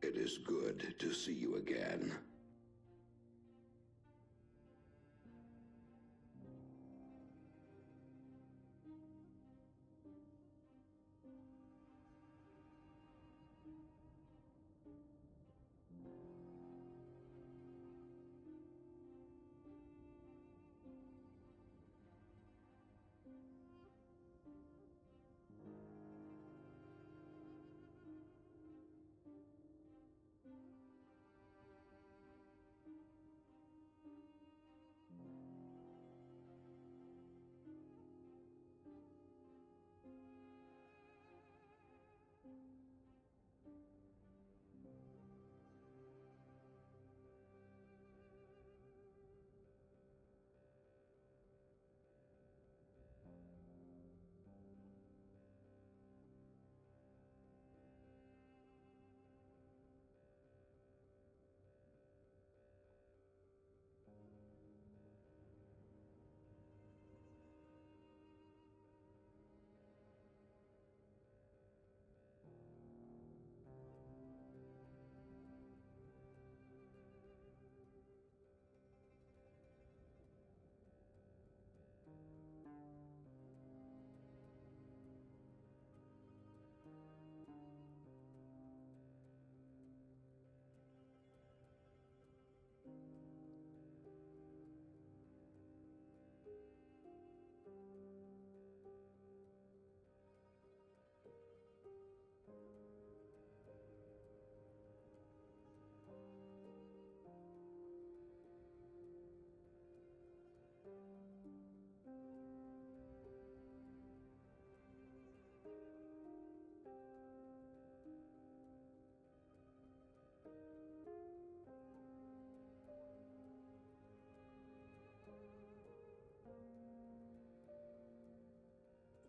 It is good to see you again.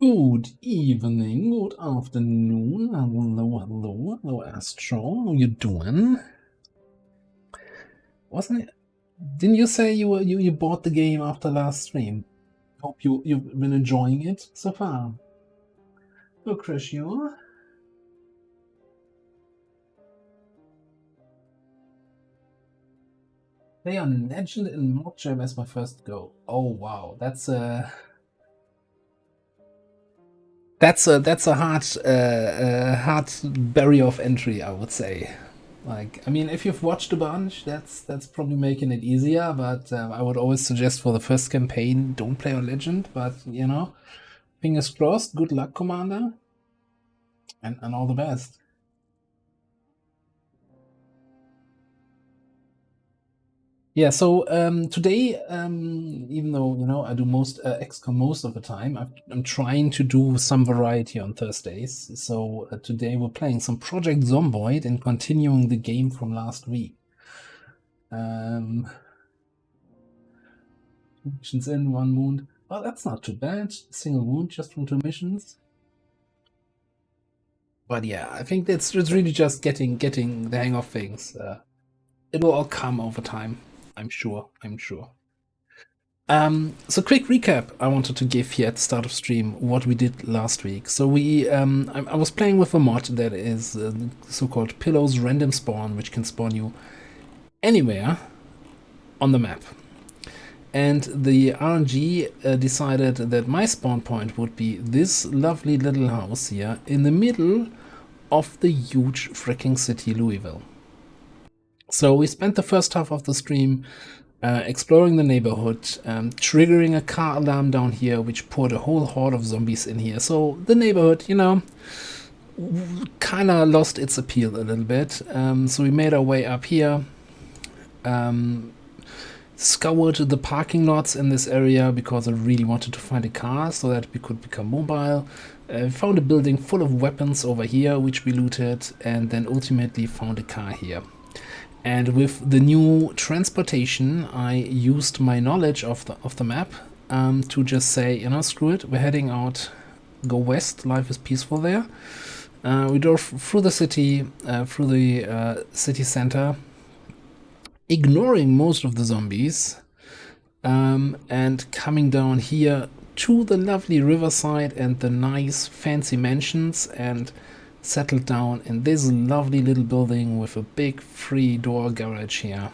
Good evening, good afternoon, hello, Astro, how you doing? Wasn't it? Didn't you say you bought the game after last stream? Hope you've been enjoying it so far. Hello, Chris, you? They are legend in Mockjam as my first go. Oh wow, that's a hard barrier of entry, I would say. Like, I mean, if you've watched a bunch, that's probably making it easier. But I would always suggest for the first campaign, don't play on Legend. But you know, fingers crossed. Good luck, Commander, and all the best. Yeah, so today, even though, you know, I do XCOM most of the time, I'm trying to do some variety on Thursdays. So today we're playing some Project Zomboid and continuing the game from last week. 2 missions in, 1 wound. Well, that's not too bad. Single wound just from 2 missions. But yeah, I think it's really just getting the hang of things. It will all come over time. I'm sure. So quick recap I wanted to give here at the start of stream what we did last week. So we I was playing with a mod that is so-called Pillows Random Spawn, which can spawn you anywhere on the map. And the RNG decided that my spawn point would be this lovely little house here in the middle of the huge freaking city Louisville. So we spent the first half of the stream exploring the neighborhood, triggering a car alarm down here, which poured a whole horde of zombies in here. So the neighborhood, you know, kind of lost its appeal a little bit. So we made our way up here, scoured the parking lots in this area because I really wanted to find a car so that we could become mobile. Found a building full of weapons over here, which we looted, and then ultimately found a car here. And with the new transportation, I used my knowledge of the map to just say, you know, screw it, we're heading out, go west, life is peaceful there. We drove through the city, through the city center, ignoring most of the zombies, and coming down here to the lovely riverside and the nice fancy mansions, and settled down in this lovely little building with a big 3-door garage here.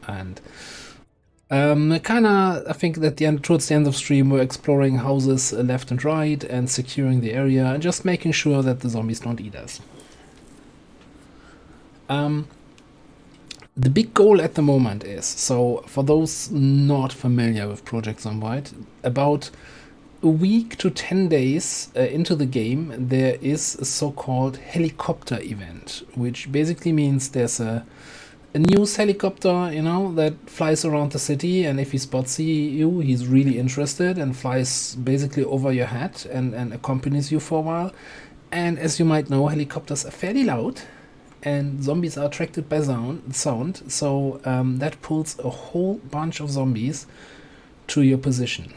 And I think that towards the end of stream, we're exploring houses left and right and securing the area and just making sure that the zombies don't eat us. The big goal at the moment is, so for those not familiar with Project Zomboid, about a week to 10 days into the game, there is a so-called helicopter event, which basically means there's a news helicopter, you know, that flies around the city, and if he spots you, he's really interested and flies basically over your head and accompanies you for a while. And as you might know, helicopters are fairly loud, and zombies are attracted by sound, so that pulls a whole bunch of zombies to your position.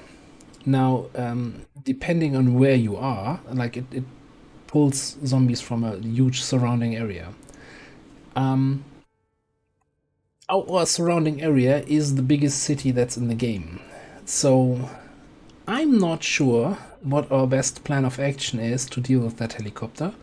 Now, depending on where you are, like it pulls zombies from a huge surrounding area. Our surrounding area is the biggest city that's in the game. So I'm not sure what our best plan of action is to deal with that helicopter.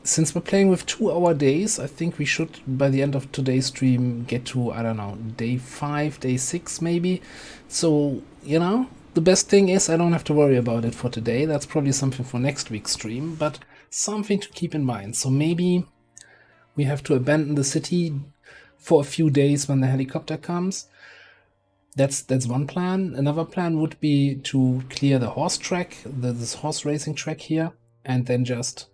Since we're playing with 2-hour days, I think we should, by the end of today's stream, get to, I don't know, day 5, day 6 maybe. So, you know, the best thing is I don't have to worry about it for today. That's probably something for next week's stream, but something to keep in mind. So maybe we have to abandon the city for a few days when the helicopter comes. That's one plan. Another plan would be to clear the horse track, this horse racing track here, and then just,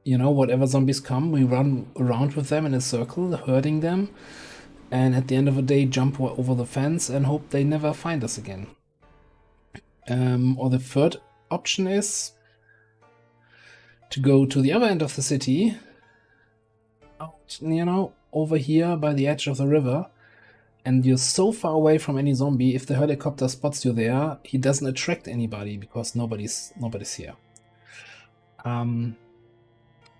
you know, whatever zombies come, we run around with them in a circle, herding them, and at the end of the day jump over the fence and hope they never find us again. Or the third option is to go to the other end of the city, out, you know, over here by the edge of the river, and you're so far away from any zombie, if the helicopter spots you there, he doesn't attract anybody because nobody's here.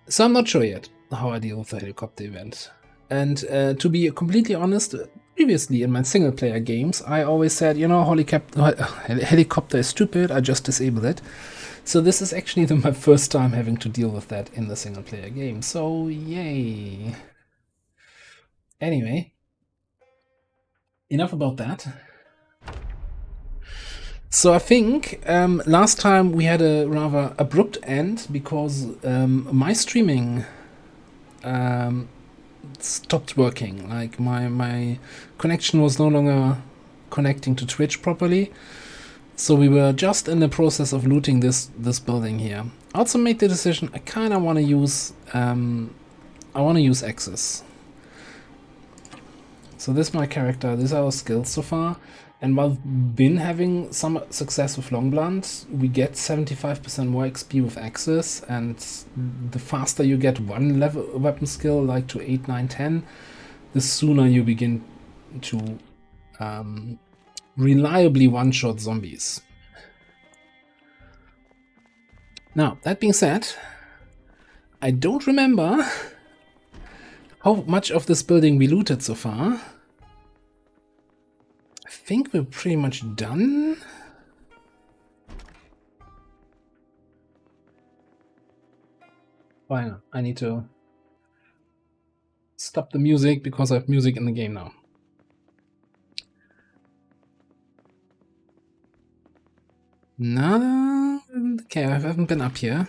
So I'm not sure yet how I deal with the helicopter event. And to be completely honest, previously in my single player games, I always said, you know, helicopter is stupid, I just disable it. So this is actually my first time having to deal with that in the single player game. So yay. Anyway, enough about that. So I think last time we had a rather abrupt end because my streaming stopped working. Like my connection was no longer connecting to Twitch properly. So we were just in the process of looting this building here. I also made the decision I kind of want to use Access. So this is my character, these are our skills so far. And while we've been having some success with Long Blunt, we get 75% more XP with Access, and the faster you get one level weapon skill, like to 8, 9, 10, the sooner you begin to reliably one-shot zombies. Now, that being said, I don't remember how much of this building we looted so far. I think we're pretty much done. Fine, I need to stop the music because I have music in the game now. Nada? Okay, I haven't been up here.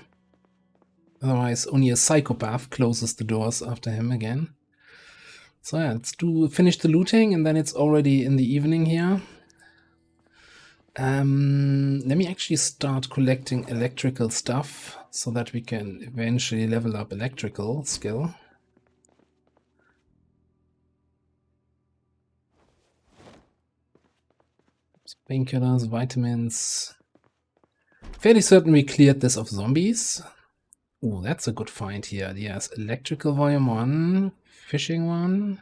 Otherwise, only a psychopath closes the doors after him again. So yeah, let's finish the looting, and then it's already in the evening here. Let me actually start collecting electrical stuff so that we can eventually level up electrical skill. Painkillers, vitamins. Fairly certain we cleared this of zombies. Oh, that's a good find here. Yes, electrical volume 1, fishing 1.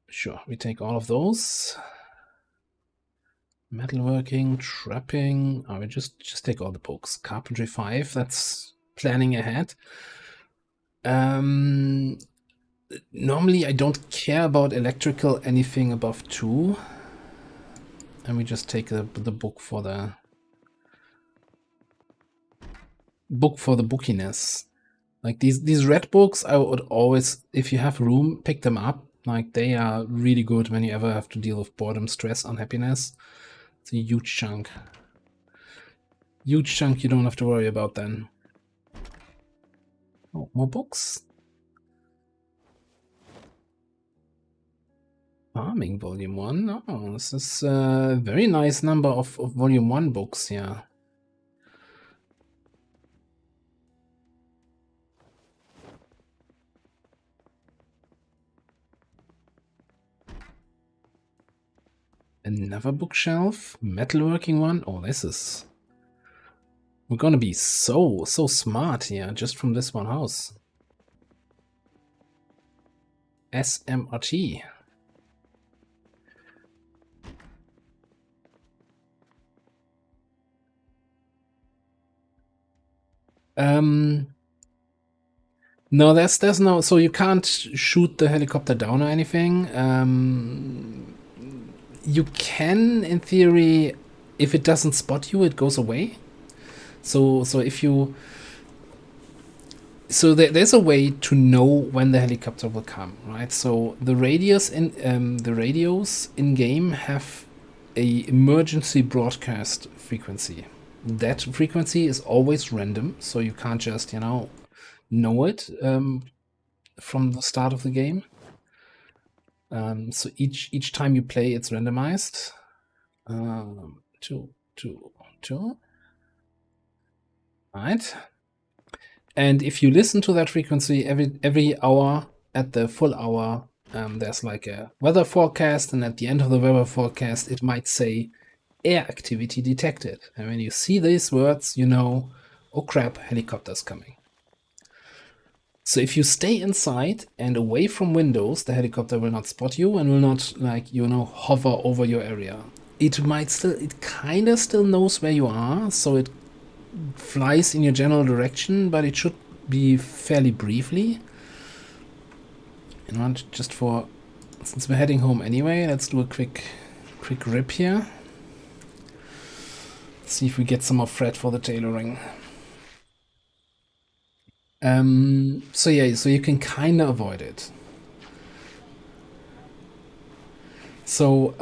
Sure, we take all of those. Metalworking, trapping. Oh, we just take all the books. Carpentry 5, that's planning ahead. Normally I don't care about electrical anything above 2. And we just take the book for the book for the bookiness. Like these red books, I would always, if you have room, pick them up. Like they are really good when you ever have to deal with boredom, stress, unhappiness. It's a huge chunk. Huge chunk you don't have to worry about then. Oh, more books. Farming Volume 1. Oh, this is a very nice number of Volume 1 books here. Another bookshelf. Metalworking one. Oh, this is... We're gonna be so smart here just from this one house. SMRT. No, there's no... So you can't shoot the helicopter down or anything. You can, in theory, if it doesn't spot you, it goes away. So if you... So there's a way to know when the helicopter will come, right? So the radios in game have a emergency broadcast frequency. That frequency is always random, so you can't just know it from the start of the game. So each time you play, it's randomized. 2, 2, 2. Right. And if you listen to that frequency every hour, at the full hour, there's like a weather forecast, and at the end of the weather forecast, it might say air activity detected. And when you see these words, you know, oh crap, helicopter's coming. So if you stay inside and away from windows, the helicopter will not spot you and will not, like, hover over your area. It kind of still knows where you are, so it flies in your general direction, but it should be fairly briefly. Just for, since we're heading home anyway, let's do a quick rip here. See if we get some more thread for the tailoring. So you can kind of avoid it. So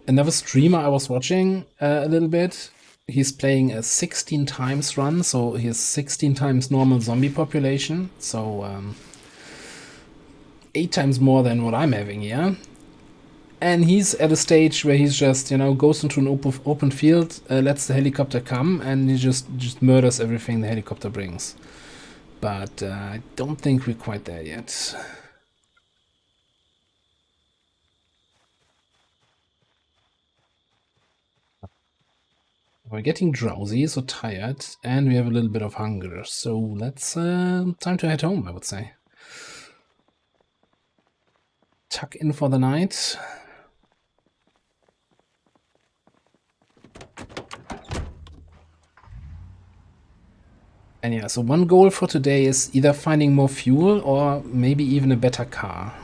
another streamer I was watching a little bit, he's playing a 16 times run, so he has 16 times normal zombie population, so 8 times more than what I'm having here. And he's at a stage where he's just, goes into an open field, lets the helicopter come, and he just murders everything the helicopter brings. But I don't think we're quite there yet. We're getting drowsy, so tired, and we have a little bit of hunger. So let's time to head home, I would say. Tuck in for the night. And yeah, so one goal for today is either finding more fuel or maybe even a better car.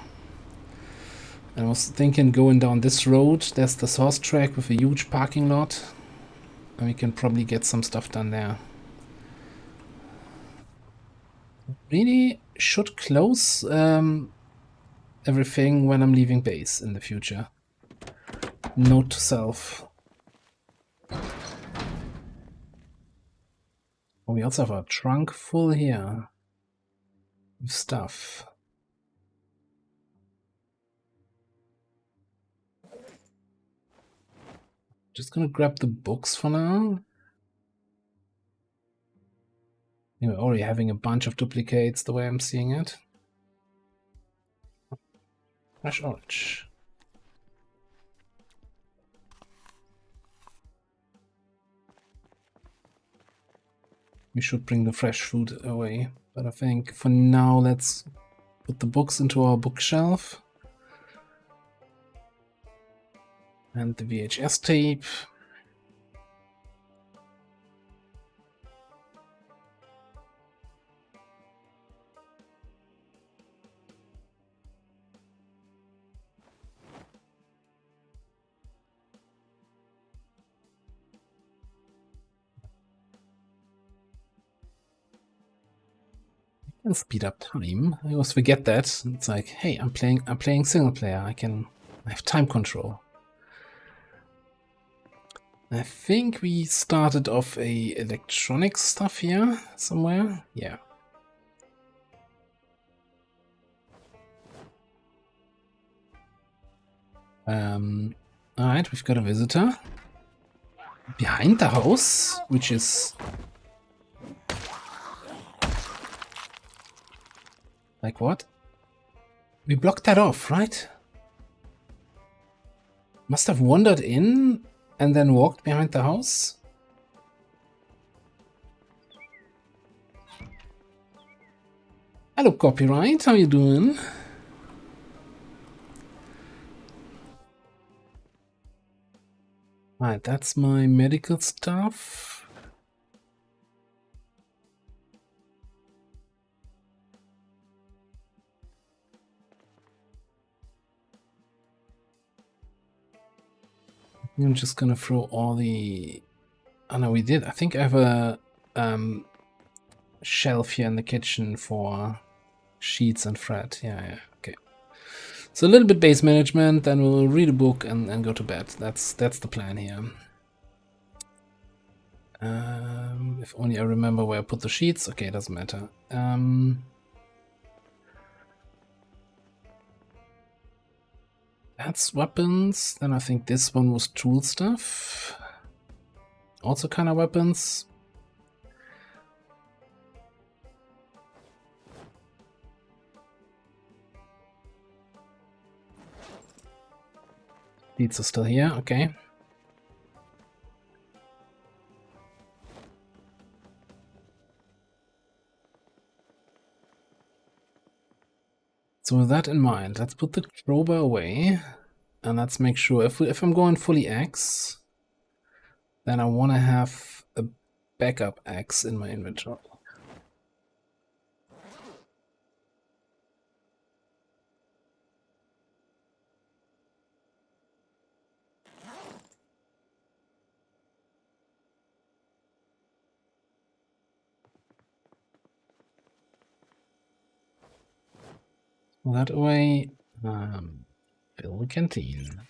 I was thinking going down this road, there's the source track with a huge parking lot. And we can probably get some stuff done there. Really should close everything when I'm leaving base in the future. Note to self. Oh, we also have a trunk full here with stuff. Just gonna grab the books for now. We're already having a bunch of duplicates the way I'm seeing it. Fresh orange. We should bring the fresh food away, but I think for now let's put the books into our bookshelf. And the VHS tape. can speed up time. I always forget that. It's like, hey, I'm playing single player. I have time control. I think we started off a electronic stuff here somewhere. Yeah. Alright, we've got a visitor behind the house, which is like what? We blocked that off, right? Must have wandered in and then walked behind the house. Hello, copyright. How you doing? Right, that's my medical stuff. I'm just gonna throw all the... Oh no, we did. I think I have a shelf here in the kitchen for sheets and thread. Yeah, okay. So a little bit base management, then we'll read a book and go to bed. That's the plan here. If only I remember where I put the sheets. Okay, doesn't matter. That's weapons. Then I think this one was tool stuff. Also kind of weapons. Sheets are still here. Okay. So with that in mind, let's put the crowbar away, and let's make sure if I'm going fully axe, then I want to have a backup axe in my inventory. Pull that away. Fill the canteen.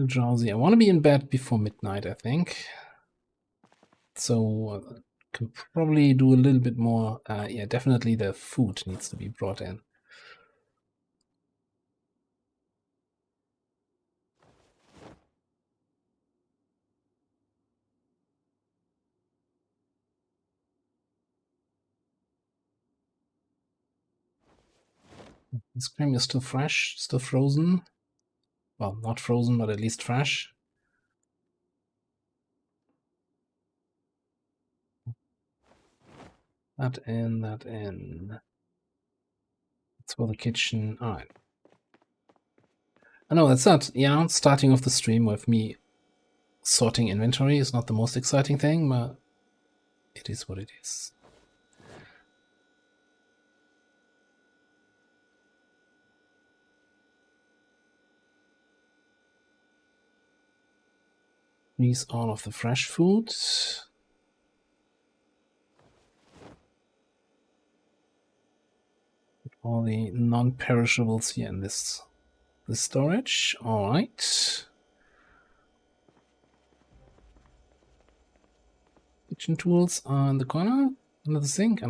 Drowsy. I want to be in bed before midnight, I think. So can probably do a little bit more. Yeah, definitely the food needs to be brought in. This cream is still fresh, still frozen. Well, not frozen, but at least fresh. That in. That's for the kitchen. Alright. I know that's not, starting off the stream with me sorting inventory is not the most exciting thing, but it is what it is. Freeze all of the fresh food. Put all the non-perishables here in this storage. All right. Kitchen tools are in the corner, under the sink,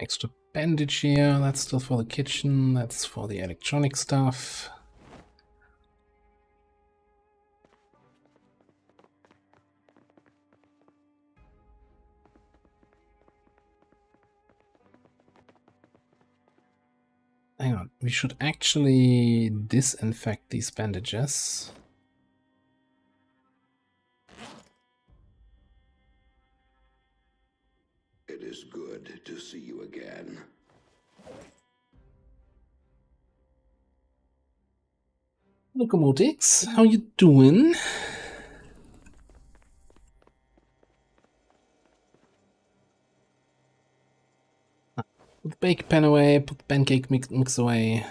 Extra bandage here. That's still for the kitchen. That's for the electronic stuff. Hang on, we should actually disinfect these bandages. It is good to see you again. Locomotics, how you doing? Put the bake pan away, put the pancake mix away.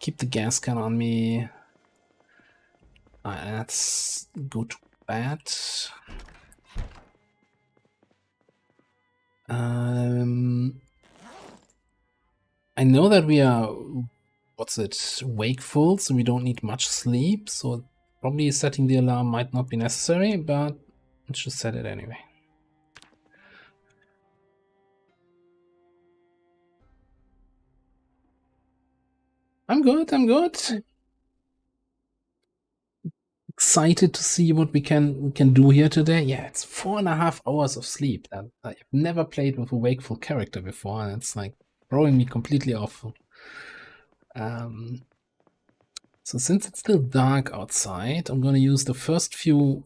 Keep the gas can on me. Let's go to bed. I know that we are, wakeful, so we don't need much sleep, so probably setting the alarm might not be necessary, but let's just set it anyway. I'm good. Excited to see what we can do here today. Yeah, it's 4.5 hours of sleep. I've never played with a wakeful character before, and it's like throwing me completely off. So since it's still dark outside, I'm gonna use the first few,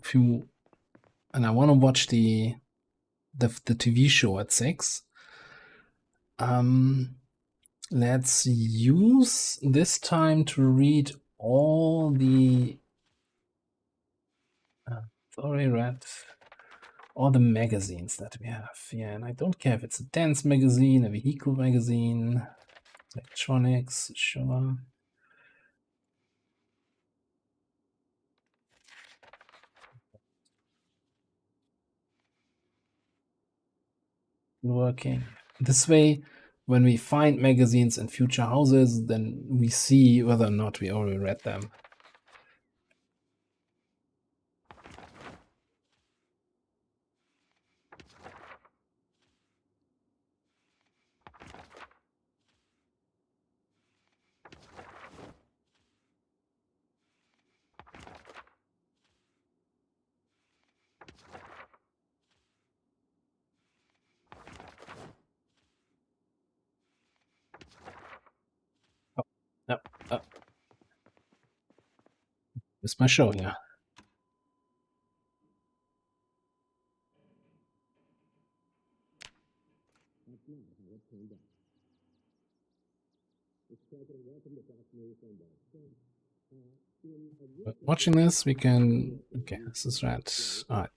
and I want to watch the TV show at 6. Let's use this time to read all the all the magazines that we have. Yeah, and I don't care if it's a dance magazine, a vehicle magazine, electronics, sure. Working this way, when we find magazines in future houses, then we see whether or not we already read them. It's my show, yeah. Watching this, we can. Okay, this is right. All right.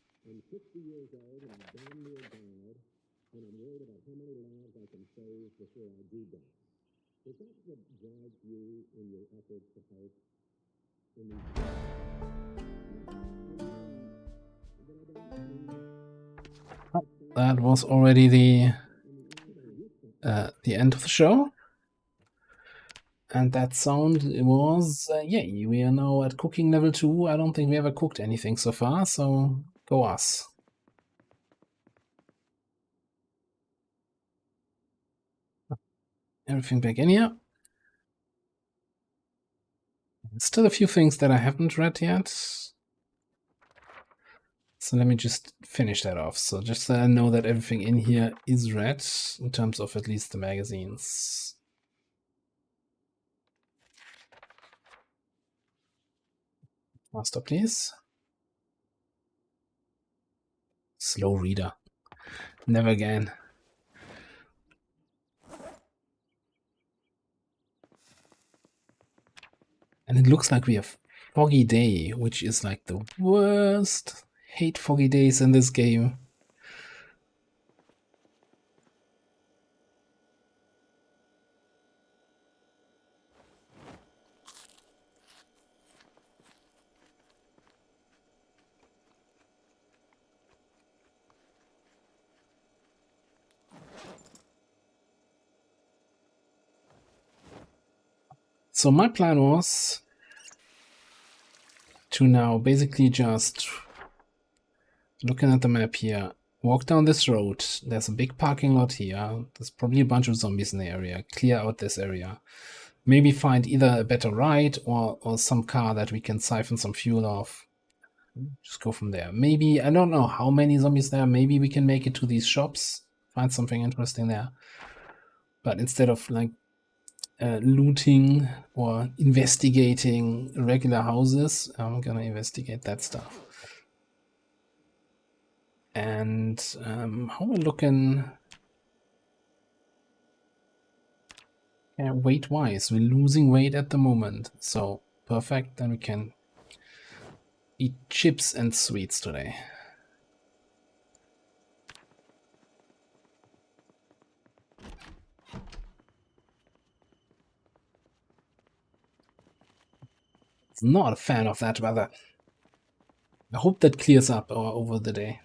Oh, that was already the end of the show. And that sound was, yay, we are now at cooking level 2. I don't think we ever cooked anything so far, so go us. Everything back in here. Still a few things that I haven't read yet. So let me just finish that off. So just so I know that everything in here is read, in terms of at least the magazines. Master, please. Slow reader. Never again. And it looks like we have foggy day, which is like the worst. Hate foggy days in this game. So my plan was to now basically just, looking at the map here, walk down this road. There's a big parking lot here. There's probably a bunch of zombies in the area. Clear out this area. Maybe find either a better ride or some car that we can siphon some fuel off. Just go from there. Maybe, I don't know how many zombies there are. Maybe we can make it to these shops. Find something interesting there. But instead of like looting or investigating regular houses, I'm gonna investigate that stuff. And how we're looking weight wise, we're losing weight at the moment, so Perfect. Then we can eat chips and sweets today. Not a fan of that weather. I hope that clears up over the day.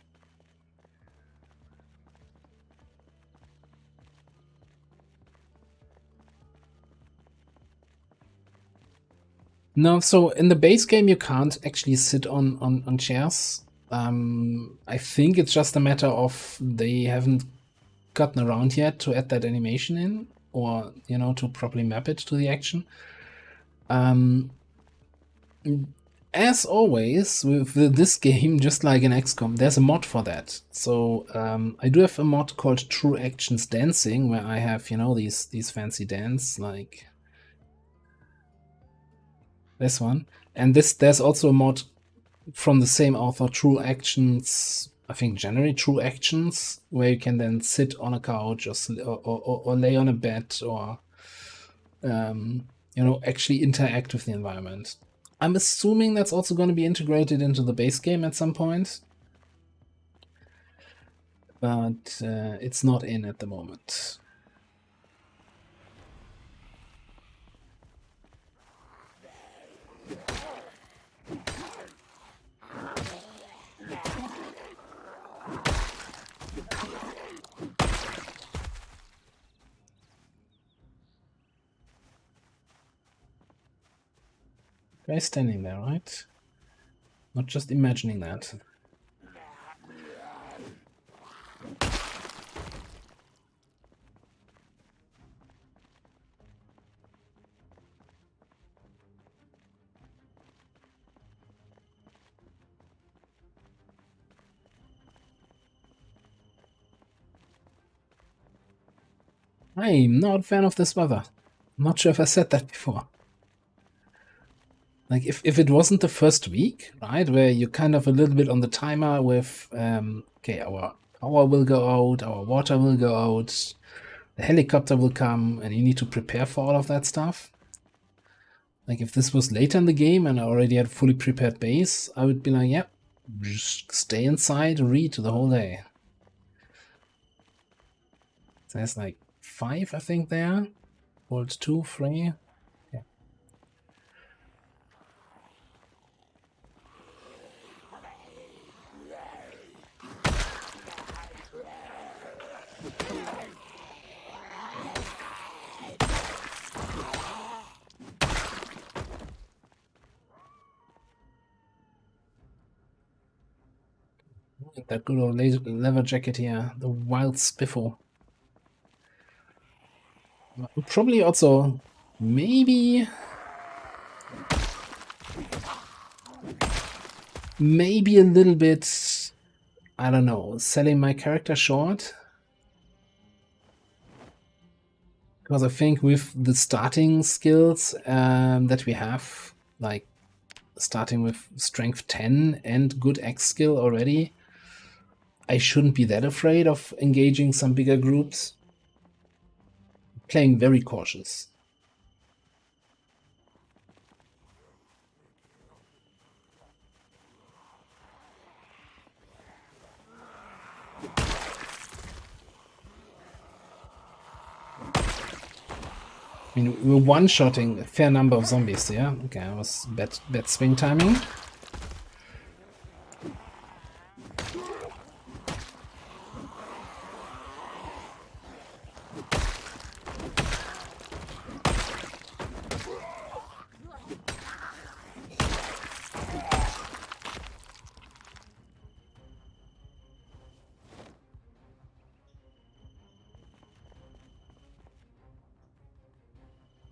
No, so in the base game you can't actually sit on chairs. I think it's just a matter of they haven't gotten around yet to add that animation in, or to properly map it to the action. As always with this game, just like in XCOM, there's a mod for that. So I do have a mod called True Actions Dancing, where I have these fancy dance like this one, and there's also a mod from the same author, True Actions, I think generally True Actions, where you can then sit on a couch or lay on a bed or actually interact with the environment. I'm assuming that's also going to be integrated into the base game at some point, but it's not in at the moment. Guy's standing there, right? Not just imagining that. I'm not a fan of this weather. Not sure if I said that before. Like, if it wasn't the first week, right, where you're kind of a little bit on the timer with, okay, our power will go out, our water will go out, the helicopter will come, and you need to prepare for all of that stuff. Like, if this was later in the game and I already had a fully prepared base, I would be like, yep, just stay inside, read the whole day. So there's like 5, I think, there. Hold 2, 3. That good old leather jacket here, the wild spiffle. Probably also maybe a little bit, I don't know, selling my character short. Because I think with the starting skills that we have, like starting with strength 10 and good X skill already, I shouldn't be that afraid of engaging some bigger groups. Playing very cautious. I mean, we're one-shotting a fair number of zombies, yeah? Okay, that was bad swing timing.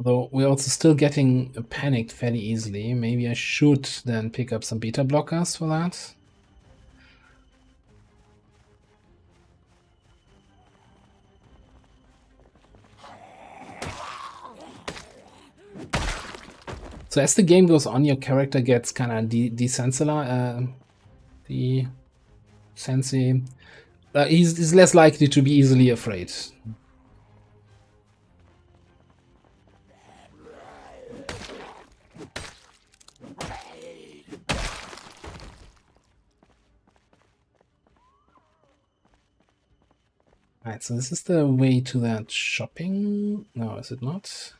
Although we're also still getting panicked fairly easily. Maybe I should then pick up some beta blockers for that. So as the game goes on, your character gets kind of desensitized. He's less likely to be easily afraid. Right, so this is the way to that shopping. No, is it not?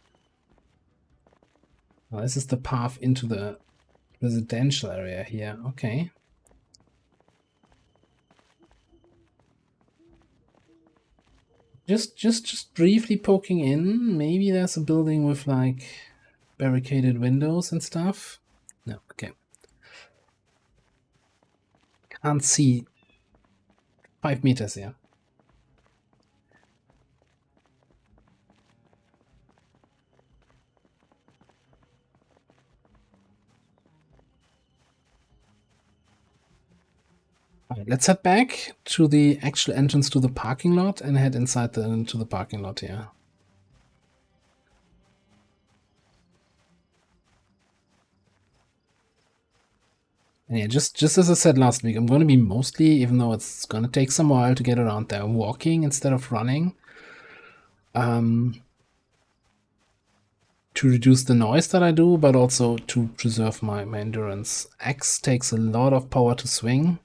Oh, this is the path into the residential area here. Okay. Just briefly poking in. Maybe there's a building with like barricaded windows and stuff. No, okay. Can't see 5 meters here. Alright, let's head back to the actual entrance to the parking lot and head inside into the parking lot here. And yeah, just as I said last week, I'm going to be mostly, even though it's going to take some while to get around there, walking instead of running. To reduce the noise that I do, but also to preserve my endurance. Axe takes a lot of power to swing.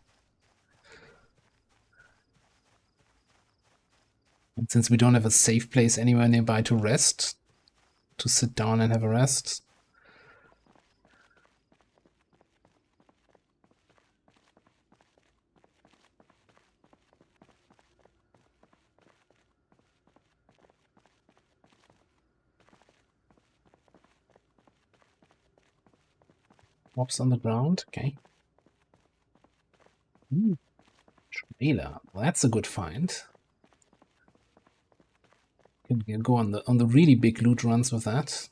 And since we don't have a safe place anywhere nearby to rest, to sit down and have a rest. Mobs on the ground, okay. Trailer, well, that's a good find. Can go on the really big loot runs with that.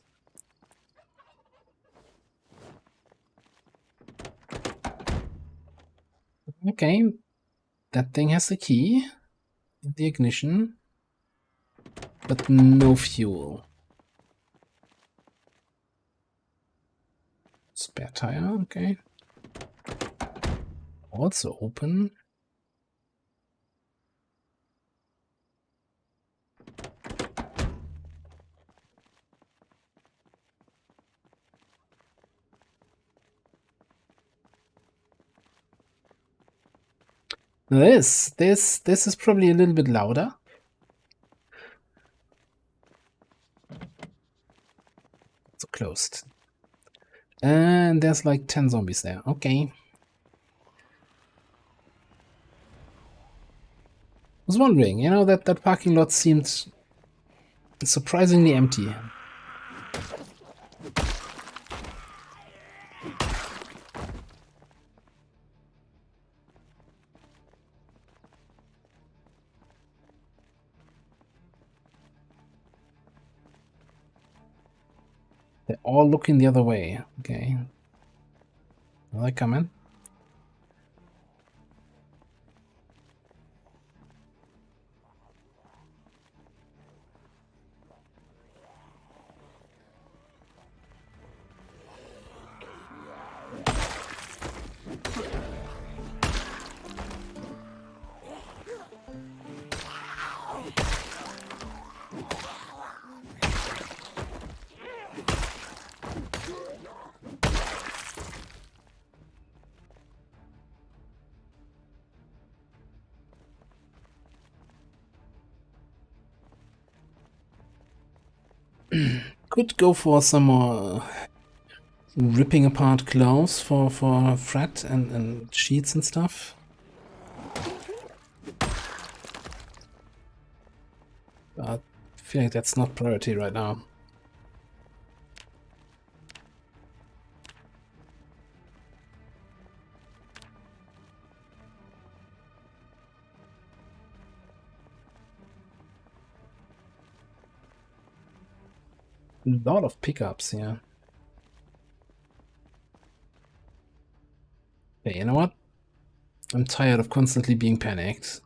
Okay, that thing has the key in the ignition, but no fuel. Spare tire, okay. Also open. This is probably a little bit louder. It's closed. And there's like 10 zombies there. Okay. I was wondering, you know, that parking lot seemed surprisingly empty. They're all looking the other way. Okay. Are they coming? Could go for some more ripping apart clothes for Fred and sheets and stuff. But I feel like that's not priority right now. A lot of pickups here. Hey, you know what? I'm tired of constantly being panicked.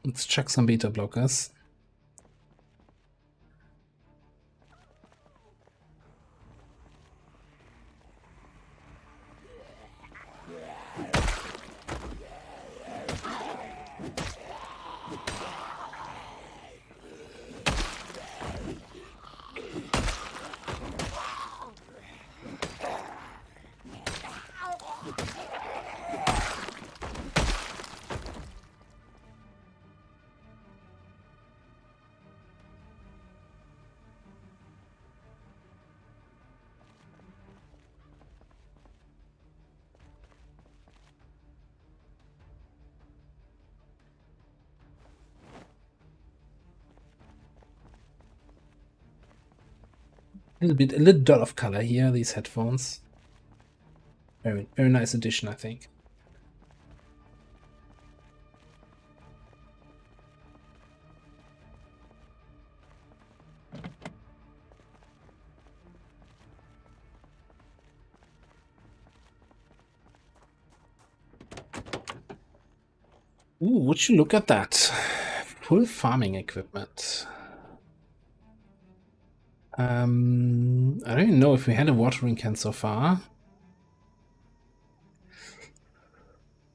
Let's check some beta blockers. A little dull of color here, these headphones. Very, very nice addition, I think. Ooh, would you look at that? Full farming equipment. I don't even know if we had a watering can so far.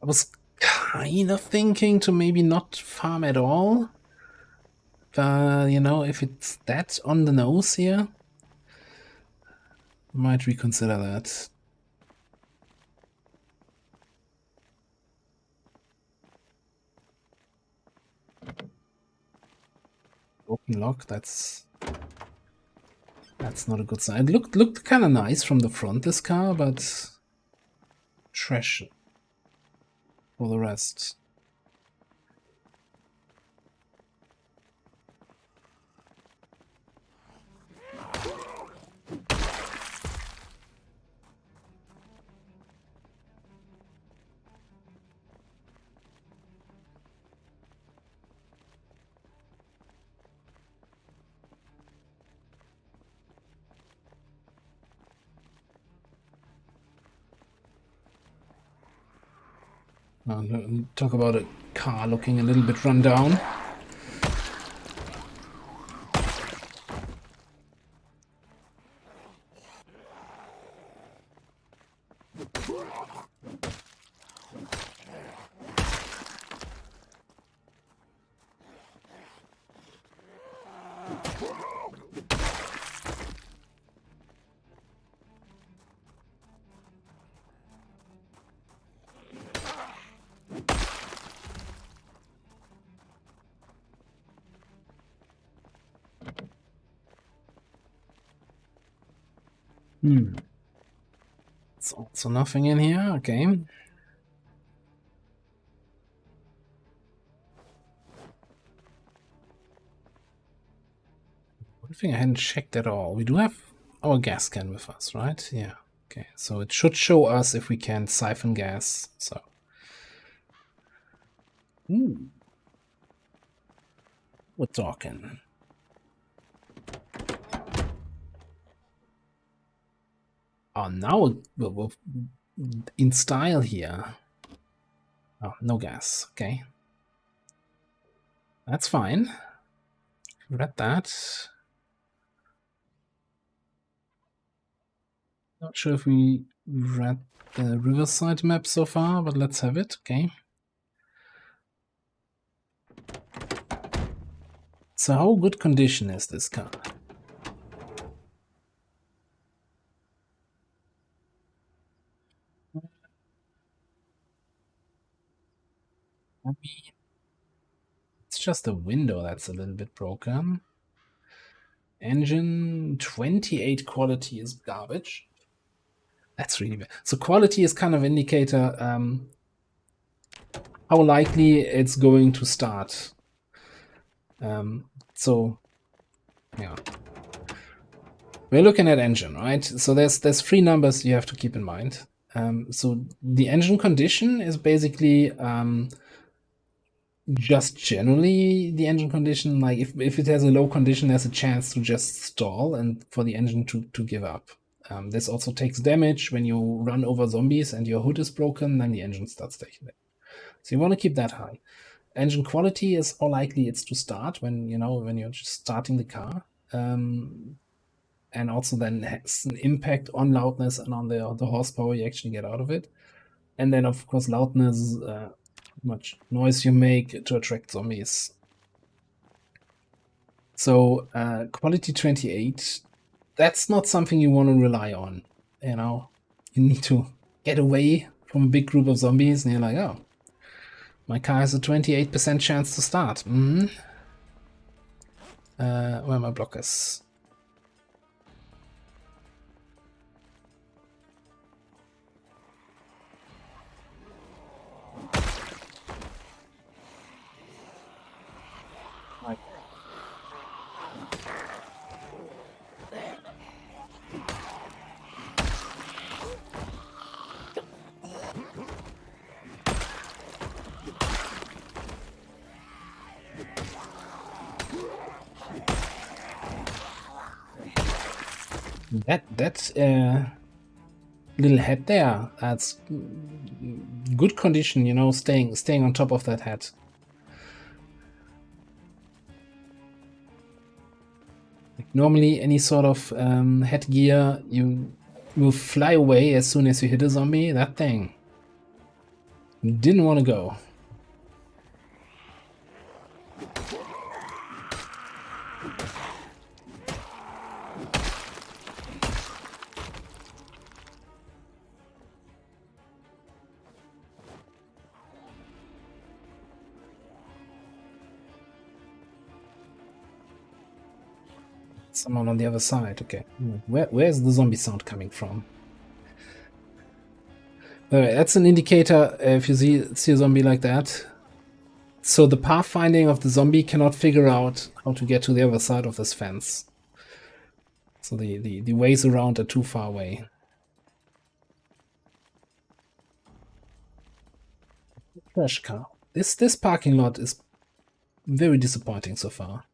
I was kind of thinking to maybe not farm at all. But, you know, if it's that on the nose here, might reconsider that. Broken lock, that's not a good sign. It looked kind of nice from the front, this car, but trash for the rest. Talk about a car looking a little bit run down. It's also nothing in here, okay. One thing I hadn't checked at all. We do have our gas can with us, right? Yeah. Okay, so it should show us if we can siphon gas. So, ooh, we're talking. Oh, now we're in style here. Oh, no gas. Okay, that's fine. Read that. Not sure if we read the Riverside map so far, but let's have it. Okay. So how good condition is this car? I mean, it's just a window that's a little bit broken. Engine 28 quality is garbage. That's really bad. So quality is kind of indicator how likely it's going to start. So yeah, we're looking at engine, right? So there's 3 numbers you have to keep in mind. So the engine condition is basically just generally the engine condition. Like if it has a low condition, there's a chance to just stall and for the engine to give up. This also takes damage when you run over zombies and your hood is broken, then the engine starts taking it. So you want to keep that high. Engine quality is more likely it's to start when you're just starting the car. And also then has an impact on loudness and on the horsepower you actually get out of it. And then of course loudness, how much noise you make to attract zombies. So quality 28, that's not something you want to rely on. You need to get away from a big group of zombies and you're like, oh, my car has a 28% chance to start. Where are my blockers? That little head there, that's good condition, you know, staying on top of that head. Like normally any sort of headgear, you will fly away as soon as you hit a zombie. That thing didn't want to go. Someone on the other side. Okay, where's the zombie sound coming from? Alright, that's an indicator if you see a zombie like that. So the pathfinding of the zombie cannot figure out how to get to the other side of this fence. So the ways around are too far away. Trash car. This parking lot is very disappointing so far.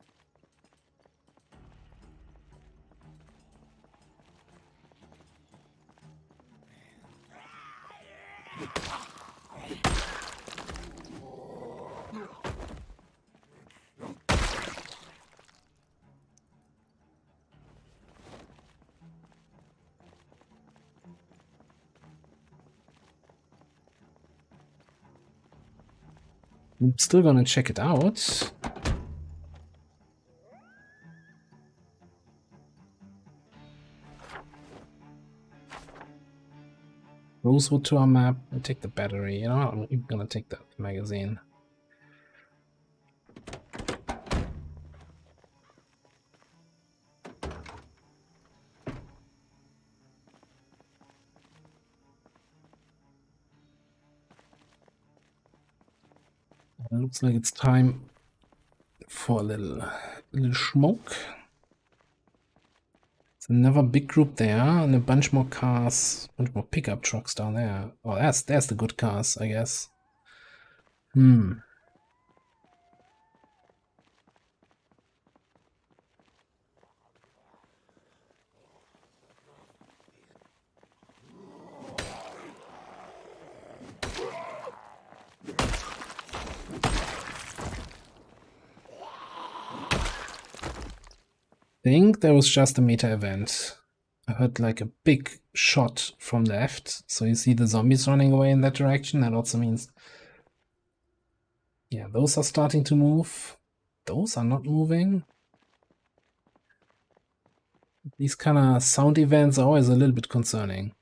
I'm still gonna check it out. Rosewood to our map. I take the battery. You know, I'm gonna take the magazine. Looks like it's time for a little smoke. There's another big group there, and a bunch more cars, a bunch more pickup trucks down there. Oh, there's the good cars, I guess. I think there was just a meta event. I heard like a big shot from the left, so you see the zombies running away in that direction. That also means, yeah, those are starting to move. Those are not moving. These kind of sound events are always a little bit concerning.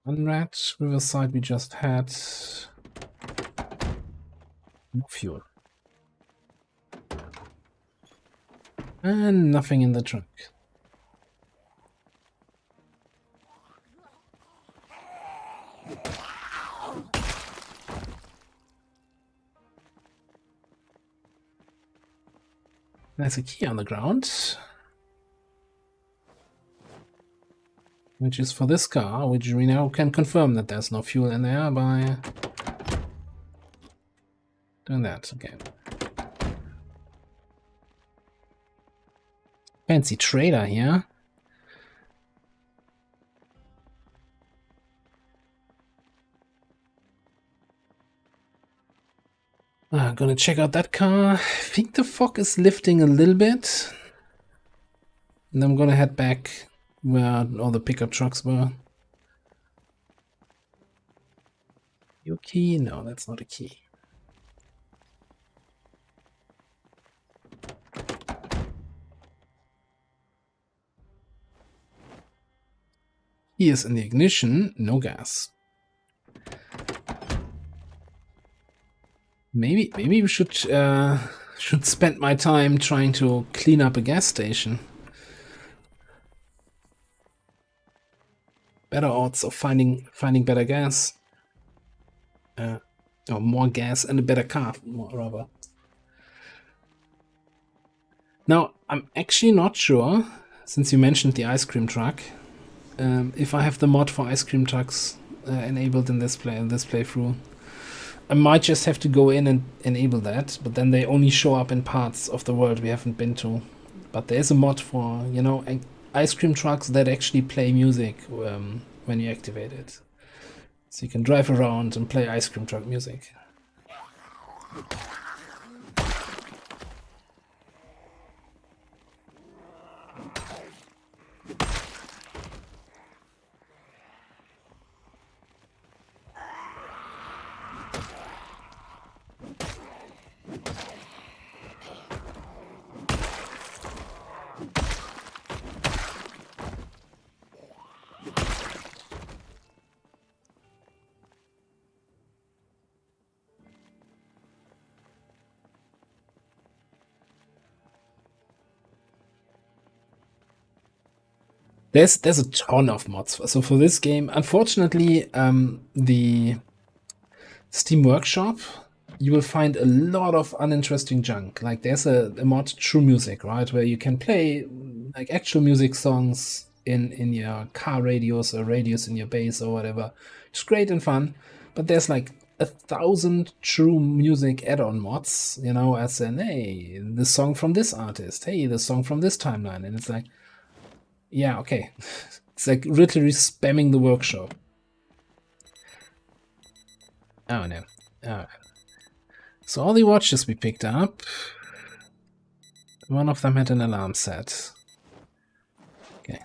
Unread, Riverside we just had. No fuel. And nothing in the trunk. There's a key on the ground, which is for this car, which we now can confirm that there's no fuel in there by doing that. Okay. Fancy trader here. Gonna check out that car. I think the fog is lifting a little bit. And I'm gonna head back where all the pickup trucks were. Your key? No, that's not a key. Key is in the ignition, no gas. Maybe we should spend my time trying to clean up a gas station. Better odds of finding better gas. Or more gas and a better car, rather. Now, I'm actually not sure, since you mentioned the ice cream truck, if I have the mod for ice cream trucks enabled in this playthrough. I might just have to go in and enable that, but then they only show up in parts of the world we haven't been to. But there's a mod for, you know, ice cream trucks that actually play music when you activate it. So you can drive around and play ice cream truck music. There's a ton of mods. So for this game, unfortunately, the Steam Workshop, you will find a lot of uninteresting junk. Like there's a mod True Music, right, where you can play like actual music songs in your car radios or radios in your base or whatever. It's great and fun, but there's like 1,000 True Music add-on mods, you know, as in, hey, the song from this artist, hey, the song from this timeline, and it's like, yeah, okay. It's like literally spamming the workshop. Oh no. Oh. So all the watches we picked up, one of them had an alarm set. Okay.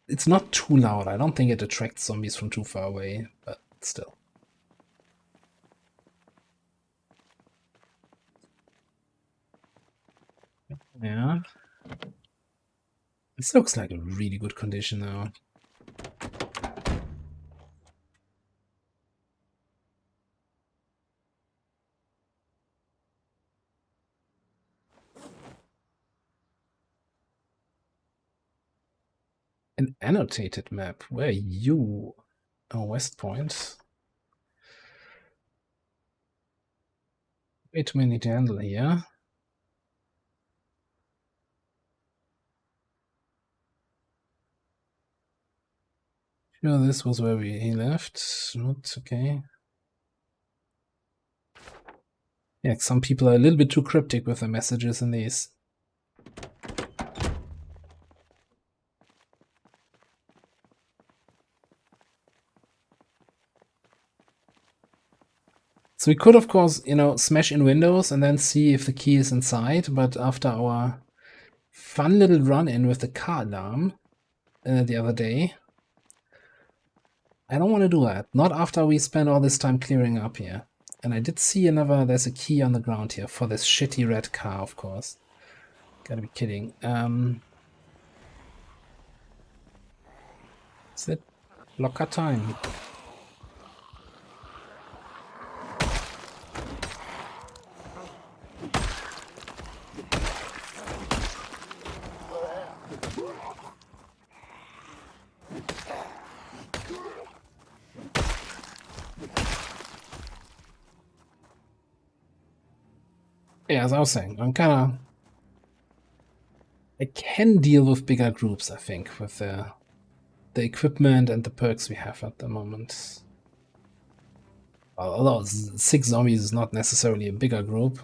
It's not too loud. I don't think it attracts zombies from too far away, but still. Yeah. This looks like a really good condition now. An annotated map. Where are you? Oh, West Point. Way too many to handle here. Sure, this was where he left. Not okay. Yeah, some people are a little bit too cryptic with the messages in these. So we could, of course, you know, smash in windows and then see if the key is inside, but after our fun little run-in with the car alarm the other day, I don't want to do that. Not after we spend all this time clearing up here. And I did see there's a key on the ground here for this shitty red car, of course. Gotta be kidding. Is it locker time? Yeah, as I was saying, I can deal with bigger groups, I think, with the equipment and the perks we have at the moment. Although 6 zombies is not necessarily a bigger group.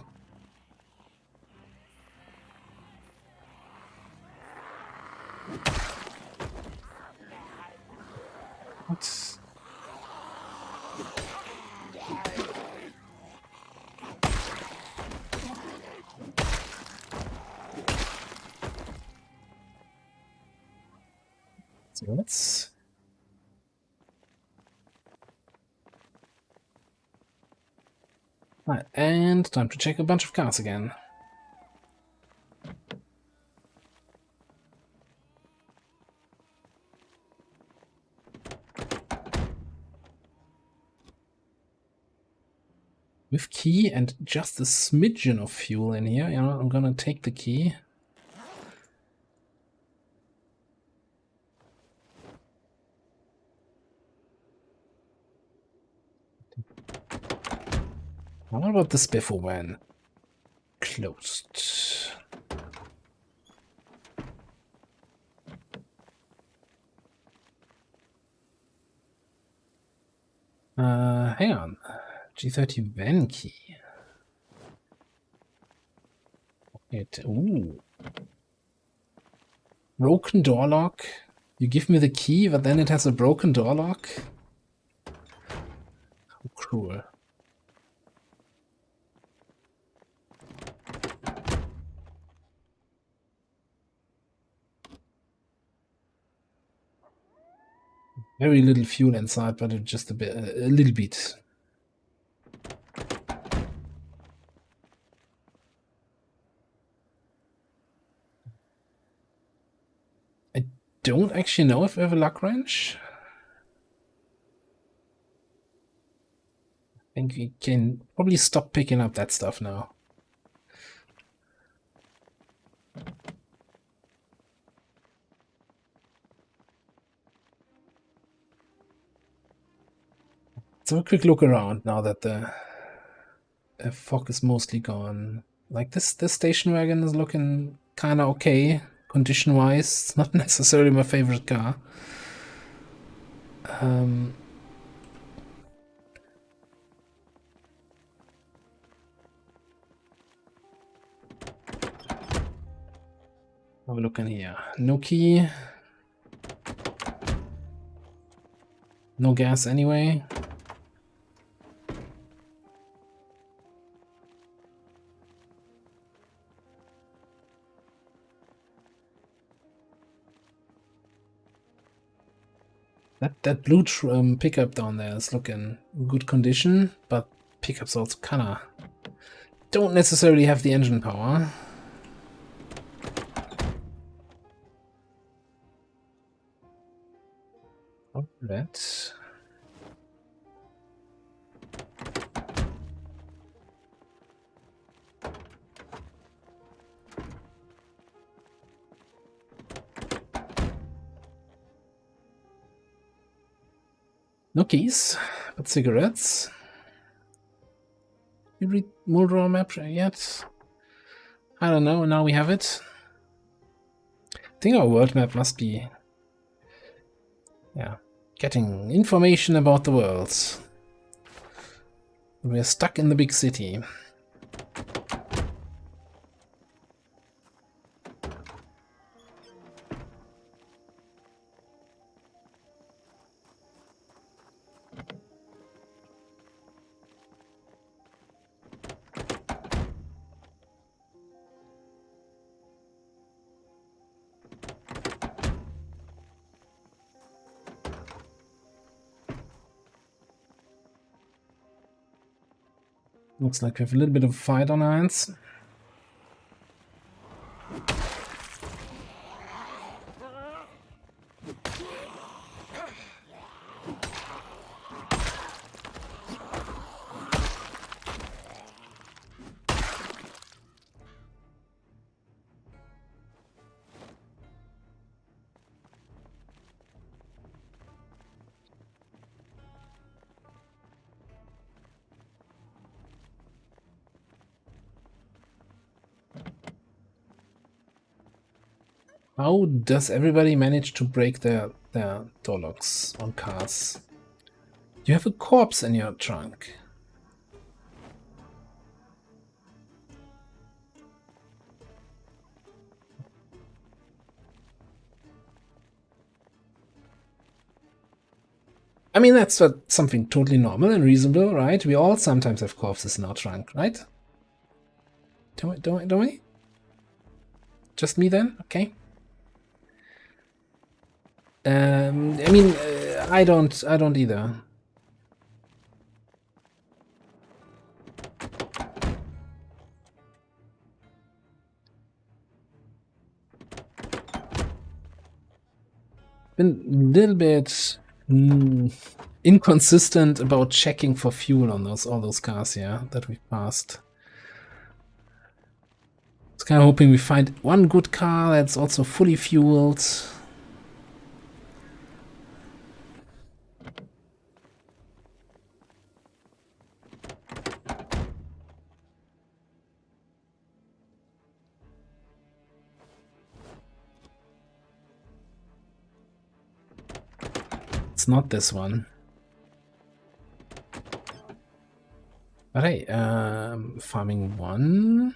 What? So let's... Right, and time to check a bunch of cars again. With key and just a smidgen of fuel in here, you know, I'm gonna take the key. What about the spiffle van? Closed. Hang on. G30 van key. Ooh. Broken door lock. You give me the key, but then it has a broken door lock? How cruel. Very little fuel inside, but it's just a little bit. I don't actually know if we have a luck wrench. I think we can probably stop picking up that stuff now. So a quick look around now that the fog is mostly gone. Like this station wagon is looking kind of okay condition-wise. It's not necessarily my favorite car. Have a look in here. No key. No gas anyway. That blue pickup down there is looking in good condition, but pickups also kinda don't necessarily have the engine power. Oh, that. No keys, but cigarettes. You read Muldrow map yet? I don't know, now we have it. I think our world map must be... yeah, getting information about the world. We're stuck in the big city. Looks like we have a little bit of a fight on our hands. How does everybody manage to break their door locks on cars? You have a corpse in your trunk. I mean, that's something totally normal and reasonable, right? We all sometimes have corpses in our trunk, right? Don't we? Just me then? Okay. I mean, I don't either. Been a little bit inconsistent about checking for fuel on all those cars here that we passed. I was kind of hoping we find one good car that's also fully fueled. It's not this one. But hey, farming 1.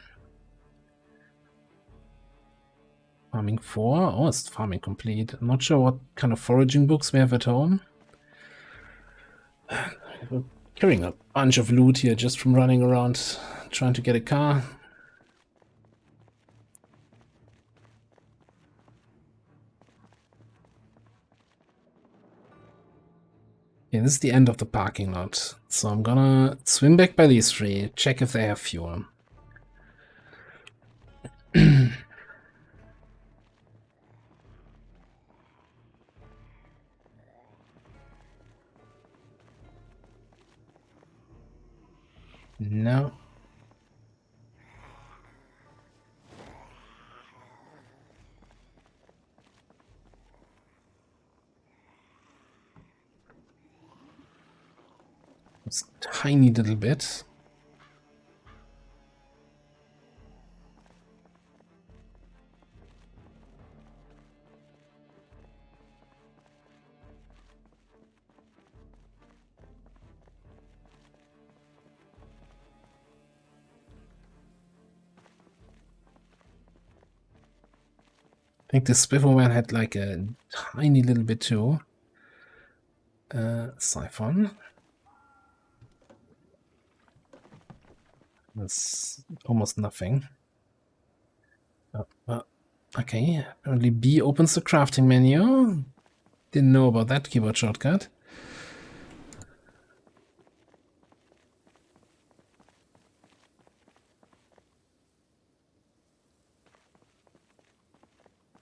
Farming 4. Oh, it's farming complete. I'm not sure what kind of foraging books we have at home. We're carrying a bunch of loot here just from running around trying to get a car. Okay, this is the end of the parking lot. So I'm gonna swim back by these 3, check if they have fuel. No. It's a tiny little bit. I think the Spiffleman had like a tiny little bit too. Siphon. That's almost nothing. Okay, apparently B opens the crafting menu. Didn't know about that keyboard shortcut.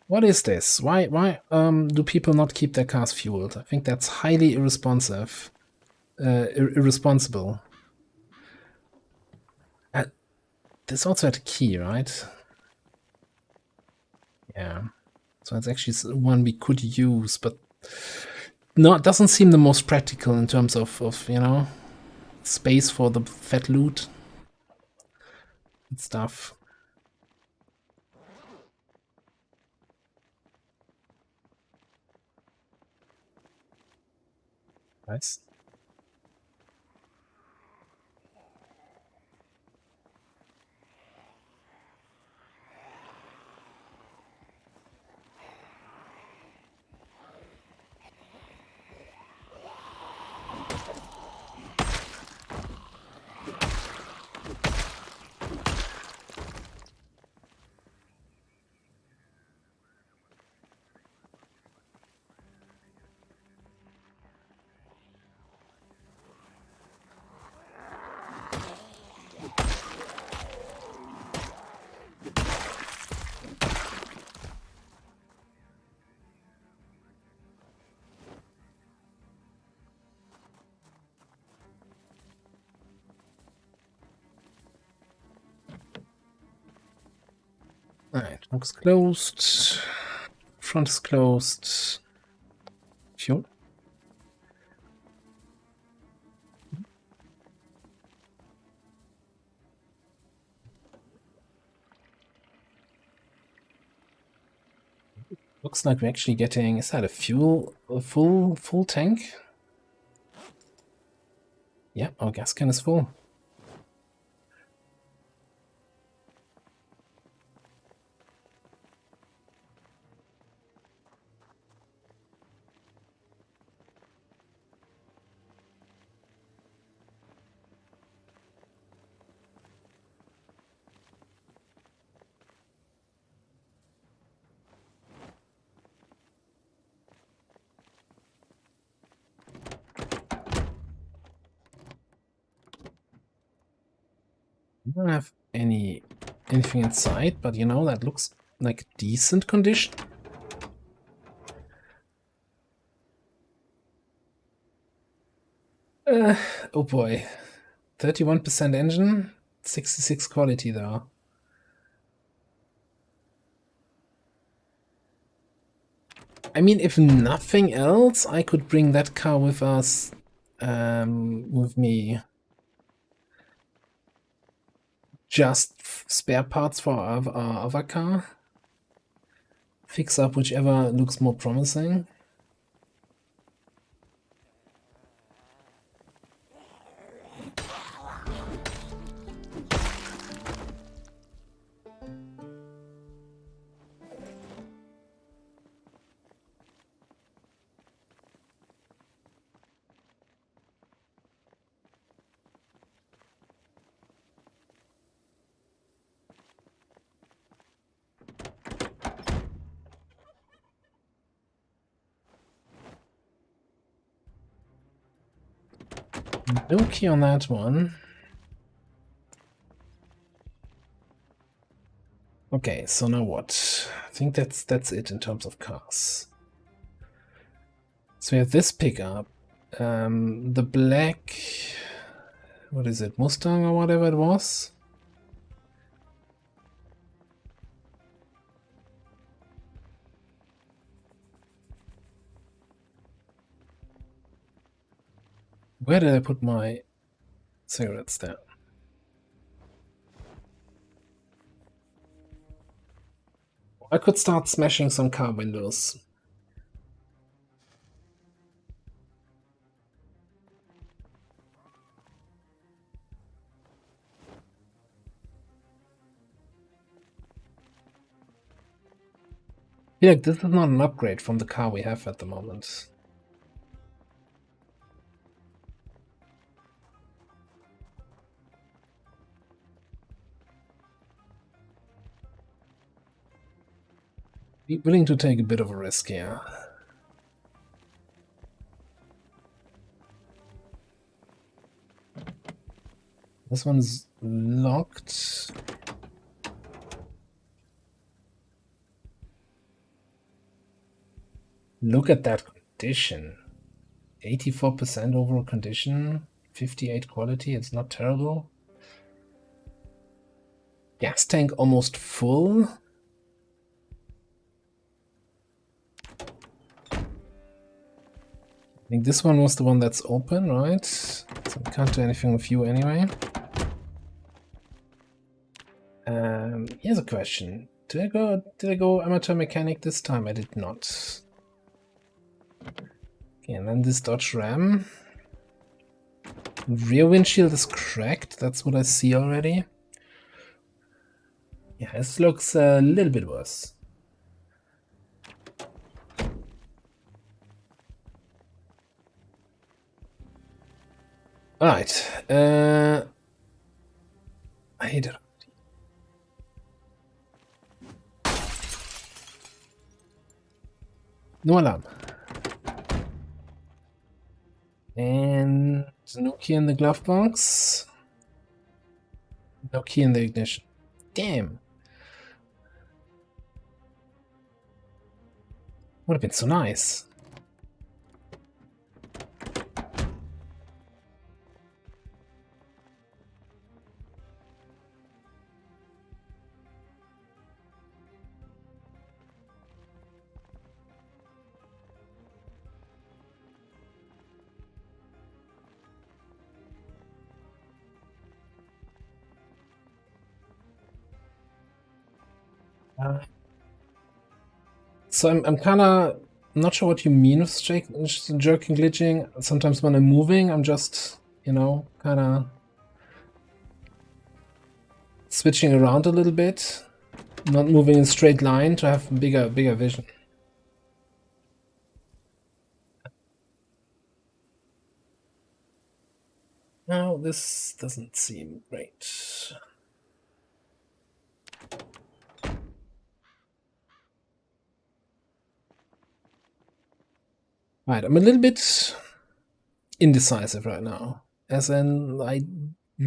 What is this? Why do people not keep their cars fueled? I think that's highly irresponsible. This also had a key, right? Yeah. So it's actually one we could use, but no, it doesn't seem the most practical in terms of space for the fat loot and stuff. Nice. Alright, looks closed. Front is closed. Fuel. Looks like we're actually getting, is that a full tank? Yeah, our gas can is full. We don't have anything inside, but that looks like decent condition. Oh boy. 31% engine, 66 quality though. I mean, if nothing else, I could bring that car with us, with me. Just spare parts for our other car. Fix up whichever looks more promising. No key on that one. Okay, so now what? I think that's it in terms of cars. So we have this pickup. The black... What is it? Mustang or whatever it was? Where did I put my cigarettes there? I could start smashing some car windows. I feel like this is not an upgrade from the car we have at the moment. Be willing to take a bit of a risk here. This one's locked. Look at that condition. 84% overall condition, 58 quality, it's not terrible. Gas tank almost full. I think this one was the one that's open, right? So we can't do anything with you anyway. Here's a question. Did I go amateur mechanic this time? I did not. Okay, and then this Dodge Ram. Rear windshield is cracked, that's what I see already. Yeah, this looks a little bit worse. Alright, I hate it. No alarm. And no key in the glove box. No key in the ignition. Damn. Would have been so nice. So I'm kind of not sure what you mean with jerking glitching. Sometimes when I'm moving, I'm just, you know, kind of switching around a little bit, not moving in a straight line to have bigger vision. No, this doesn't seem great. Right, I'm a little bit indecisive right now. As in, I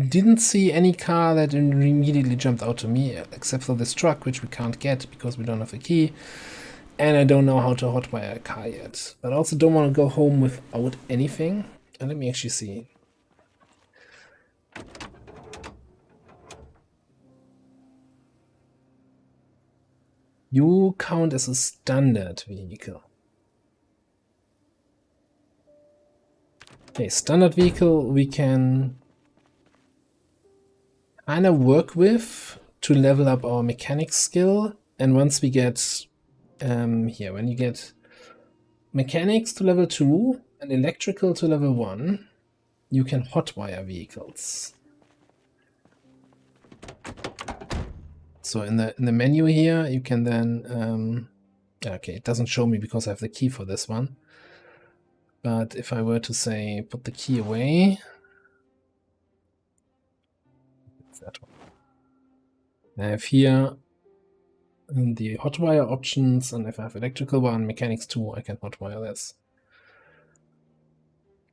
didn't see any car that immediately jumped out to me, except for this truck, which we can't get because we don't have a key. And I don't know how to hotwire a car yet. But I also don't want to go home without anything. And let me actually see. You count as a standard vehicle. Okay, standard vehicle we can kind of work with to level up our mechanics skill. And once we get here, when you get mechanics to level 2 and electrical to level 1, you can hotwire vehicles. So in the menu here, you can then okay, it doesn't show me because I have the key for this one. But if I were to say put the key away, it's that one. I have here the hotwire options, and if I have electrical 1, mechanics 2, I can hotwire this.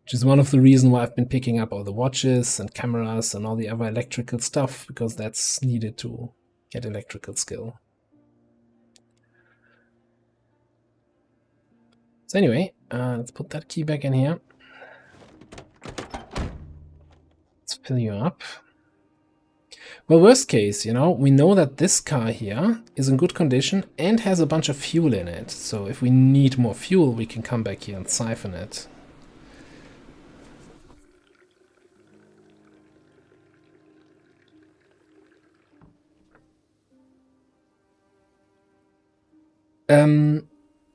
which is one of the reasons why I've been picking up all the watches and cameras and all the other electrical stuff, because that's needed to get electrical skill. So anyway, let's put that key back in here. Let's fill you up. Well, worst case, you know, we know that this car here is in good condition and has a bunch of fuel in it. So if we need more fuel, we can come back here and siphon it.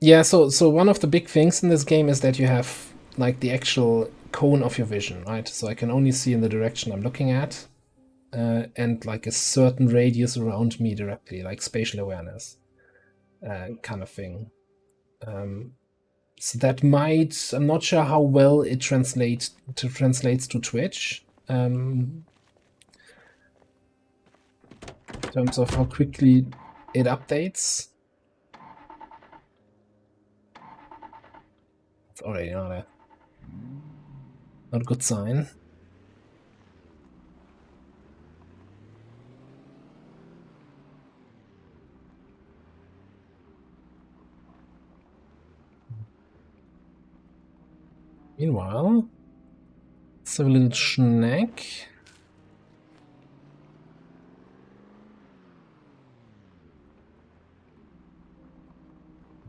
Yeah, so one of the big things in this game is that you have like the actual cone of your vision, right? So I can only see in the direction I'm looking at, and like a certain radius around me directly, like spatial awareness kind of thing. So that might, I'm not sure how well it translates to Twitch, in terms of how quickly it updates. It's already not a good sign. Meanwhile, let's have a little snack.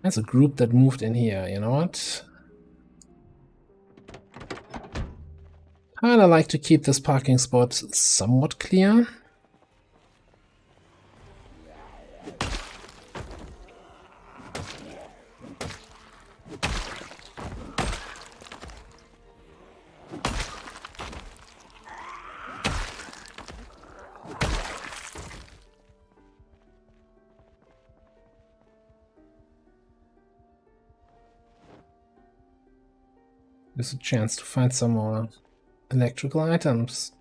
There's a group that moved in here, you know what? I'd like to keep this parking spot somewhat clear. There's a chance to find some more electrical items.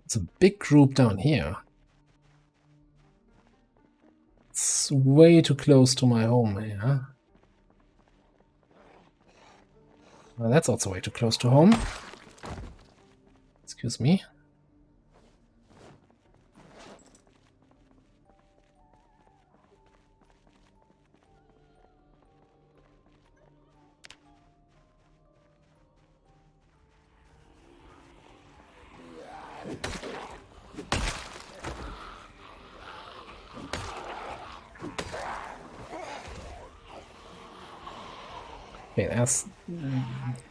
It's a big group down here. It's way too close to my home here. Well, that's also way too close to home. Excuse me. Okay,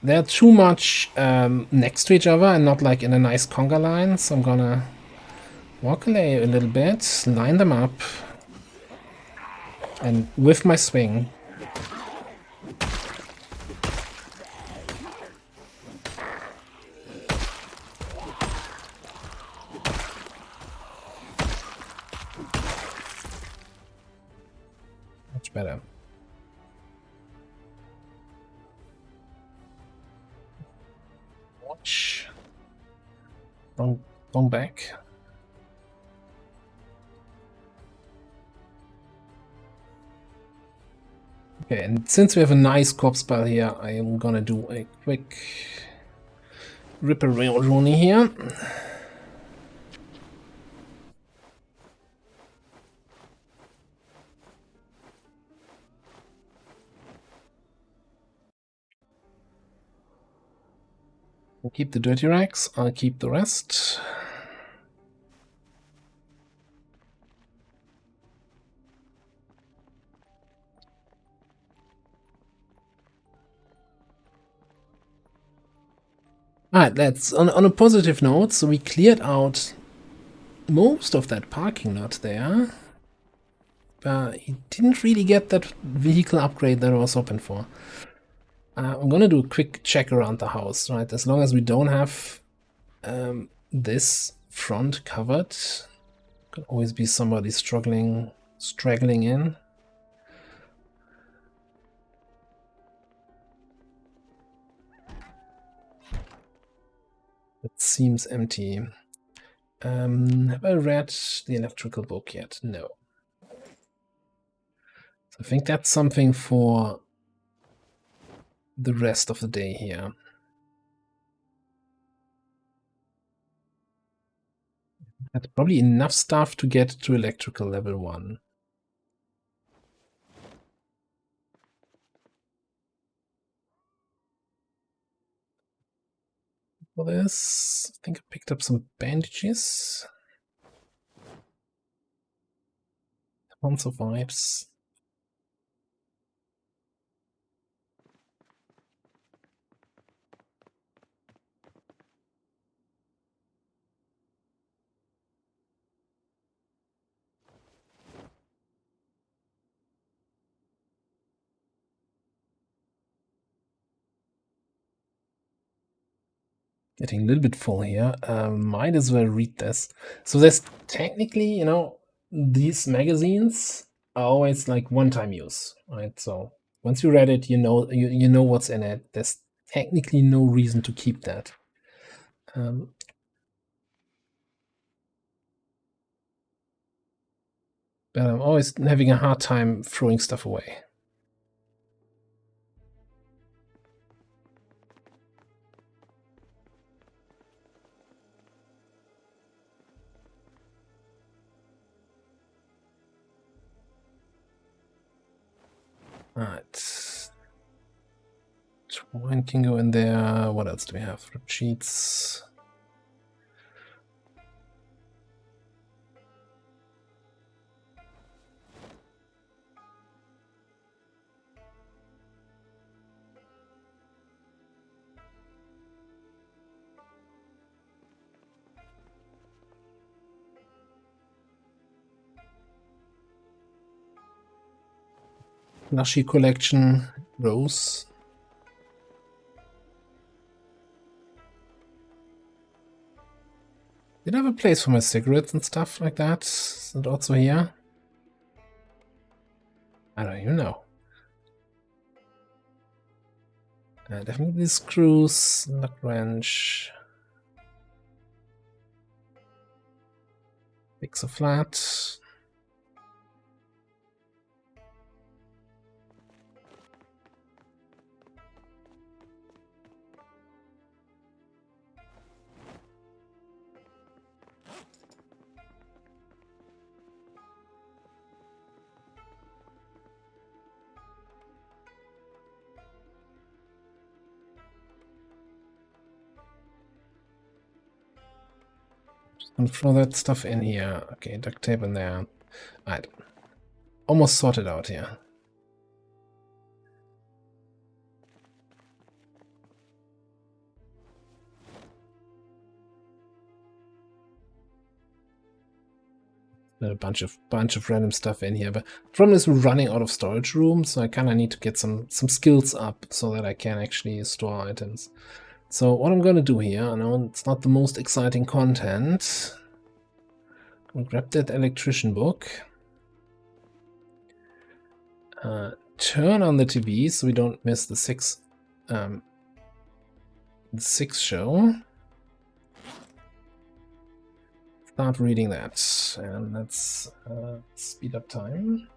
they're too much next to each other and not like in a nice conga line, so I'm gonna walk away a little bit, line them up, and with my swing. Much better. Watch. Wrong back. Okay, and since we have a nice corpse pile here, I am gonna do a quick ripperoni here. We'll keep the dirty rags, I'll keep the rest. Alright, let's on a positive note, so we cleared out most of that parking lot there. he didn't really get that vehicle upgrade that I was hoping for. I'm gonna do a quick check around the house, right? As long as we don't have this front covered, could always be somebody straggling in. It seems empty. Have I read the electrical book yet? No. So I think that's something for the rest of the day here. That's probably enough stuff to get to electrical level 1. For this, I think I picked up some bandages. One survives. Getting a little bit full here. Might as well read this. So there's technically, these magazines are always like one-time use, right? So once you read it, you know what's in it. There's technically no reason to keep that. But I'm always having a hard time throwing stuff away. Alright. Twine can go in there. What else do we have? Rip sheets. Plushie collection. Rose. Did I have a place for my cigarettes and stuff like that? Is it also here? I don't even know. Definitely screws, nut wrench. Fix a flat. And throw that stuff in here. Okay, duct tape in there. Alright. Almost sorted out here. A bunch of random stuff in here, but the problem is we're running out of storage room, so I kind of need to get some skills up so that I can actually store items. So what I'm gonna do here, I know it's not the most exciting content. I'll grab that electrician book. Turn on the TV so we don't miss the 6 show. Start reading that, and let's speed up time.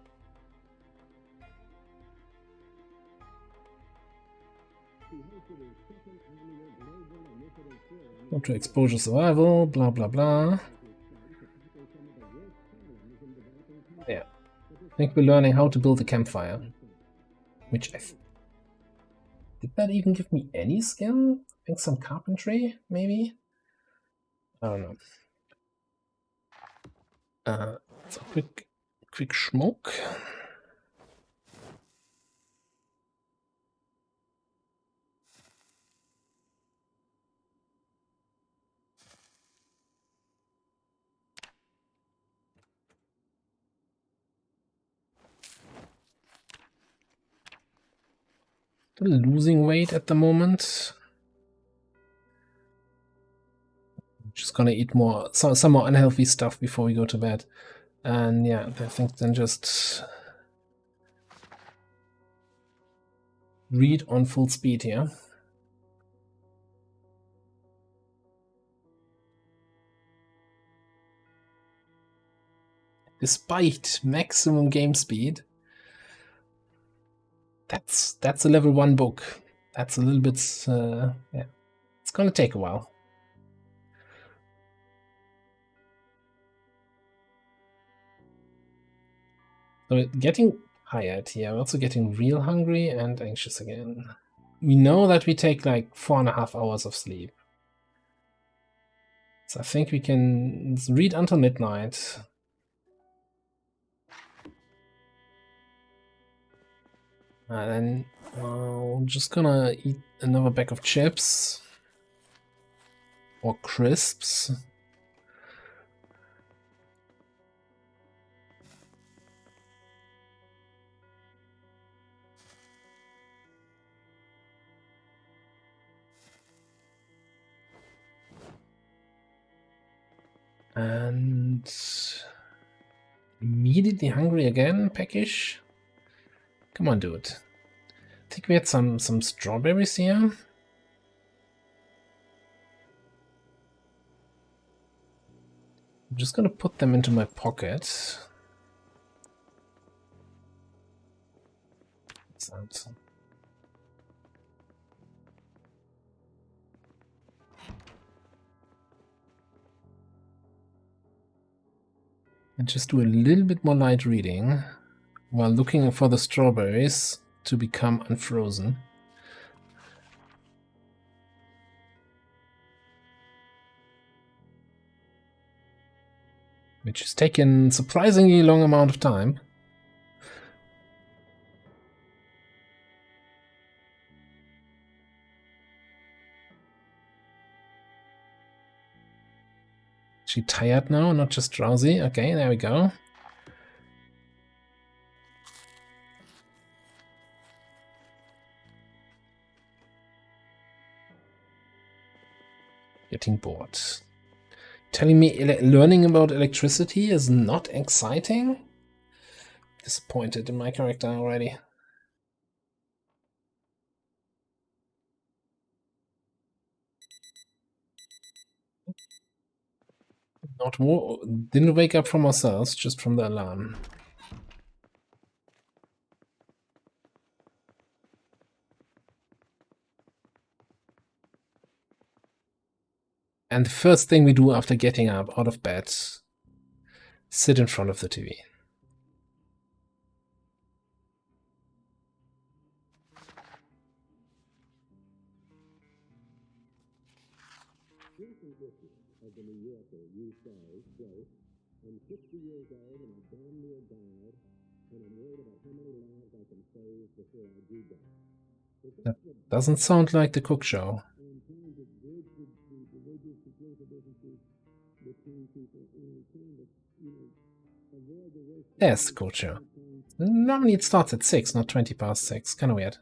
Go to exposure survival, blah blah blah. Yeah, I think we're learning how to build a campfire. Which did that even give me any skill? I think some carpentry, maybe? I don't know. So quick smoke. Still losing weight at the moment. Just gonna eat some more unhealthy stuff before we go to bed. And yeah, I think then just read on full speed here. Despite maximum game speed, that's a level 1 book. That's a little bit, yeah, it's gonna take a while. So getting tired here. I'm also getting real hungry and anxious again. We know that we take like 4.5 hours of sleep. So I think we can read until midnight. And then I'm just gonna eat another bag of chips. Or crisps. And immediately hungry again, peckish. Come on, dude. I think we had some strawberries here. I'm just gonna put them into my pocket. Sounds. And just do a little bit more light reading while looking for the strawberries to become unfrozen. Which has taken surprisingly long amount of time. Is she tired now, not just drowsy? Okay, there we go. Getting bored. Telling me learning about electricity is not exciting? Disappointed in my character already. Not more. Didn't wake up from ourselves, just from the alarm. And the first thing we do after getting up out of bed, sit in front of the TV. That doesn't sound like the cook show. There's the cook show. Normally it starts at 6, not 20 past 6. Kind of weird.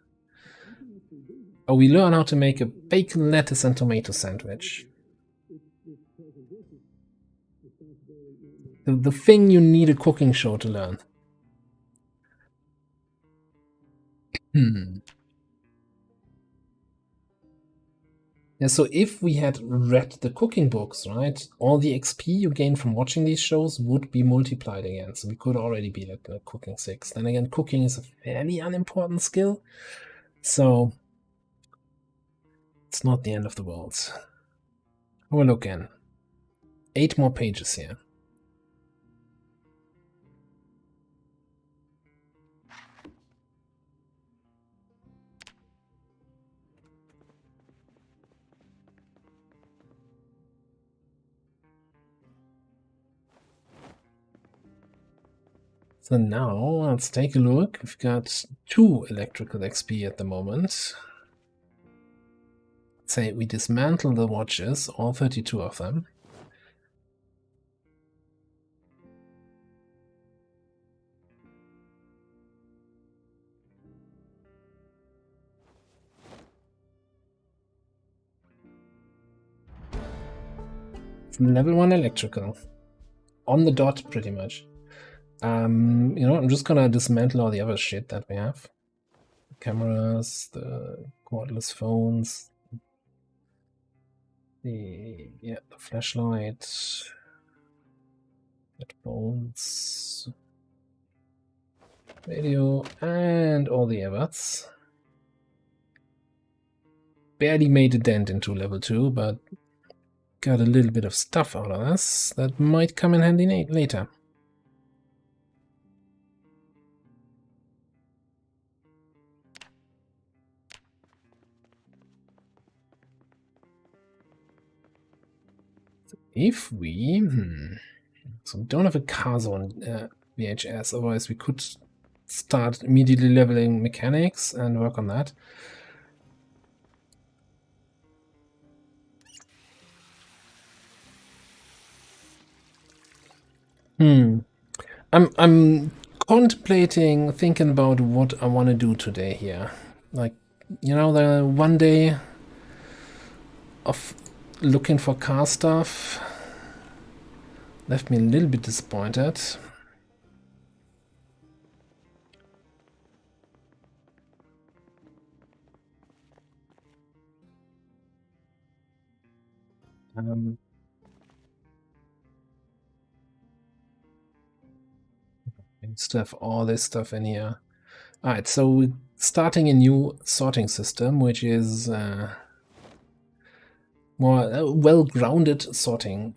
Oh, we learn how to make a bacon, lettuce, and tomato sandwich. The thing you need a cooking show to learn. Yeah, so if we had read the cooking books, right, all the XP you gain from watching these shows would be multiplied again. So we could already be at cooking 6. Then again, cooking is a fairly unimportant skill. So it's not the end of the world. Have a look in. 8 more pages here. So now let's take a look. We've got 2 electrical XP at the moment. Let's say we dismantle the watches, all 32 of them. level 1 electrical. On the dot, pretty much. You know, I'm just gonna dismantle all the other shit that we have. The cameras, the cordless phones, the flashlight, headphones, radio, and all the earbuds. Barely made a dent into level 2, but got a little bit of stuff out of this that might come in handy later. If we... So we don't have a car zone VHS, otherwise we could start immediately leveling mechanics and work on that. I'm contemplating, thinking about what I want to do today here. Like, you know, the one day of looking for car stuff left me a little bit disappointed. Still have all this stuff in here. Alright, so we're starting a new sorting system, which is more well-grounded sorting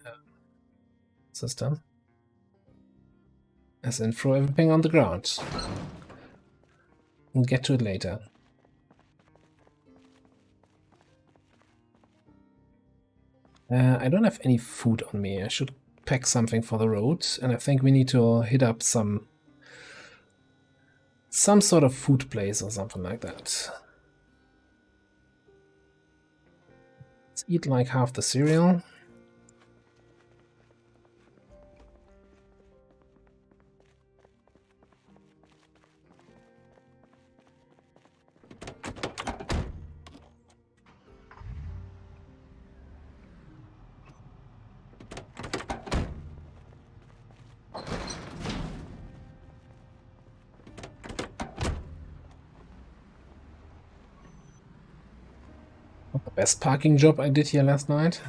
system. As in, throw everything on the ground. We'll get to it later. I don't have any food on me. I should pack something for the road, and I think we need to hit up some sort of food place or something like that. Let's eat like half the cereal. Best parking job I did here last night.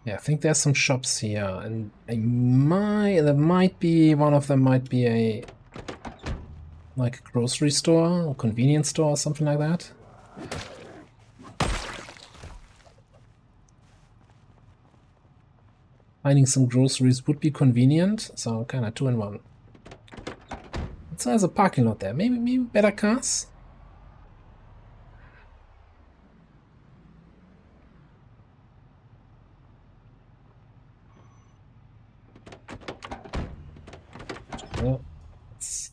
Yeah, I think there's some shops here, and there might be one of them might be a like a grocery store or convenience store or something like that. Finding some groceries would be convenient, so kind of 2 in 1. So there's a parking lot there. Maybe better cars. Well, let's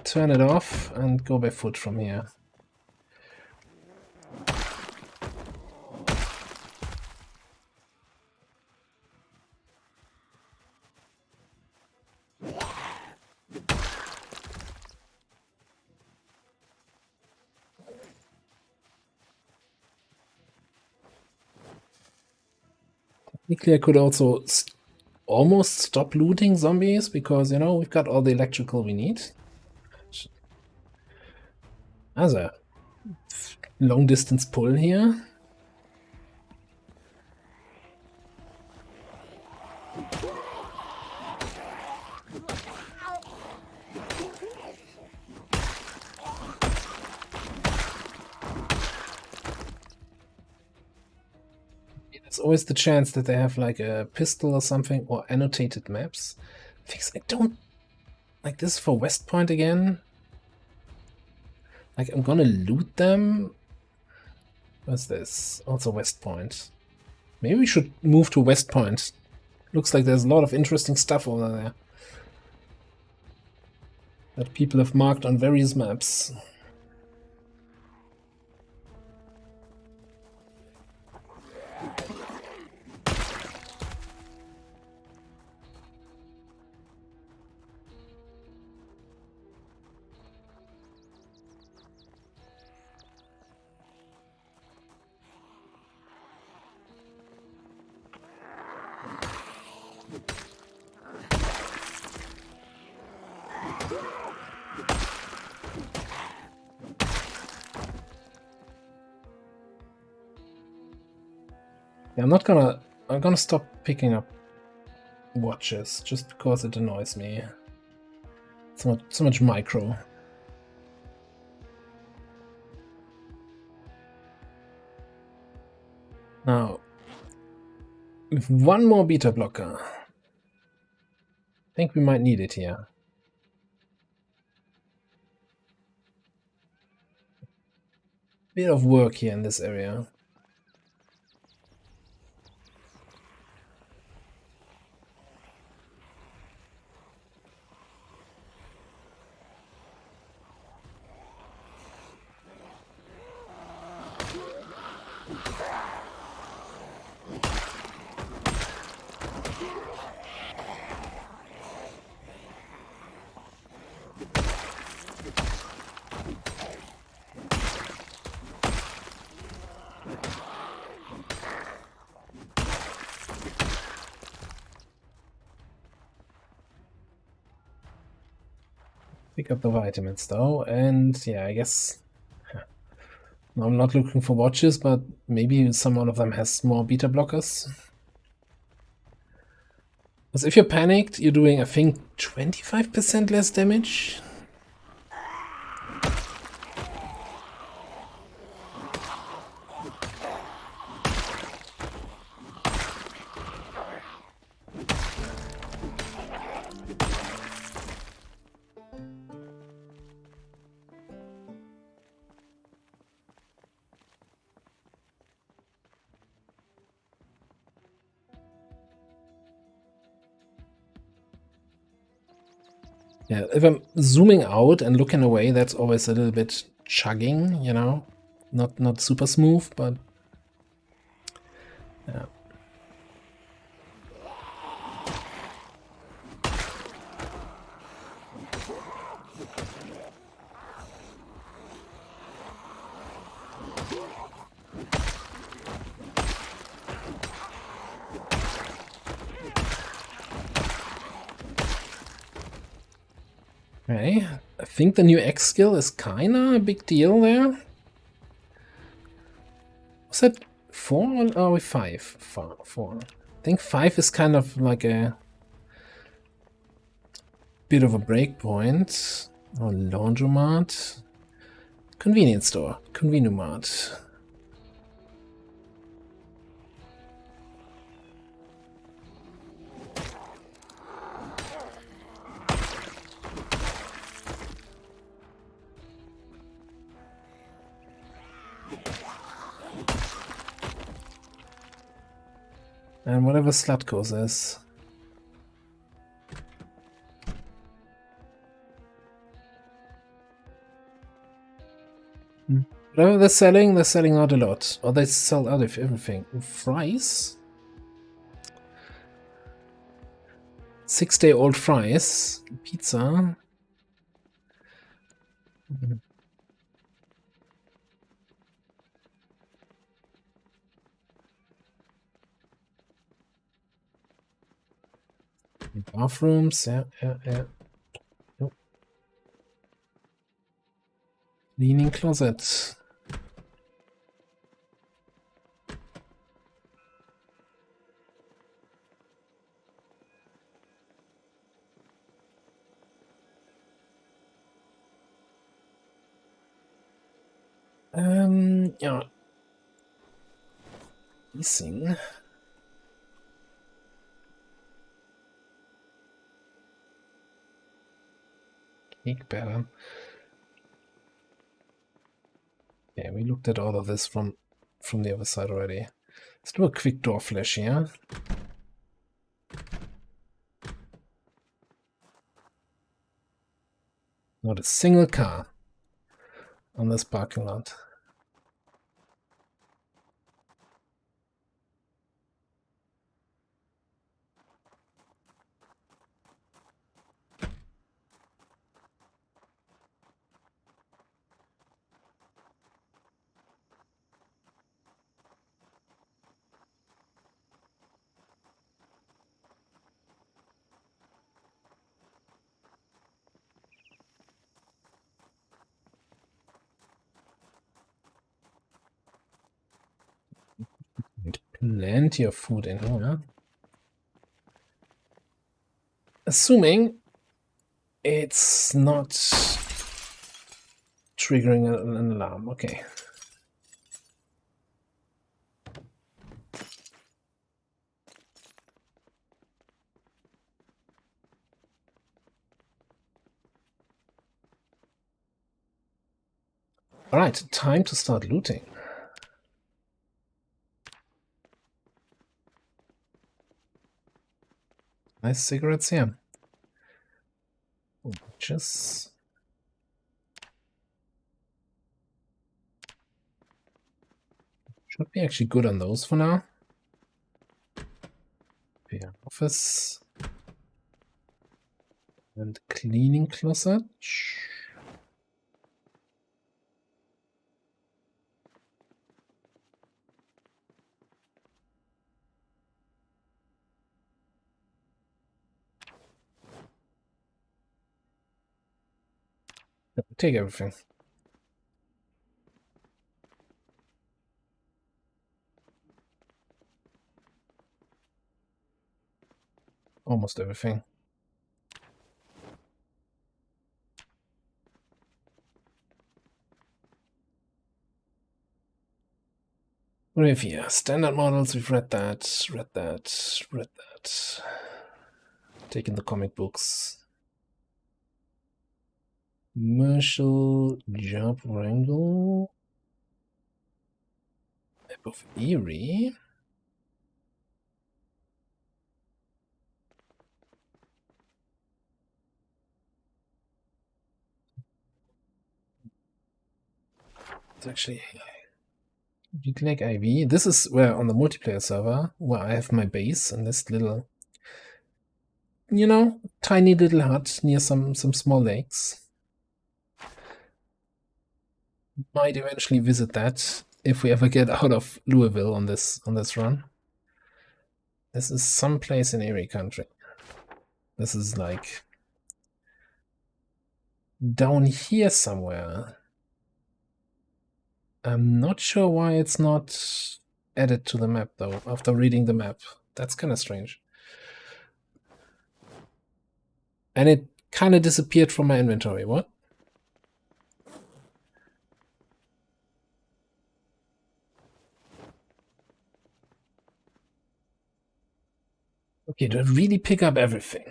turn it off and go by foot from here. Technically, I could also almost stop looting zombies because, you know, we've got all the electrical we need. As a long distance pull here. There's always the chance that they have like a pistol or something, or annotated maps. Things I don't like. This for West Point again. Like, I'm gonna loot them. What's this? Also West Point. Maybe we should move to West Point. Looks like there's a lot of interesting stuff over there that people have marked on various maps. Yeah, I'm gonna stop picking up watches just because it annoys me. So much micro. Now, with one more beta blocker. I think we might need it here. Bit of work here in this area. Pick up the vitamins though, and yeah, I guess I'm not looking for watches, but maybe some one of them has more beta blockers. Because if you're panicked, you're doing, I think, 25% less damage. Yeah, if I'm zooming out and looking away, that's always a little bit chugging, you know? Not super smooth, but yeah. Okay, I think the new X skill is kinda a big deal there. Was that 4 or are we 5? 4. I think 5 is kind of like a bit of a break point. Oh, laundromat. Convenience store. Convenumart. And whatever Slutko's is. Whatever they're selling not a lot. Or they sell everything. Fries? 6-day-old fries. Pizza. Bathrooms, yeah. Yep. Cleaning closet. Yeah. Leasing. Cake batter. Yeah, we looked at all of this from the other side already. Let's do a quick door flash here. Not a single car on this parking lot. Plenty of food in here. Assuming it's not triggering an alarm. Okay. All right, time to start looting. Nice cigarettes here. Just should be actually good on those for now. Yeah, office and cleaning closet. Take everything. Almost everything. What do we have here? Standard models, we've read that, read that. Taken the comic books. Commercial job wrangle. Map of Erie. It's actually Big Lake IV. This is where on the multiplayer server where I have my base in this little, you know, tiny little hut near some small lakes. Might eventually visit that if we ever get out of Louisville on this run. This is someplace in Erie country. This is like down here somewhere. I'm not sure why it's not added to the map though, after reading the map. That's kind of strange. And it kind of disappeared from my inventory. What? Okay, to really pick up everything.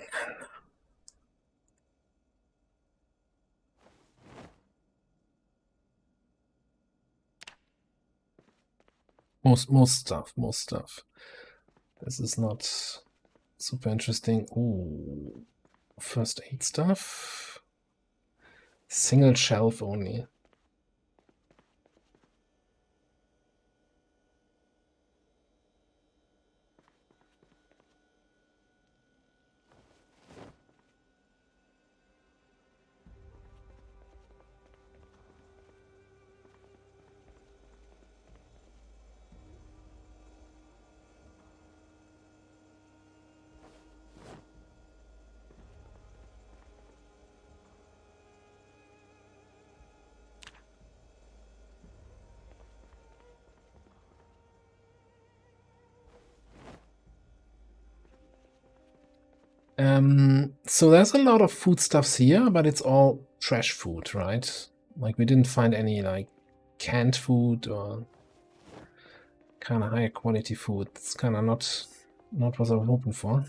Most stuff. This is not super interesting. Ooh, first aid stuff. Single shelf only. So there's a lot of foodstuffs here, but it's all trash food, right? Like we didn't find any like canned food or kind of higher quality food. It's kind of not what I was hoping for.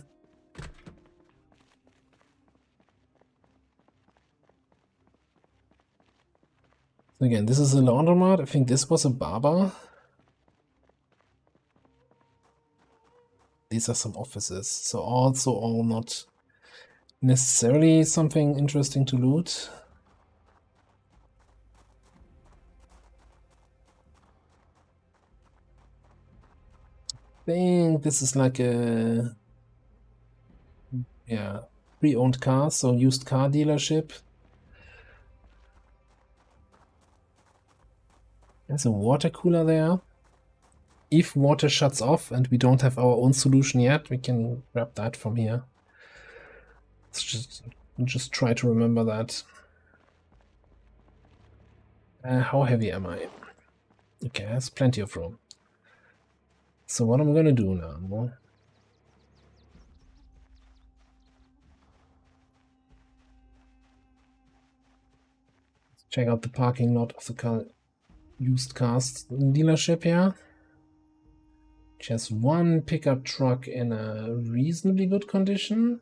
So again, this is a laundromat. I think this was a barber. These are some offices, so also all not necessarily something interesting to loot. I think this is like a pre-owned car, so used car dealership. There's a water cooler there. If water shuts off and we don't have our own solution yet, we can grab that from here. Let's just try to remember that. How heavy am I? Okay, there's plenty of room. So what am I gonna do now? Check out the parking lot of the used cars dealership here. Which has one pickup truck in a reasonably good condition.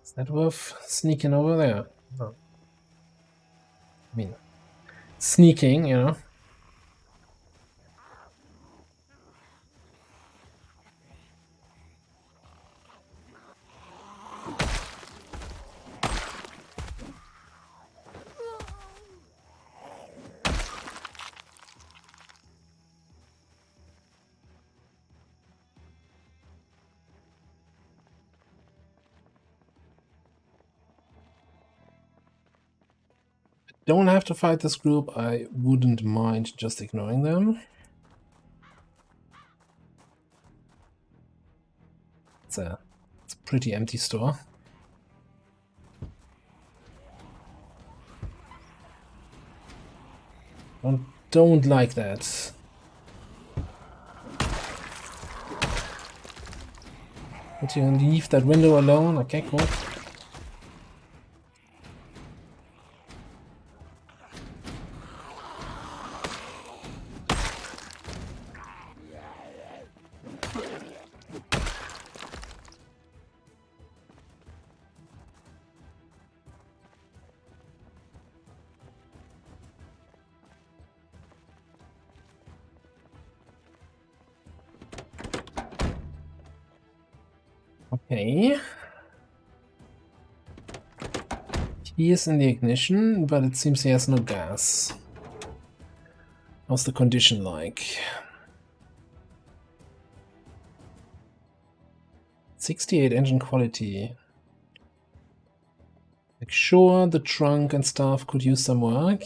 Is that worth sneaking over there? No. I mean, sneaking, you know. Don't have to fight this group. I wouldn't mind just ignoring them. It's a pretty empty store. Don't like that. But you leave that window alone? Okay, cool. Okay. He is in the ignition, but it seems he has no gas. How's the condition like? 68 engine quality. Like, sure, the trunk and stuff could use some work.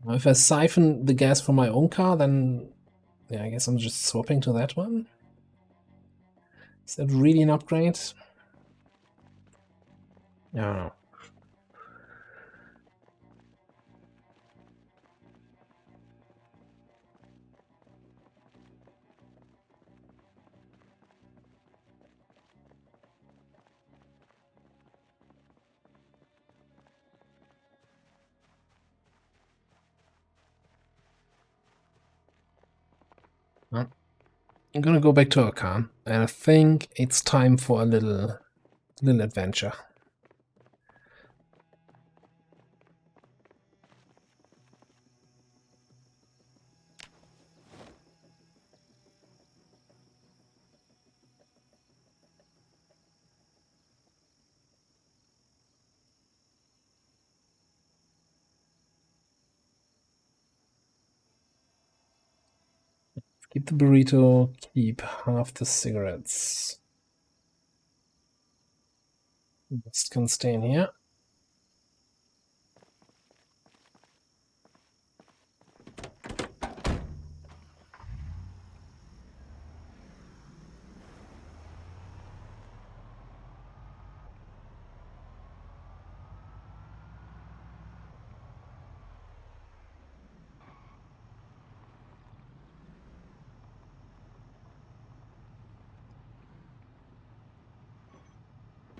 Now, if I siphon the gas from my own car, then yeah, I guess I'm just swapping to that one. Is that really an upgrade? I don't know. Well, I'm gonna go back to our car, and I think it's time for a little adventure. Keep the burrito, keep half the cigarettes. Just gonna stay in here.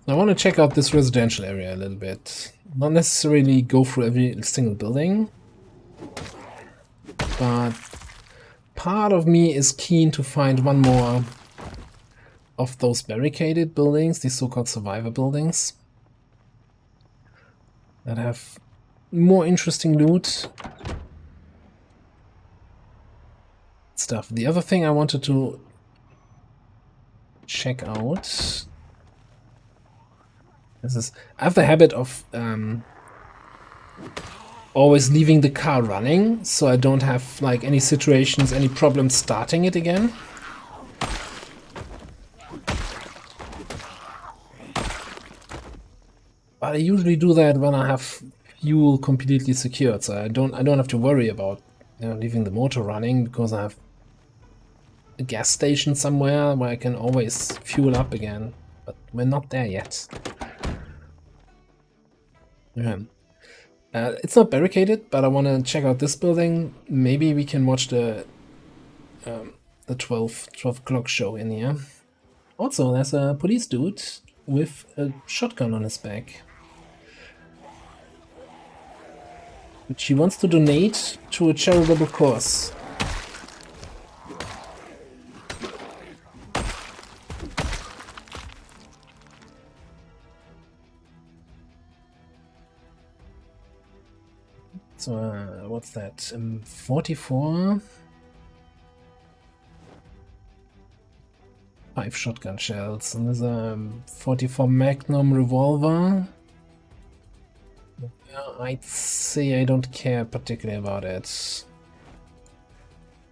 I want to check out this residential area a little bit. Not necessarily go through every single building, but part of me is keen to find one more of those barricaded buildings, these so-called survivor buildings, that have more interesting loot stuff. The other thing I wanted to check out is I have the habit of always leaving the car running, so I don't have like any situations, any problems starting it again. But I usually do that when I have fuel completely secured, so I don't have to worry about, you know, leaving the motor running, because I have a gas station somewhere where I can always fuel up again. But we're not there yet. Yeah. It's not barricaded, but I want to check out this building. Maybe we can watch the 12 o'clock show in here. Also, there's a police dude with a shotgun on his back, which he wants to donate to a charitable cause. So, what's that? 44? 5 shotgun shells, and there's a 44 Magnum revolver. I'd say I don't care particularly about it.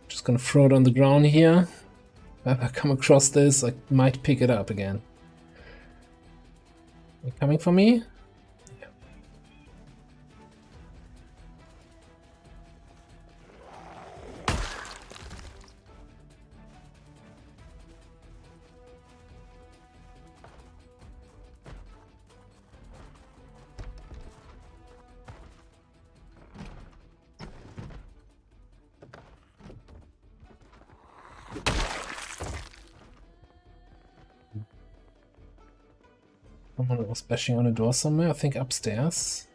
Just gonna throw it on the ground here. If I come across this, I might pick it up again. Are you coming for me? Someone was bashing on a door somewhere, I think upstairs.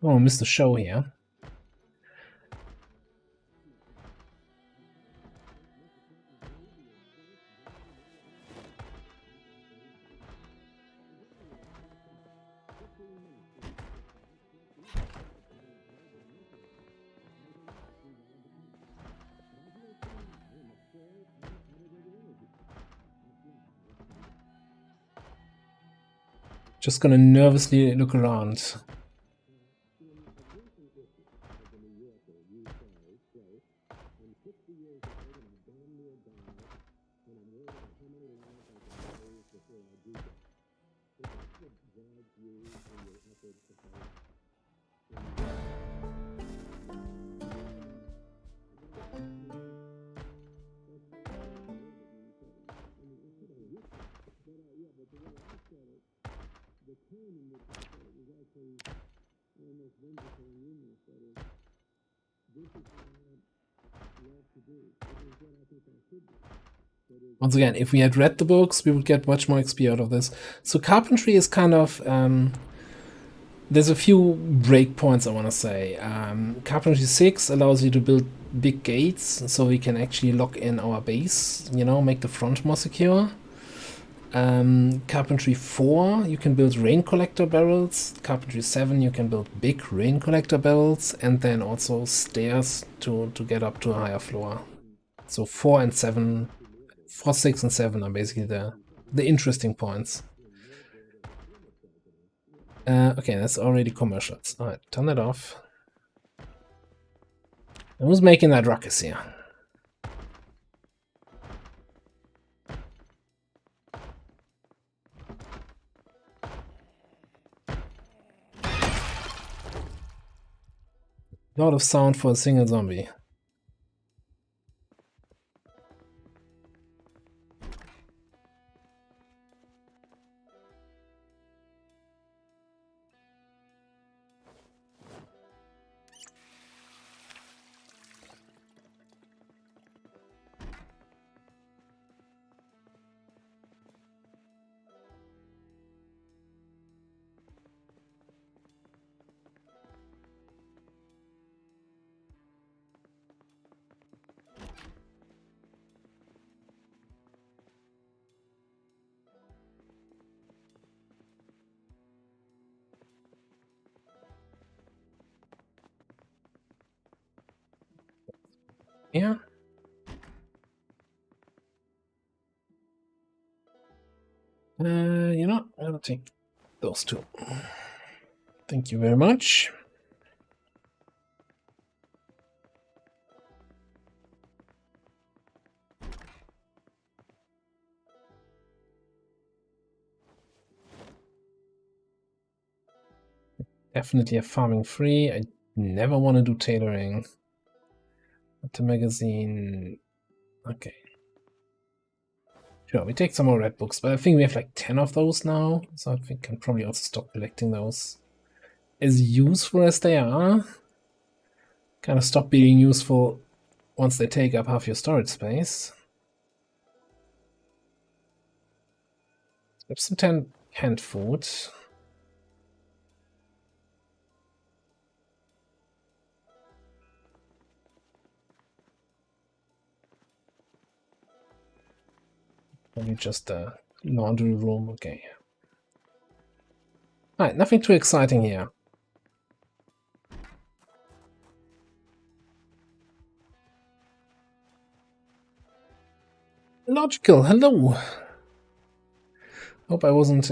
Oh, missed the show here. Just gonna nervously look around. Once again, if we had read the books, we would get much more XP out of this. So carpentry is kind of... there's a few breakpoints I want to say. Carpentry 6 allows you to build big gates, so we can actually lock in our base, you know, make the front more secure. Carpentry 4, you can build rain collector barrels. Carpentry 7, you can build big rain collector barrels, and then also stairs to get up to a higher floor. So 4 and 7, 4, 6 and 7 are basically the interesting points. Okay, that's already commercials. Alright, turn that off. And who's making that ruckus here? Lot of sound for a single zombie. Yeah. You know, I'll take those two. Thank you very much. Definitely a farming free. I never want to do tailoring. The magazine. Okay. Sure, we take some more red books, but I think we have like 10 of those now, so I think we can probably also stop collecting those. As useful as they are, kind of stop being useful once they take up half your storage space. Have some canned food. Only just a laundry room, okay. Alright, nothing too exciting here. Logical, hello! Hope I wasn't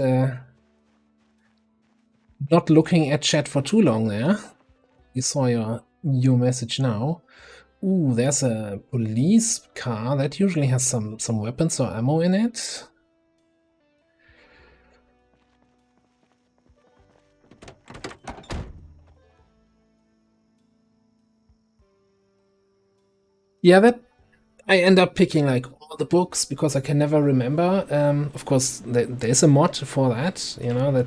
not looking at chat for too long there. You saw your message now. Ooh, there's a police car that usually has some weapons or ammo in it. Yeah, that I end up picking like all the books because I can never remember. Of course, there's a mod for that, you know, that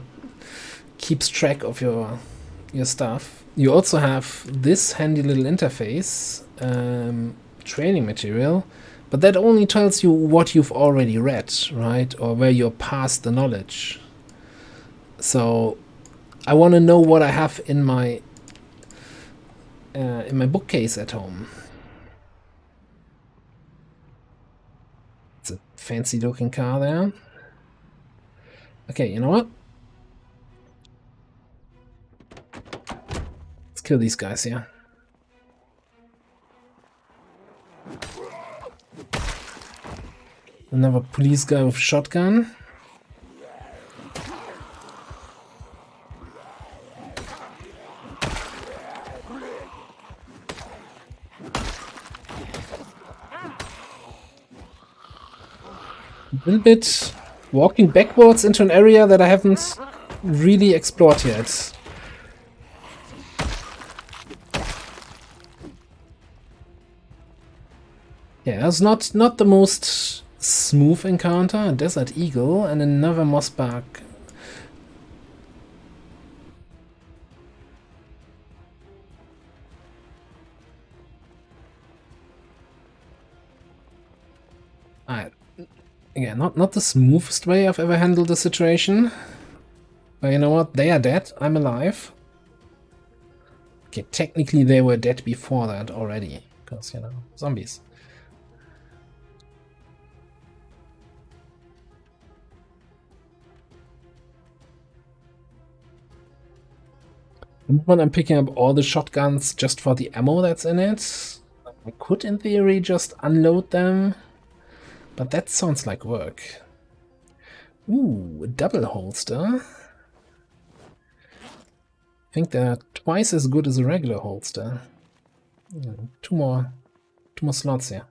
keeps track of your stuff. You also have this handy little interface, training material, but that only tells you what you've already read, right? Or where you're past the knowledge. So I want to know what I have in my bookcase at home. It's a fancy looking car there. Okay, you know what? Let's kill these guys here. Another police guy with a shotgun. A little bit walking backwards into an area that I haven't really explored yet. Yeah, it's not the most smooth encounter. A desert eagle and another mossbark. Alright. Again, not the smoothest way I've ever handled the situation. But you know what? They are dead. I'm alive. Okay, technically they were dead before that already. Because, you know, zombies. The moment I'm picking up all the shotguns just for the ammo that's in it. I could, in theory, just unload them. But that sounds like work. Ooh, a double holster. I think they're twice as good as a regular holster. Two more slots here.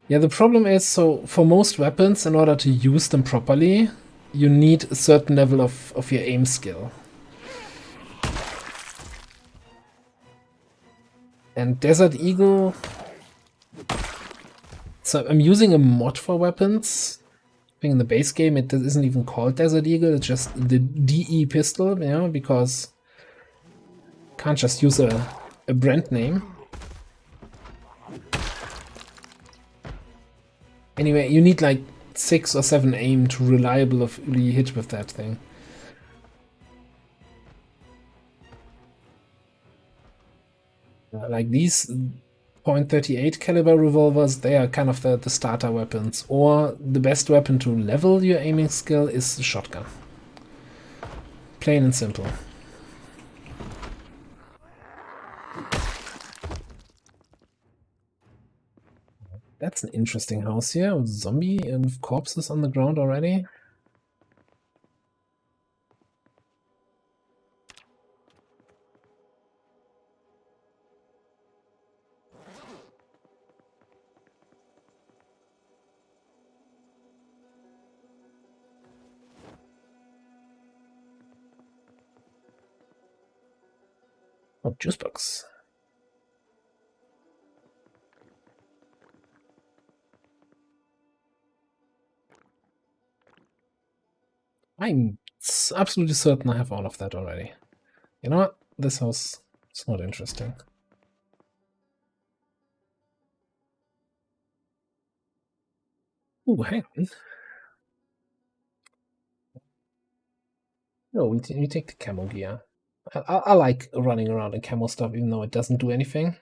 Yeah, the problem is, so for most weapons, in order to use them properly, you need a certain level of your aim skill. And Desert Eagle... So I'm using a mod for weapons. I think in the base game it isn't even called Desert Eagle, it's just the DE pistol, you know, because can't just use a brand name. Anyway, you need like 6 or 7 aim to reliably hit with that thing. Like these .38 caliber revolvers, they are kind of the starter weapons. Or the best weapon to level your aiming skill is the shotgun. Plain and simple. That's an interesting house here, with zombie and corpses on the ground already. Oh, juice box. I'm absolutely certain I have all of that already. You know what? This house is not interesting. Ooh, hang on. No, we take the camo gear. I like running around in camo stuff, even though it doesn't do anything.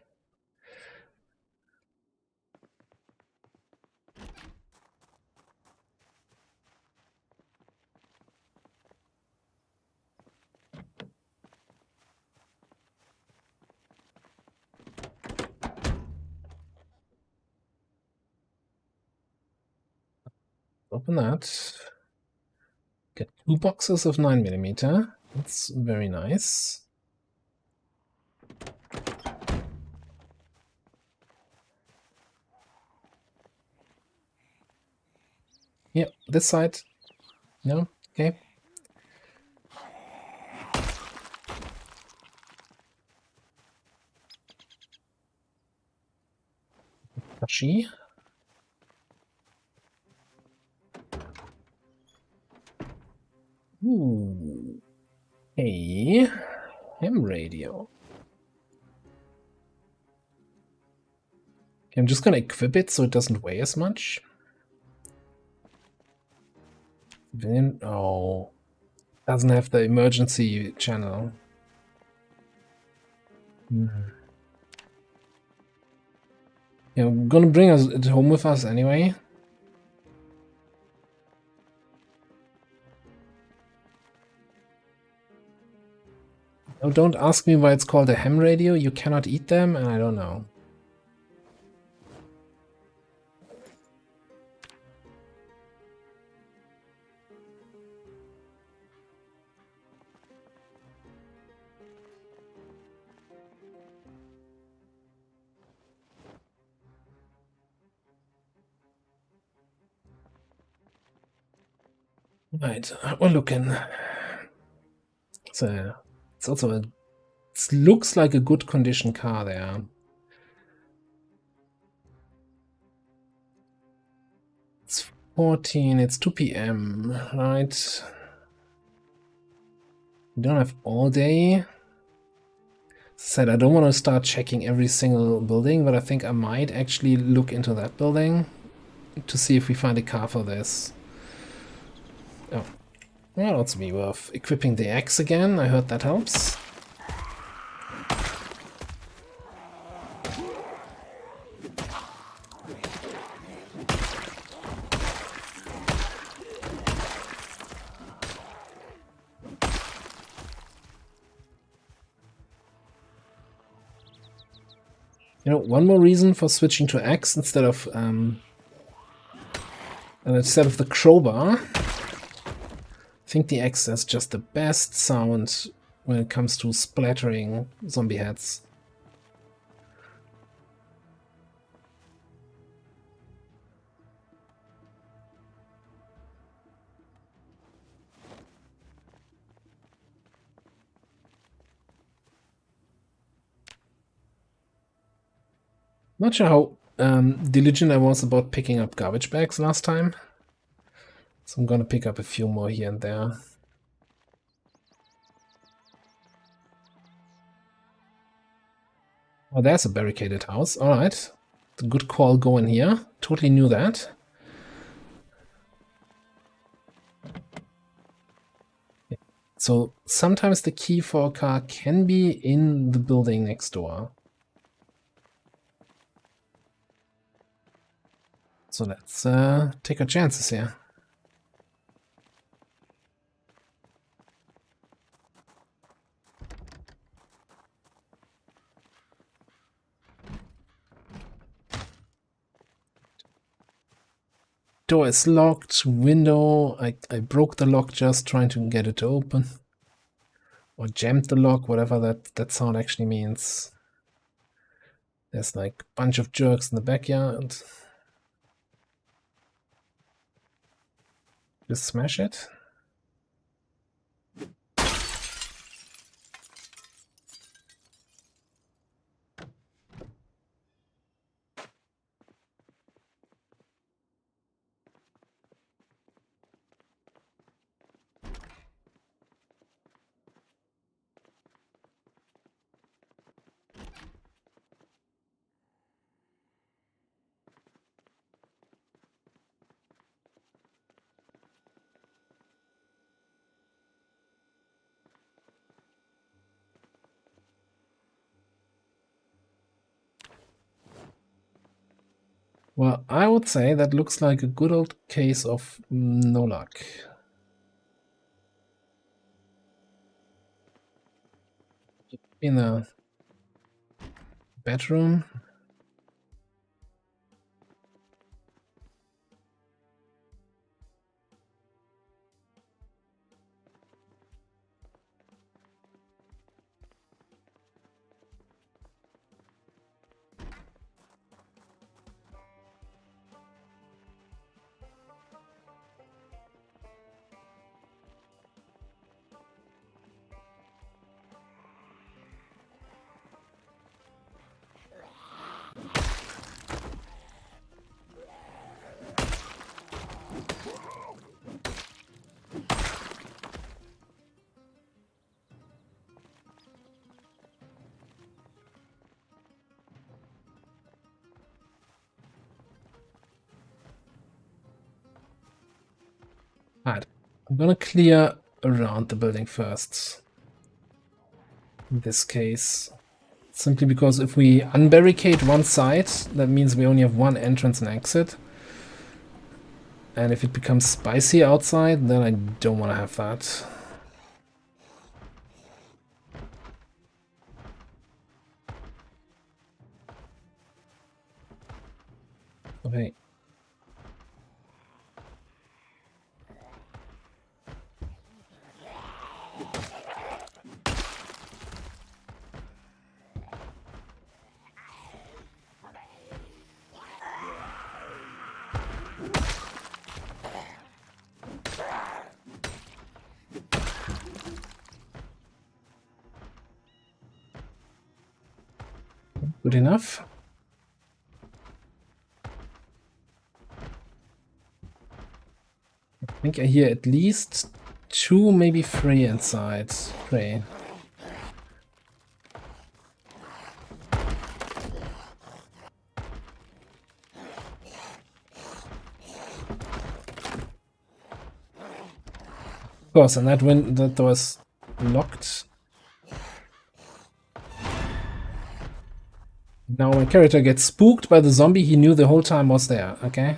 Open that. Get 2 boxes of 9mm. That's very nice. Yep, this side. No? Okay. Tashi. Ooh. Hey. Ham radio. Okay, I'm just gonna equip it so it doesn't weigh as much. Then, oh. Doesn't have the emergency channel. Yeah, I'm gonna bring it home with us anyway. Oh, don't ask me why it's called a ham radio. You cannot eat them, and I don't know. Right, we're looking. So it's also it looks like a good condition car there. It's 14. It's 2 p.m. Right. We don't have all day. As I said, I don't want to start checking every single building, but I think I might actually look into that building to see if we find a car for this. Oh, might also be worth equipping the axe again. I heard that helps. You know, one more reason for switching to axe instead of the crowbar. I think the axe has just the best sound when it comes to splattering zombie heads. Not sure how diligent I was about picking up garbage bags last time. So I'm gonna pick up a few more here and there. Oh, there's a barricaded house. Alright. It's a good call going here. Totally knew that. So sometimes the key for a car can be in the building next door. So let's take our chances here. Door is locked, window, I broke the lock just trying to get it to open. Or jammed the lock, whatever that sound actually means. There's like a bunch of jerks in the backyard. Just smash it. Well, I would say that looks like a good old case of no luck. In the bedroom. Alright, I'm gonna clear around the building first. In this case. Simply because if we unbarricade one side, that means we only have one entrance and exit. And if it becomes spicy outside, then I don't want to have that. Okay. Good enough. I think I hear at least 2, maybe 3 inside. 3. Of course, and that door is locked. Now my character gets spooked by the zombie he knew the whole time was there, okay?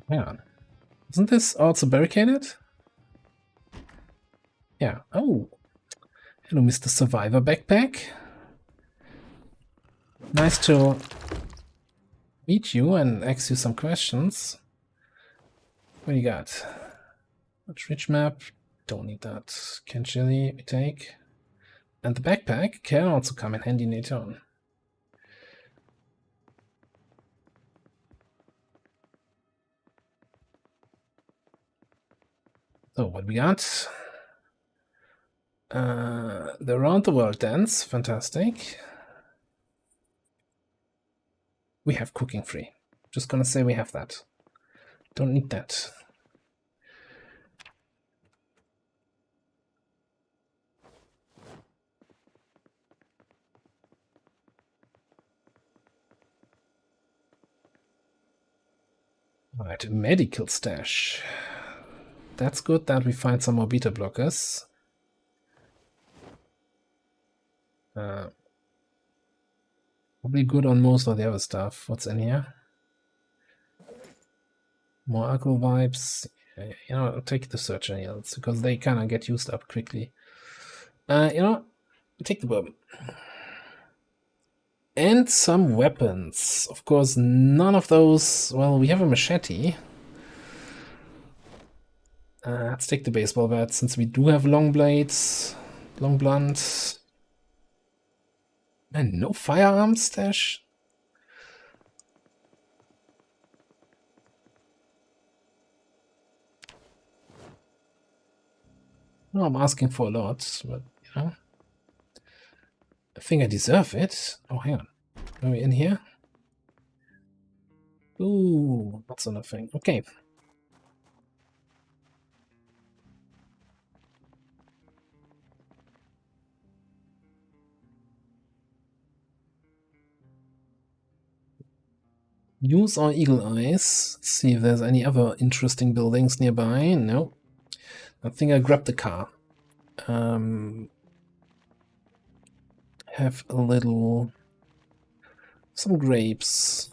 Hang on. Isn't this also barricaded? Yeah. Oh. Hello, Mr. Survivor Backpack. Nice to meet you and ask you some questions. What do you got? Rich map. Don't need that. Can chili we take. And the backpack can also come in handy later on. So what we got? The Around the World dance, fantastic. We have cooking free. Just gonna say we have that. Don't need that. Alright, medical stash. That's good that we find some more beta blockers. Probably good on most of the other stuff. What's in here? More alcohol vibes. You know, take the search angels because they kind of get used up quickly. You know, take the bourbon. And some weapons. Of course, none of those. Well, we have a machete. Let's take the baseball bat since we do have long blades, long blunt. And no firearms stash. No, I'm asking for a lot, but you know, I think I deserve it. Oh, hang on. Are we in here? Ooh, that's nothing. Okay. Use our eagle eyes. See if there's any other interesting buildings nearby. No. I think I grabbed the car. Have a little... some grapes.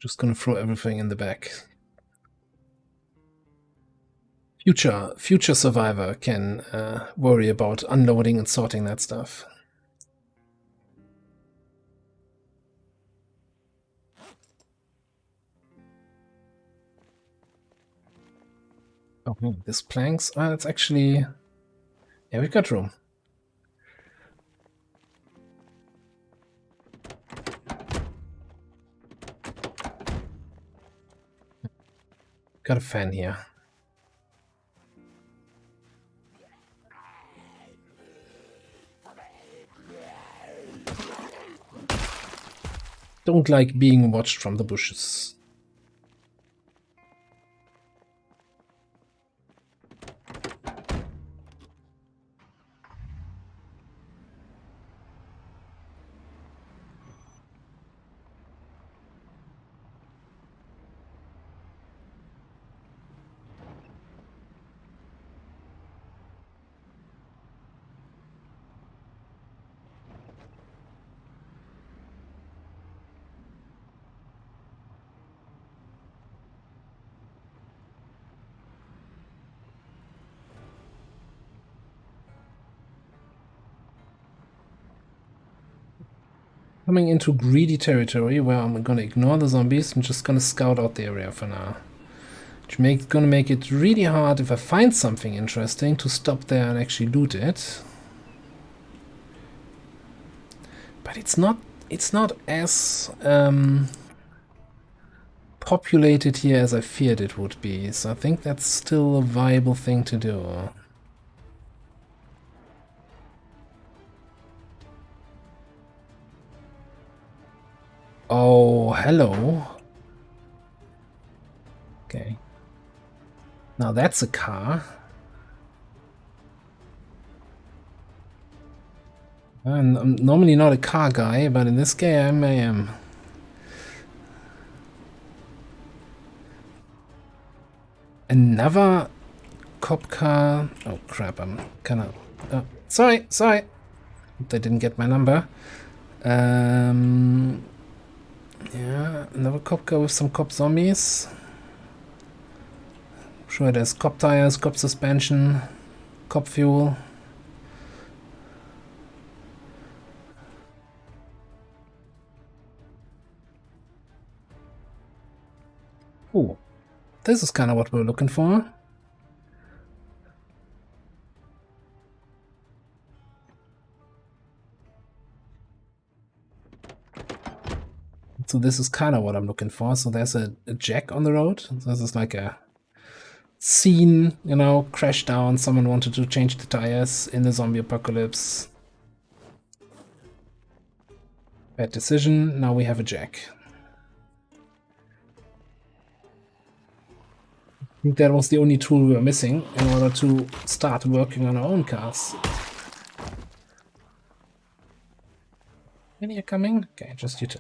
Just gonna throw everything in the back. Future survivor can worry about unloading and sorting that stuff. Oh, this planks. It's actually... yeah, we got room. Got a fan here. Don't like being watched from the bushes. Coming into greedy territory where I'm gonna ignore the zombies and just gonna scout out the area for now. Which gonna make it really hard if I find something interesting to stop there and actually loot it. But it's not as populated here as I feared it would be, so I think that's still a viable thing to do. Oh, hello. Okay. Now that's a car. I'm normally not a car guy, but in this game I am. Another cop car. Oh crap, I'm kinda... oh, sorry. They didn't get my number. Yeah, another cop car with some cop zombies. Sure, there's cop tires, cop suspension, cop fuel. Oh, this is kind of what we're looking for. So this is kind of what I'm looking for. So there's a jack on the road. So this is like a scene, you know, crash down. Someone wanted to change the tires in the zombie apocalypse. Bad decision. Now we have a jack. I think that was the only tool we were missing in order to start working on our own cars. Any are coming? Okay, just you two.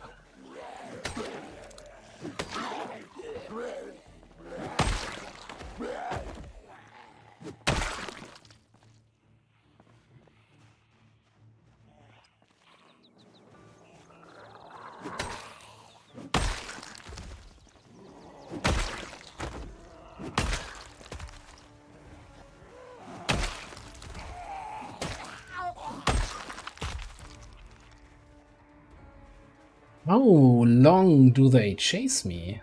How long do they chase me?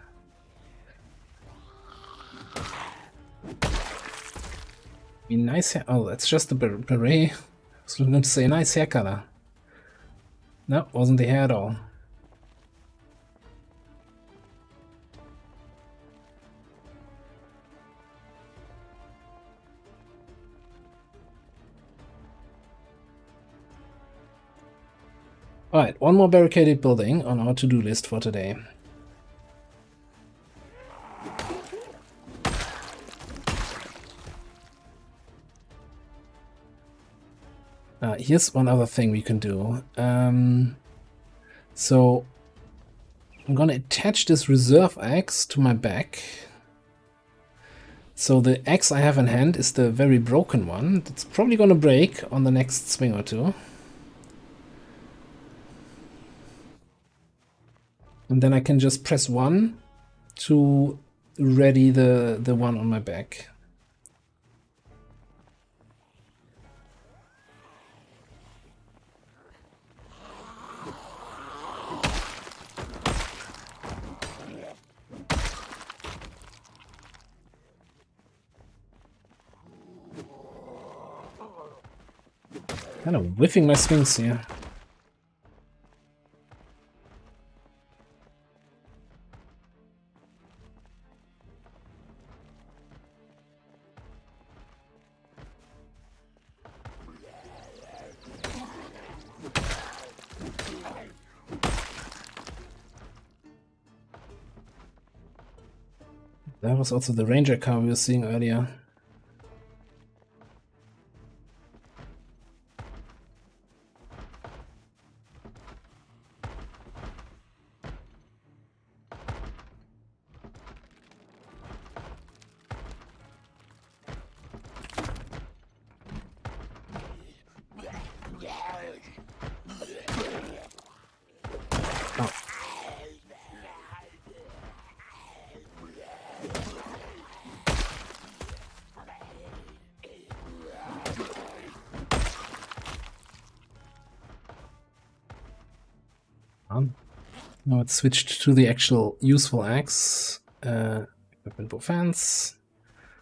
Nice hair. Oh, that's just a beret. I was going to say nice hair color. No, wasn't the hair at all. Alright, one more barricaded building on our to-do list for today. Here's one other thing we can do. So I'm gonna attach this reserve axe to my back. So the axe I have in hand is the very broken one. It's probably gonna break on the next swing or two. And then I can just press 1 to ready the one on my back. Kind of whiffing my swings here. That was also the ranger car we were seeing earlier. Now it's switched to the actual useful axe. Equipment for fence.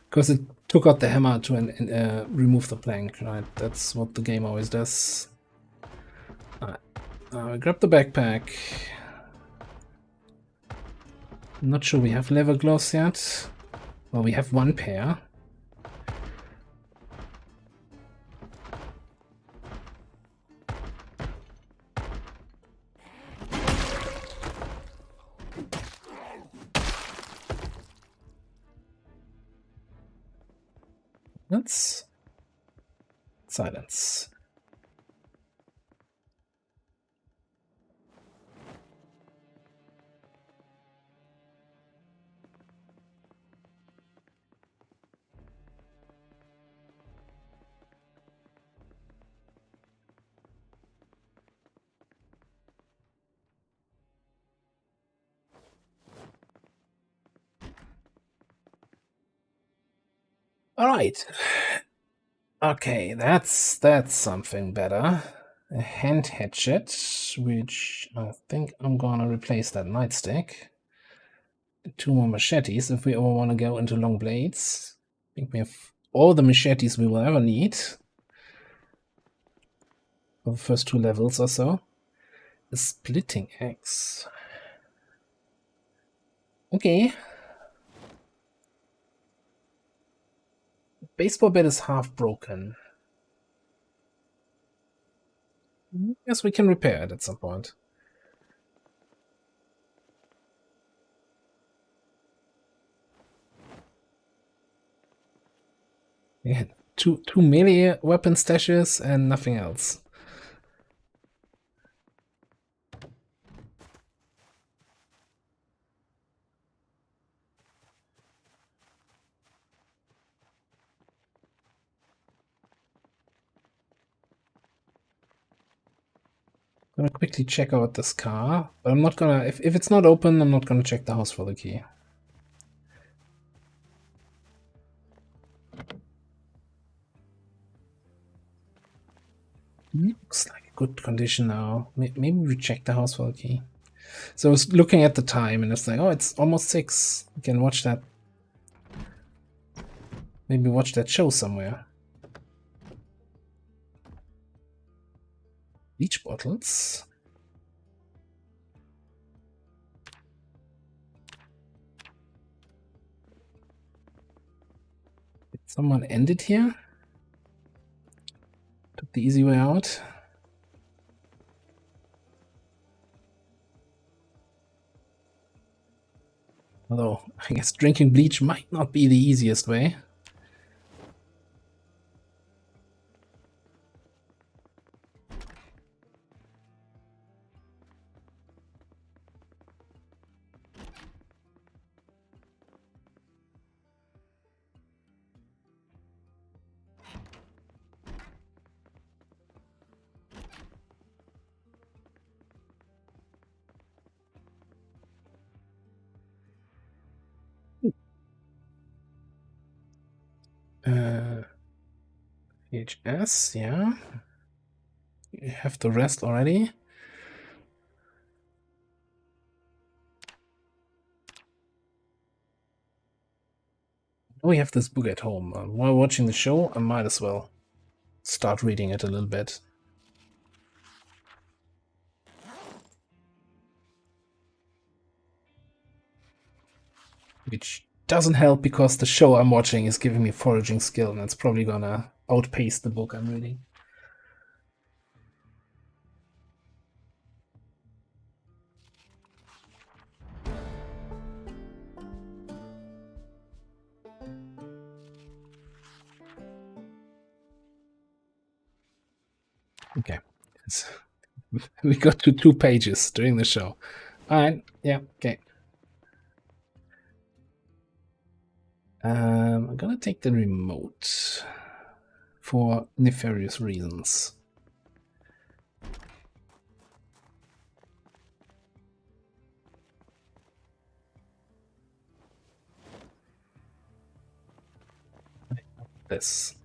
Because it took out the hammer to remove the plank, right? That's what the game always does. Alright, grab the backpack. Not sure we have leather gloves yet. Well, we have one pair. Let's silence. All right. Okay, that's something better. A hand hatchet, which I think I'm gonna replace that nightstick. 2 more machetes if we ever want to go into long blades. I think we have all the machetes we will ever need for the first 2 levels or so. A splitting axe. Okay. Baseball bat is half broken. Yes, we can repair it at some point. Yeah, two melee weapon stashes and nothing else. I'm gonna quickly check out this car, but I'm not gonna, if it's not open, I'm not gonna check the house for the key. Looks like a good condition now. Maybe we check the house for the key. So I was looking at the time and it's like, oh, it's almost 6. We can watch that. Maybe watch that show somewhere. Beach bottles. Did someone end it here? Took the easy way out. Although, I guess drinking bleach might not be the easiest way. VHS, yeah. You have to rest already. We have this book at home. While watching the show, I might as well start reading it a little bit. Which doesn't help because the show I'm watching is giving me foraging skill, and it's probably gonna outpace the book I'm reading. Okay. We got to 2 pages during the show. Alright, yeah, okay. I'm gonna take the remote for nefarious reasons. This.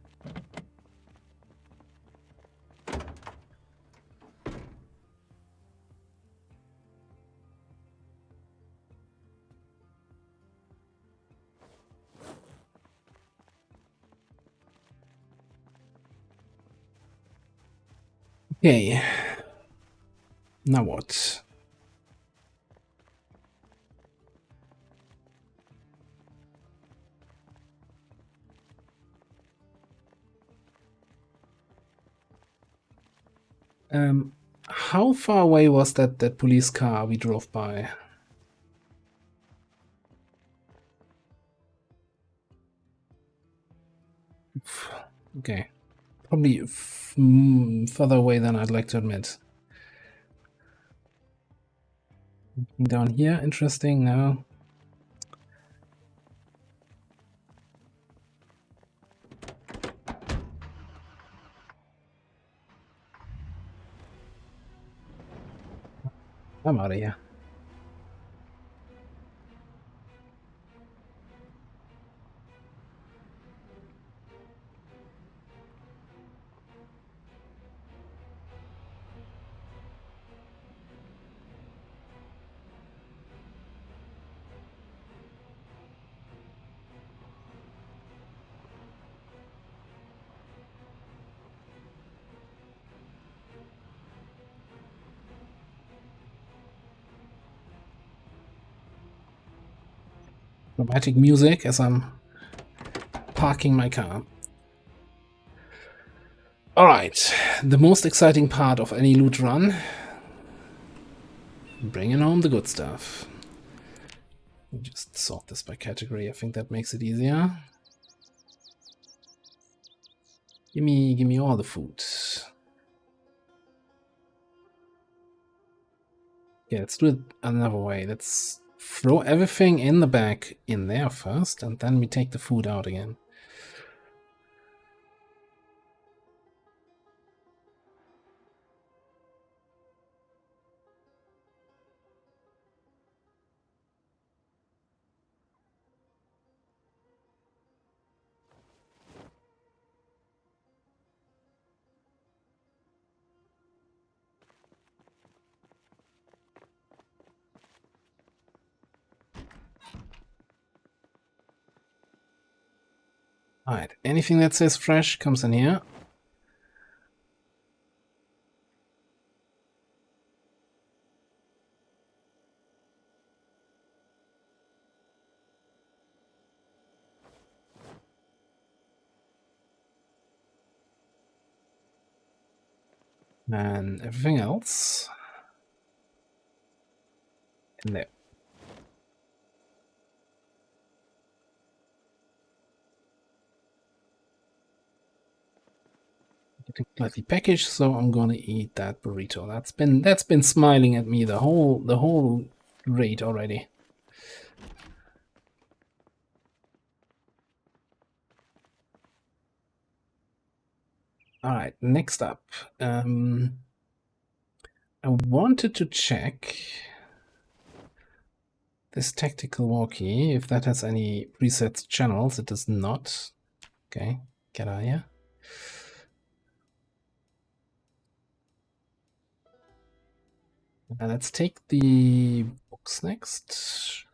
Okay. Now what? How far away was that police car we drove by? Okay. Probably further away than I'd like to admit. Down here, interesting, no. I'm out of here. Dramatic music as I'm parking my car. Alright, the most exciting part of any loot run. Bringing home the good stuff. Just sort this by category, I think that makes it easier. Give me all the food. Yeah, let's do it another way. Let's throw everything in the bag in there first, and then we take the food out again. Alright, anything that says fresh comes in here. And everything else in there. Getting slightly packaged, so I'm gonna eat that burrito. That's been smiling at me the whole raid already. Alright, next up. I wanted to check this tactical walkie, if that has any preset channels. It does not. Okay, get out of here. Let's take the books next.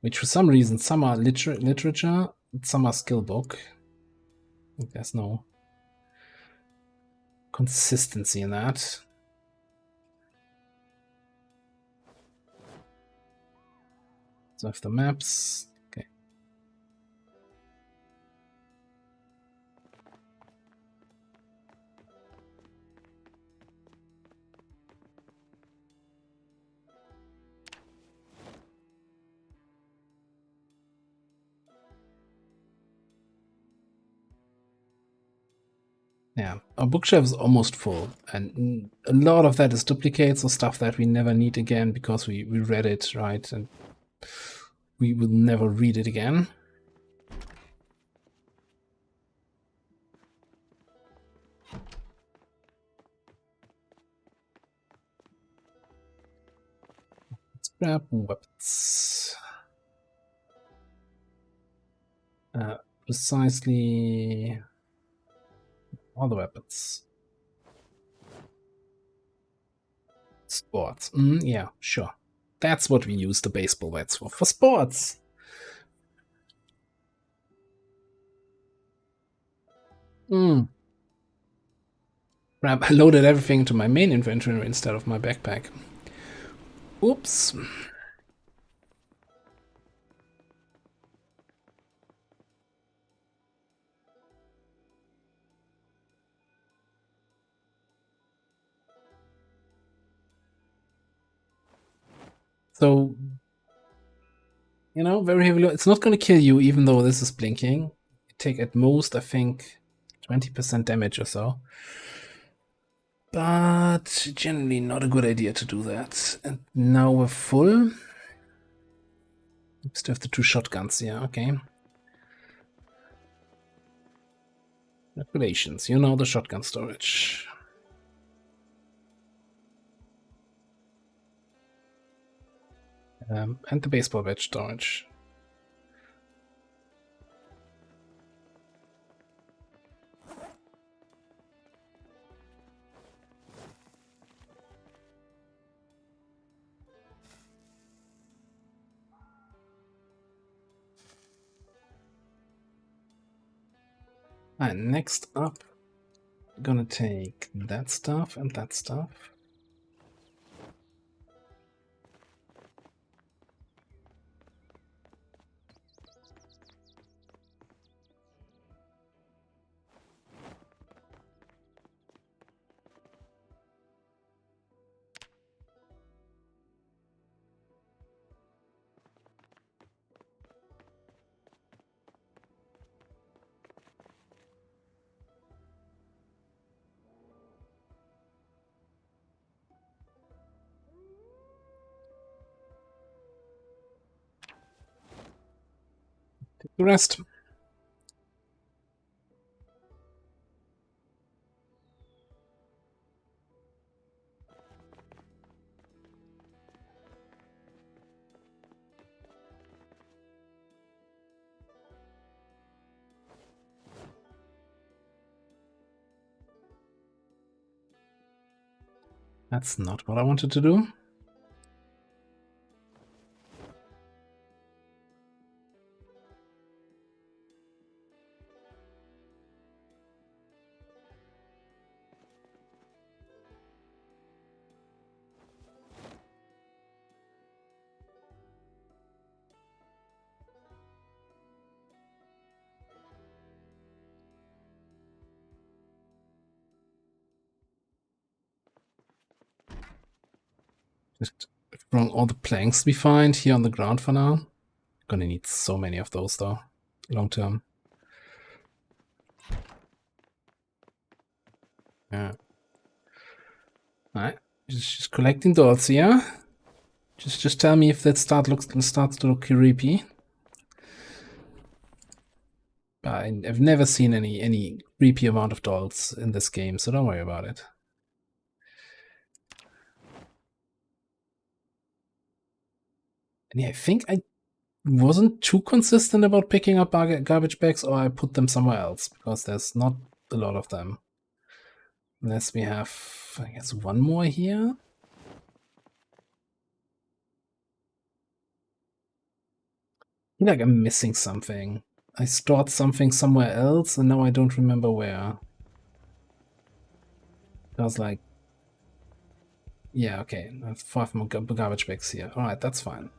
Which for some reason, some are literature, some are skill book. I think there's no consistency in that. So I have the maps. Okay. Yeah, our bookshelf is almost full, and a lot of that is duplicates or stuff that we never need again because we read it, right? And we will never read it again. Let's grab weapons. Precisely all the weapons. Sports. Yeah, sure. That's what we use the baseball bats for sports. I loaded everything to my main inventory instead of my backpack. Oops. So, you know, very heavy load. It's not going to kill you, even though this is blinking. You take at most, I think, 20% damage or so. But generally not a good idea to do that. And now we're full. We still have the 2 shotguns here, okay. Congratulations, you know the shotgun storage. And the baseball bat storage. And next up, I'm gonna take that stuff and that stuff. Take the rest. That's not what I wanted to do. Just throwing all the planks we find here on the ground for now. Gonna need so many of those though, long term. Yeah. Alright, just collecting dolls here. Just tell me if that starts to look creepy. I've never seen any creepy amount of dolls in this game, so don't worry about it. And yeah, I think I wasn't too consistent about picking up garbage bags, or I put them somewhere else, because there's not a lot of them. Unless we have, I guess, one more here. I feel like I'm missing something. I stored something somewhere else, and now I don't remember where. I was like, yeah, okay, I have 5 more garbage bags here. Alright, that's fine.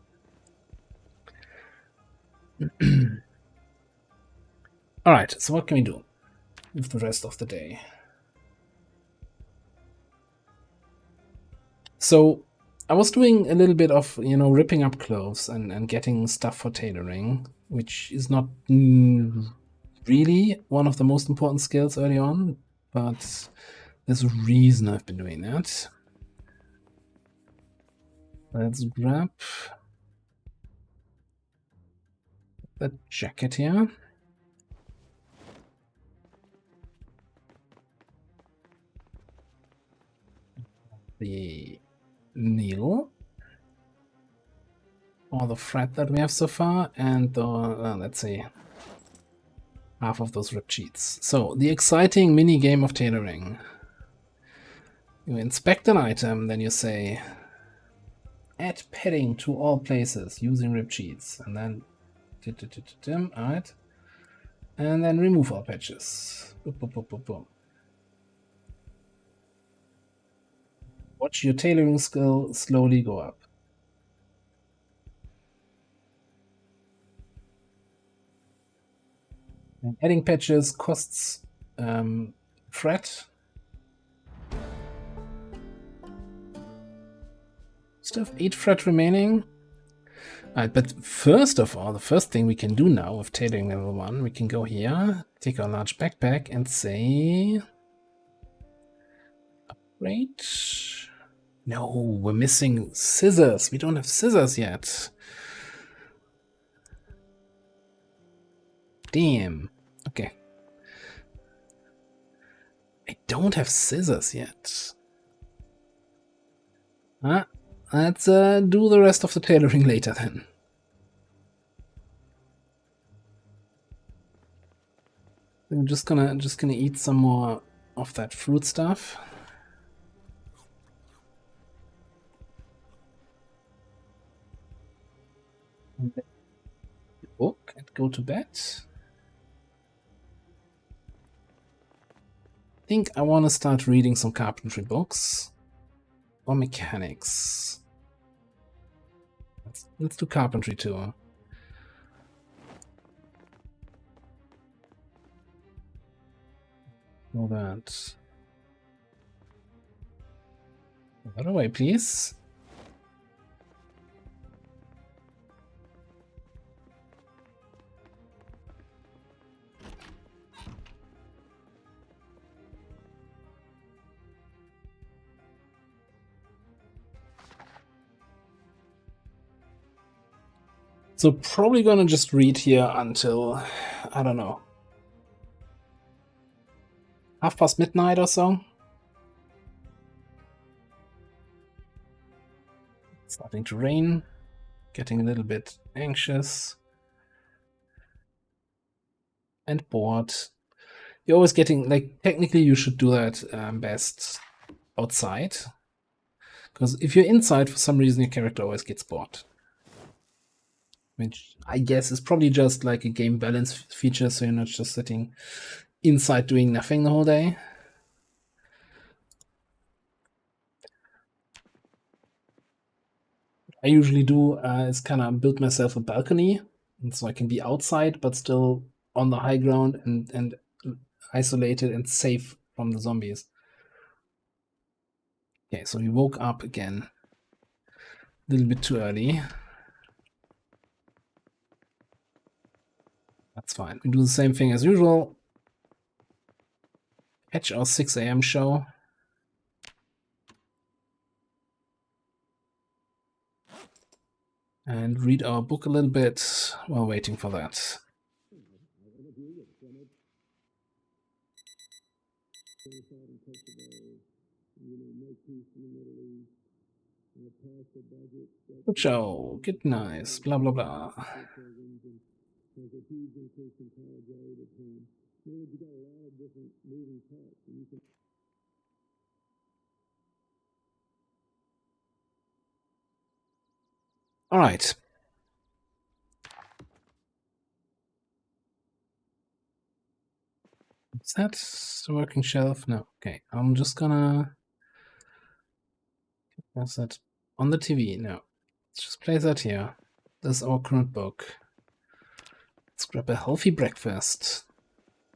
Alright, so what can we do with the rest of the day? So I was doing a little bit of, ripping up clothes and getting stuff for tailoring, which is not really one of the most important skills early on, but there's a reason I've been doing that. Let's grab that jacket here. The needle. All the thread that we have so far, and let's see, half of those ripped sheets. So, the exciting mini game of tailoring. You inspect an item, then you say, add padding to all places using ripped sheets, and then, alright, and then remove all patches. Boom, boom, boom, boom, boom. Watch your tailoring skill slowly go up. And adding patches costs thread. Still have 8 thread remaining. Alright, but first of all, the first thing we can do now with tailoring level 1, we can go here, take our large backpack and say upgrade. No, we're missing scissors. We don't have scissors yet. Damn. Okay. I don't have scissors yet. Let's do the rest of the tailoring later then. I'm just gonna eat some more of that fruit stuff. Book and go to bed. I think I want to start reading some carpentry books or mechanics. Let's do carpentry too. All that. That away, please. So probably gonna just read here until, I don't know, midnight or so. It's starting to rain, getting a little bit anxious and bored. You're always getting, like, technically you should do that best outside, because if you're inside, for some reason your character always gets bored. Which I guess is probably just like a game balance feature, so you're not just sitting inside doing nothing the whole day. What I usually do is kind of build myself a balcony, and so I can be outside but still on the high ground and isolated and safe from the zombies. Okay, so we woke up again. little bit too early. That's fine. We do the same thing as usual. Catch our 6 a.m. show. And read our book a little bit while waiting for that. Good show. Get nice. Blah, blah, blah. All right. Is that the working shelf? No. Okay. I'm just gonna. What's that? On the TV? No. Let's just place that here. This is our current book. Let's grab a healthy breakfast.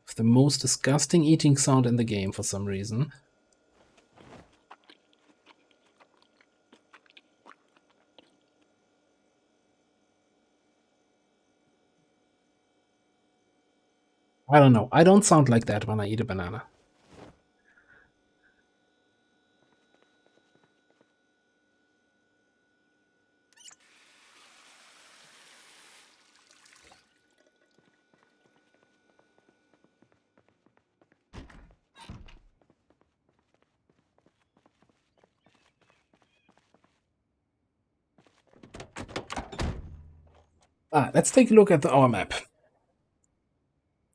With the most disgusting eating sound in the game for some reason. I don't know. I don't sound like that when I eat a banana. Let's take a look at our map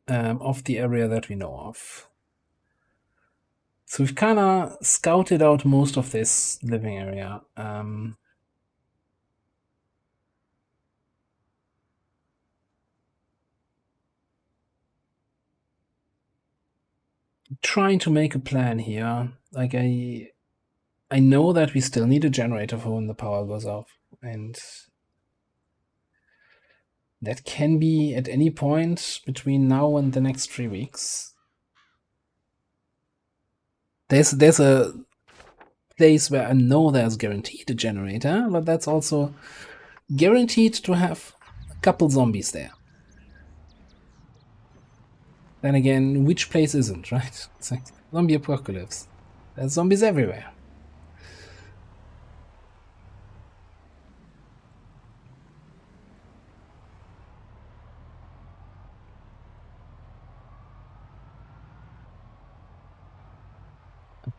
of the area that we know of. So we've kind of scouted out most of this living area. Trying to make a plan here. Like I know that we still need a generator for when the power goes off, and that can be at any point between now and the next 3 weeks. There's a place where I know there's guaranteed a generator, but that's also guaranteed to have a couple zombies there. Then again, which place isn't, right? It's like zombie apocalypse. There's zombies everywhere.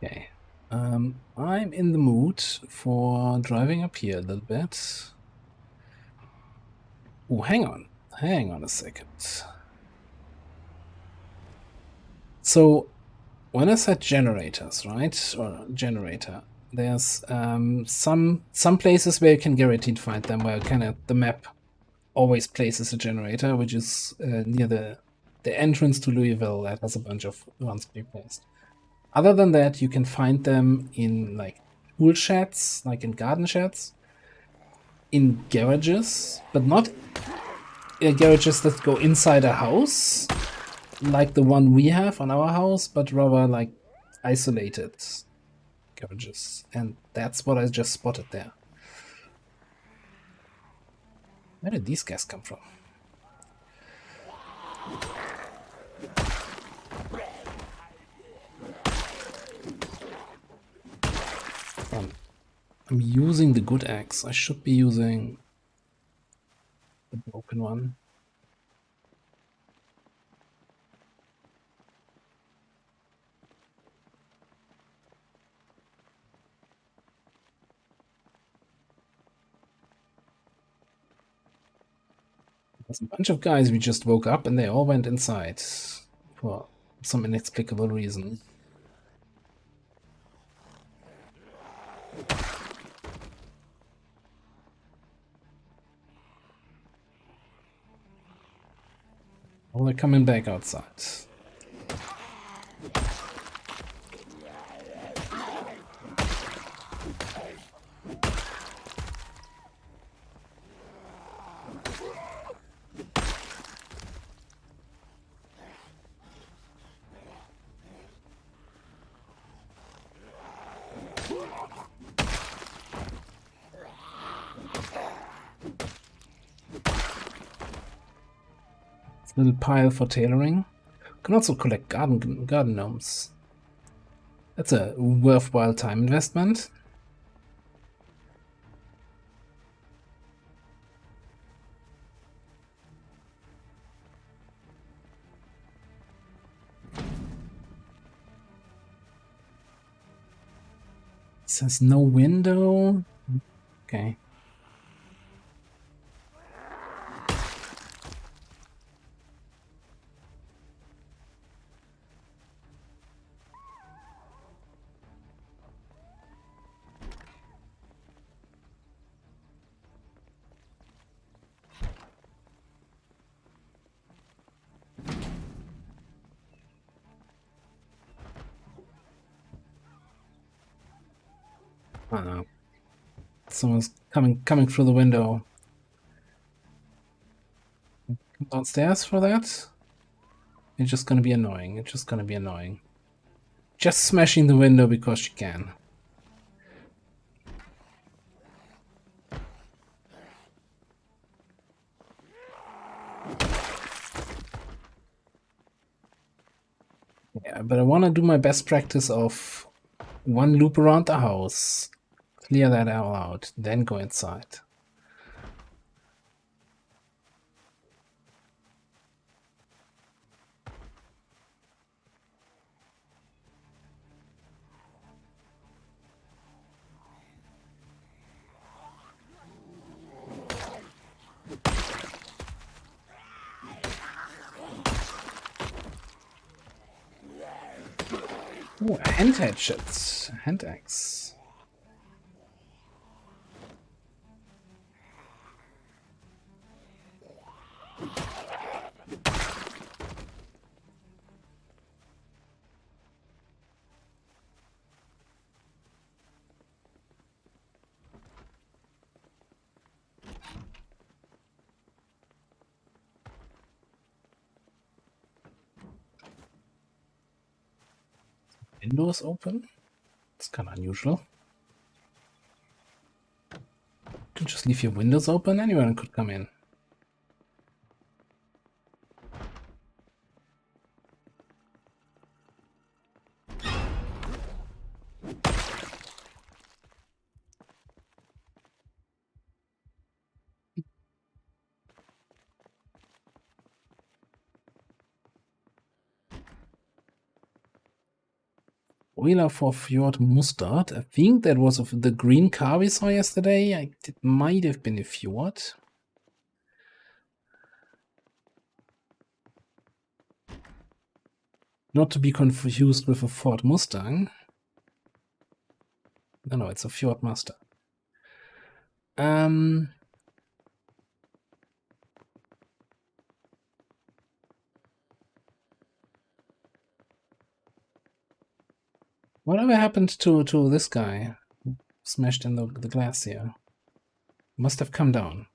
Okay. I'm in the mood for driving up here a little bit. Oh, hang on a second. So when I said generators, right, or generator, there's some places where you can guaranteed find them, where kind of the map always places a generator, which is near the entrance to Louisville that has a bunch of ones being placed. Other than that, you can find them in like tool sheds, like in garden sheds, in garages, but not garages that go inside a house, like the one we have on our house, but rather like isolated garages. And that's what I just spotted there. Where did these guys come from? I'm using the good axe. I should be using the broken one. There's a bunch of guys we just woke up and they all went inside for some inexplicable reason. Oh, they're coming back outside. Little pile for tailoring. Can also collect garden gnomes. That's a worthwhile time investment. It says no window. Okay. Someone's coming through the window. Come downstairs for that? It's just gonna be annoying. It's just gonna be annoying. Just smashing the window because she can. Yeah, but I want to do my best practice of one loop around the house, clear that all out, then go inside. Oh, a hand hatchet. Hand axe. Windows open? It's kind of unusual. You can just leave your windows open, anyone could come in. Wheeler for Fjord Mustard. I think that was of the green car we saw yesterday. It might have been a Fjord. Not to be confused with a Ford Mustang. No, it's a Fjord Mustang. Whatever happened to this guy? Smashed in the glass here. Must have come down.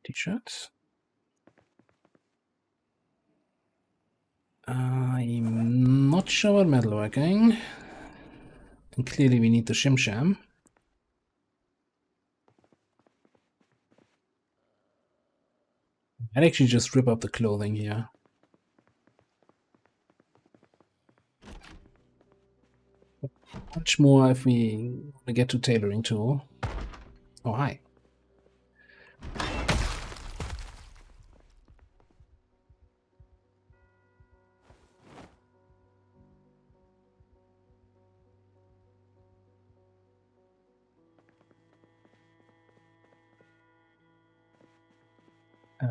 T-shirt. I'm not sure what metalworking. And clearly we need the shim sham. I'd actually just rip up the clothing here. Much more if we get to tailoring too. Oh, hi.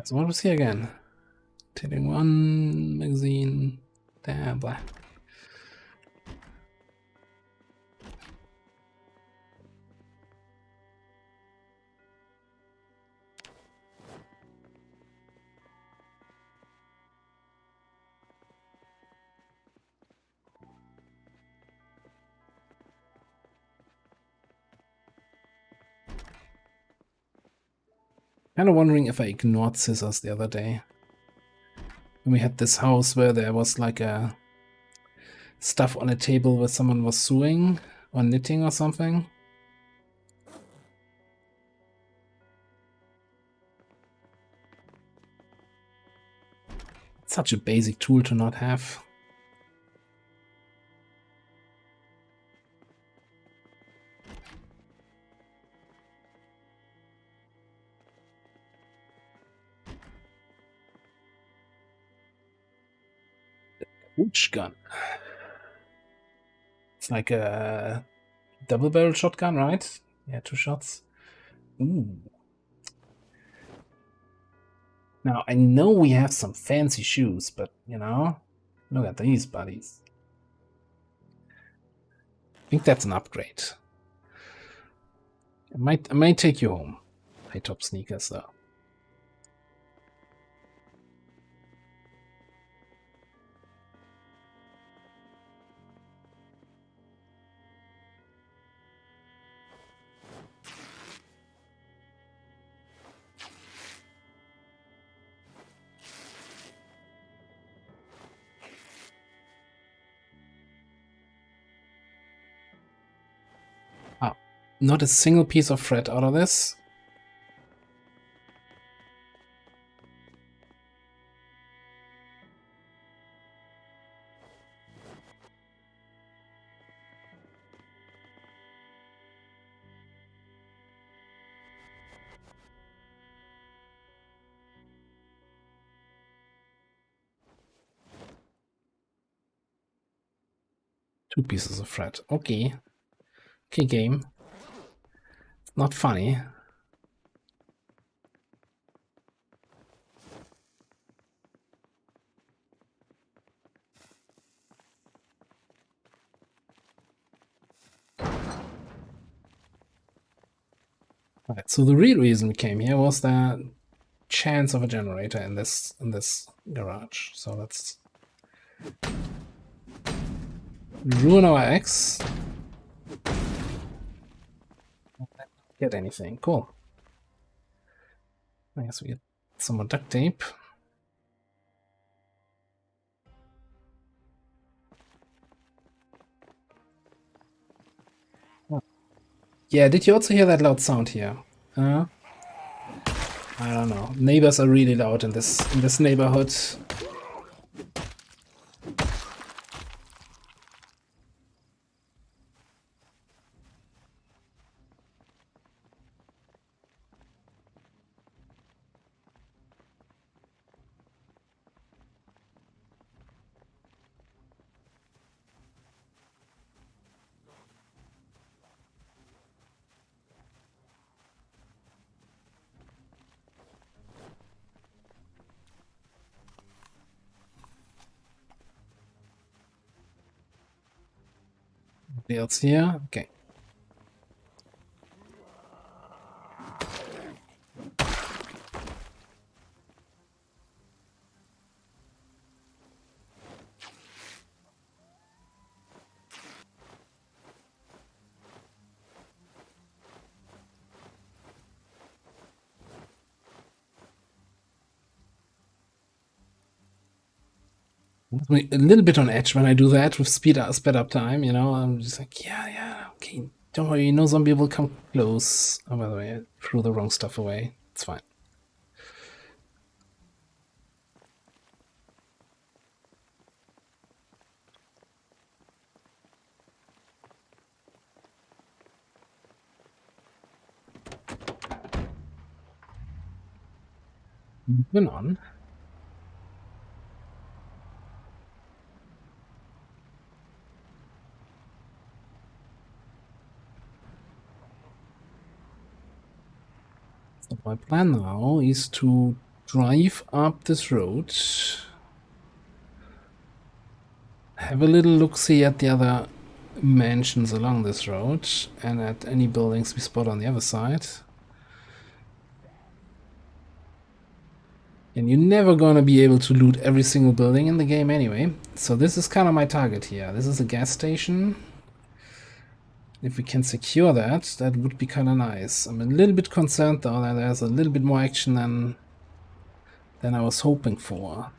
So what was here again? Tailoring 1, magazine, blah. Kind of wondering if I ignored scissors the other day. When we had this house where there was like a stuff on a table where someone was sewing or knitting or something. Such a basic tool to not have. Hooch gun. It's like a double-barrel shotgun, right? Yeah, 2 shots. Ooh. Now, I know we have some fancy shoes, but, you know, look at these buddies. I think that's an upgrade. I might take you home. High top sneakers, though. Not a single piece of thread out of this. Two pieces of thread. Okay. Okay, game. Not funny. Right, so the real reason we came here was the chance of a generator in this garage. So let's ruin our eggs. Get anything. Cool. I guess we get some more duct tape. Yeah, did you also hear that loud sound here? I don't know. Neighbors are really loud in this neighborhood. Anybody else here? Okay. A little bit on edge when I do that with sped up time, you know. I'm just like, yeah, okay, don't worry, no zombie will come close. Oh, by the way, I threw the wrong stuff away. It's fine. Moving on. So my plan now is to drive up this road, have a little look-see at the other mansions along this road, and at any buildings we spot on the other side. And you're never gonna be able to loot every single building in the game anyway. So this is kind of my target here. This is a gas station. If we can secure that, that would be kind of nice. I'm a little bit concerned though that there's a little bit more action than I was hoping for.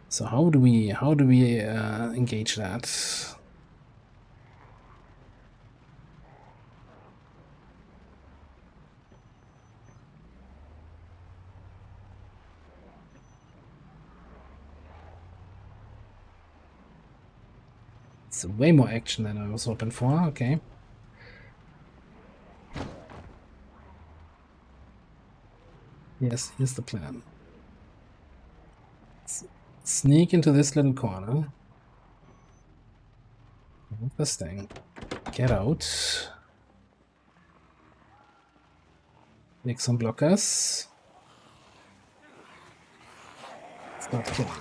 So how do we engage that? It's way more action than I was hoping for. Okay. Yes, here's the plan. Sneak into this little corner. Move this thing. Get out. Make some blockers. Start killing.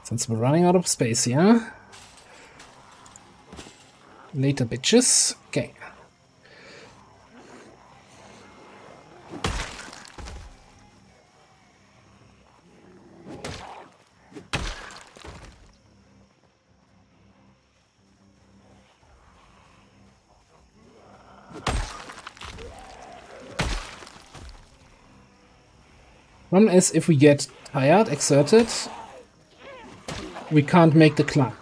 Since we're running out of space here. Later, bitches. Okay. Problem is, if we get tired, exerted, we can't make the climb.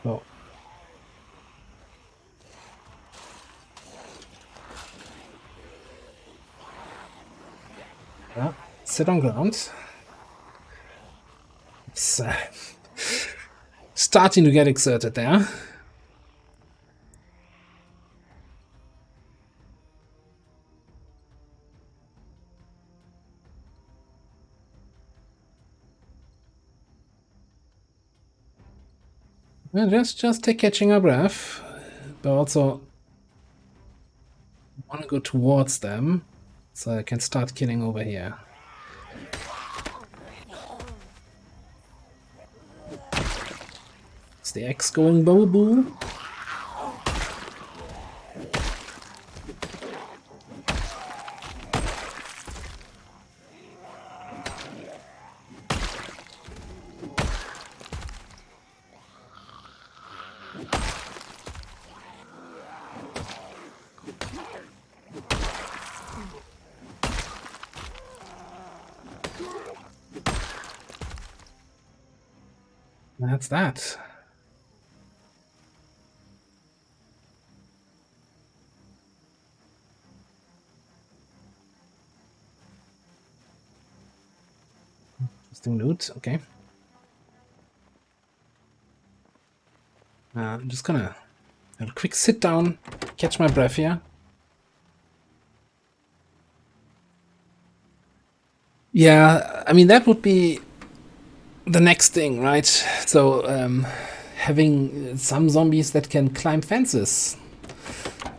So. Yeah, sit on ground. It's starting to get exerted there. Well, just take catching our breath, but also want to go towards them so I can start killing over here. Is the X going boo-boo? That's that. Interesting loot. Okay. I'm just gonna have a quick sit down, catch my breath here. Yeah, I mean, that would be the next thing, right? So, having some zombies that can climb fences.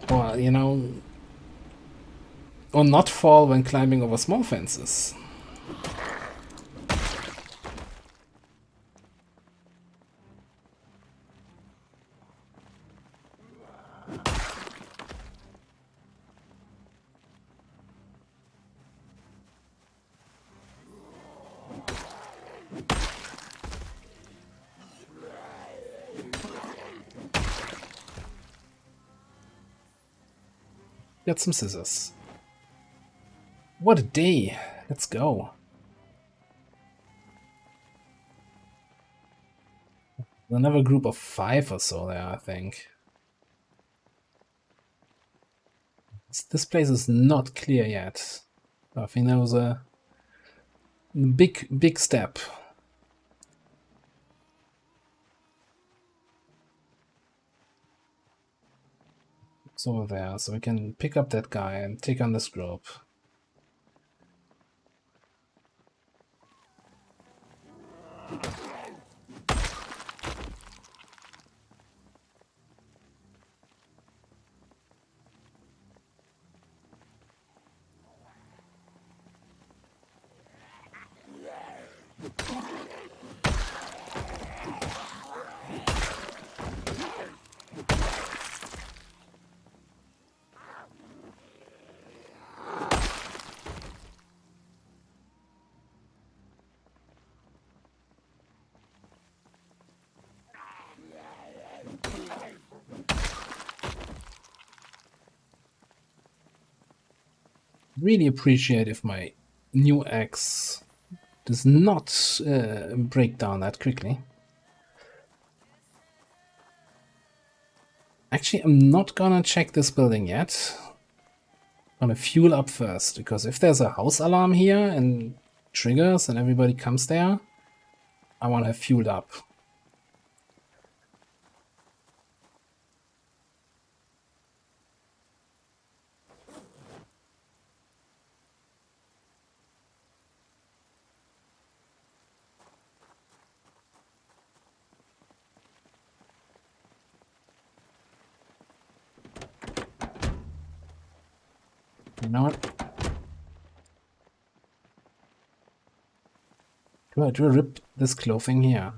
Or, you know, or not fall when climbing over small fences. Get some scissors. What a day. Let's go. Another group of 5 or so there, I think. This place is not clear yet. I think that was a big step. It's over there, so we can pick up that guy and take on this group. Really appreciate if my new axe does not break down that quickly. Actually, I'm not gonna check this building yet. I'm gonna fuel up first, because if there's a house alarm here and triggers and everybody comes there, I want to have fueled up. You know what? Do I rip this clothing here?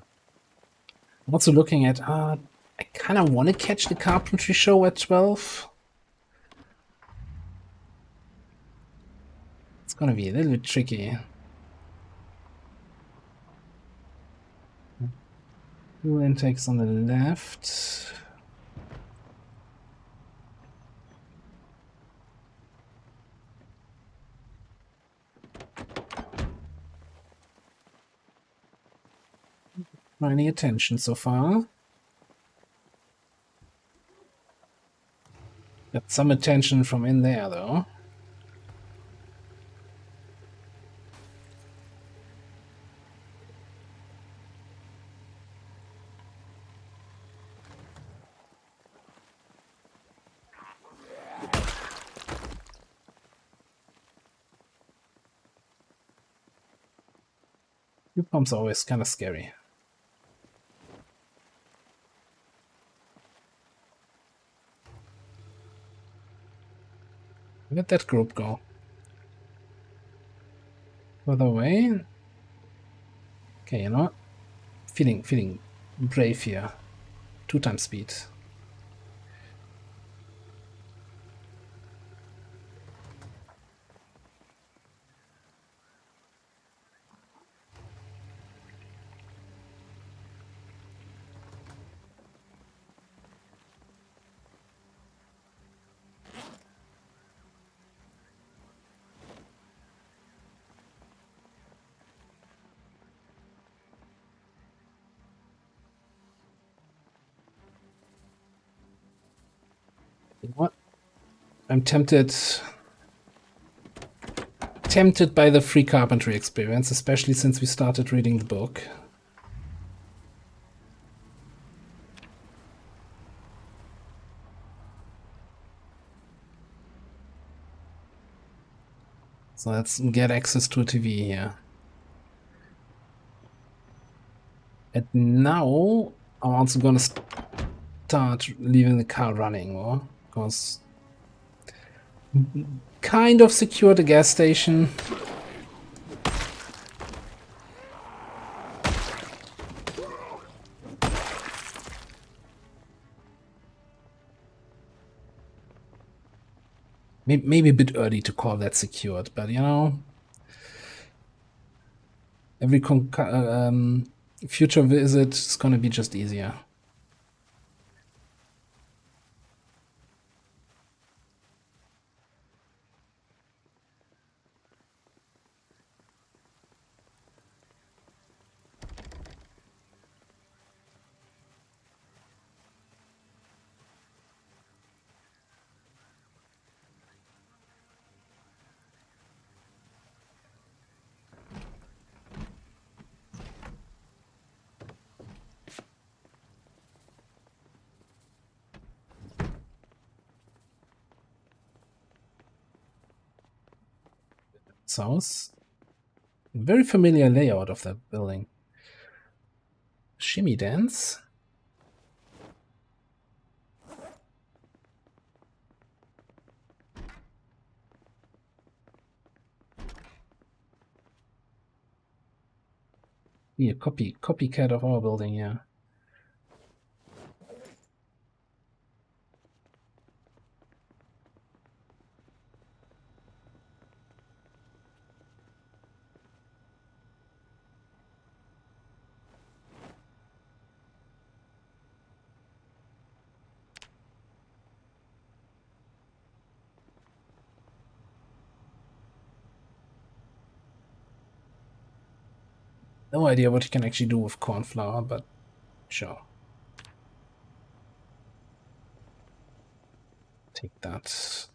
I'm also looking at, I kind of want to catch the carpentry show at 12. It's gonna be a little bit tricky. Fuel intakes on the left. Not any attention so far. Got some attention from in there, though. Fuel pumps are always kind of scary. Where'd that group go? Further away? Okay, you know what? Feeling brave here. 2 times speed. You know what? I'm tempted by the free carpentry experience, especially since we started reading the book. So let's get access to a TV here. And now I'm also gonna start leaving the car running more, because kind of secure the gas station. Maybe a bit early to call that secured, but you know, every future visit is gonna be just easier. House. Very familiar layout of that building. Shimmy dance. Be a copycat of our building, yeah. No idea what you can actually do with corn flour, but sure. Take that.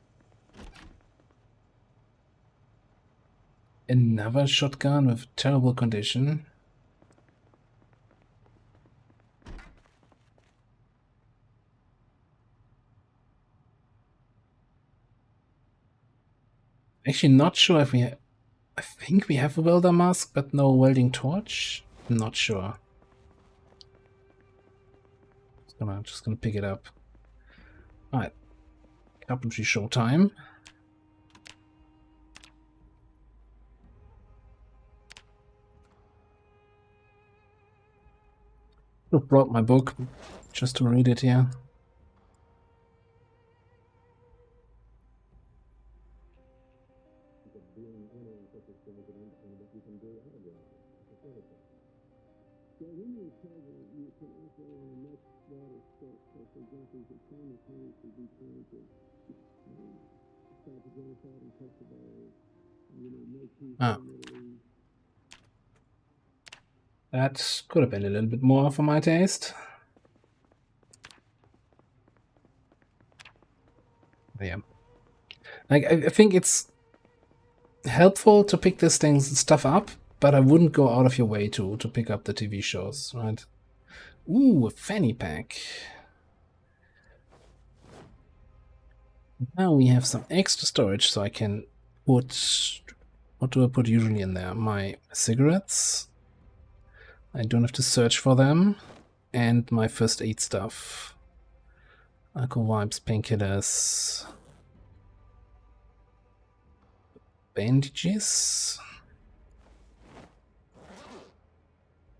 Another shotgun with terrible condition. Actually, not sure if we... I think we have a welder mask, but no welding torch. Not sure. Just gonna pick it up. Alright. Carpentry show time. I brought my book just to read it here. Ah. That could have been a little bit more for my taste. Yeah. Like, I think it's helpful to pick this stuff up, but I wouldn't go out of your way to pick up the TV shows, right? Ooh, a Fanny Pack. Now we have some extra storage, so I can put... What do I put usually in there? My cigarettes. I don't have to search for them. And my first aid stuff. Alcohol wipes, painkillers. Bandages.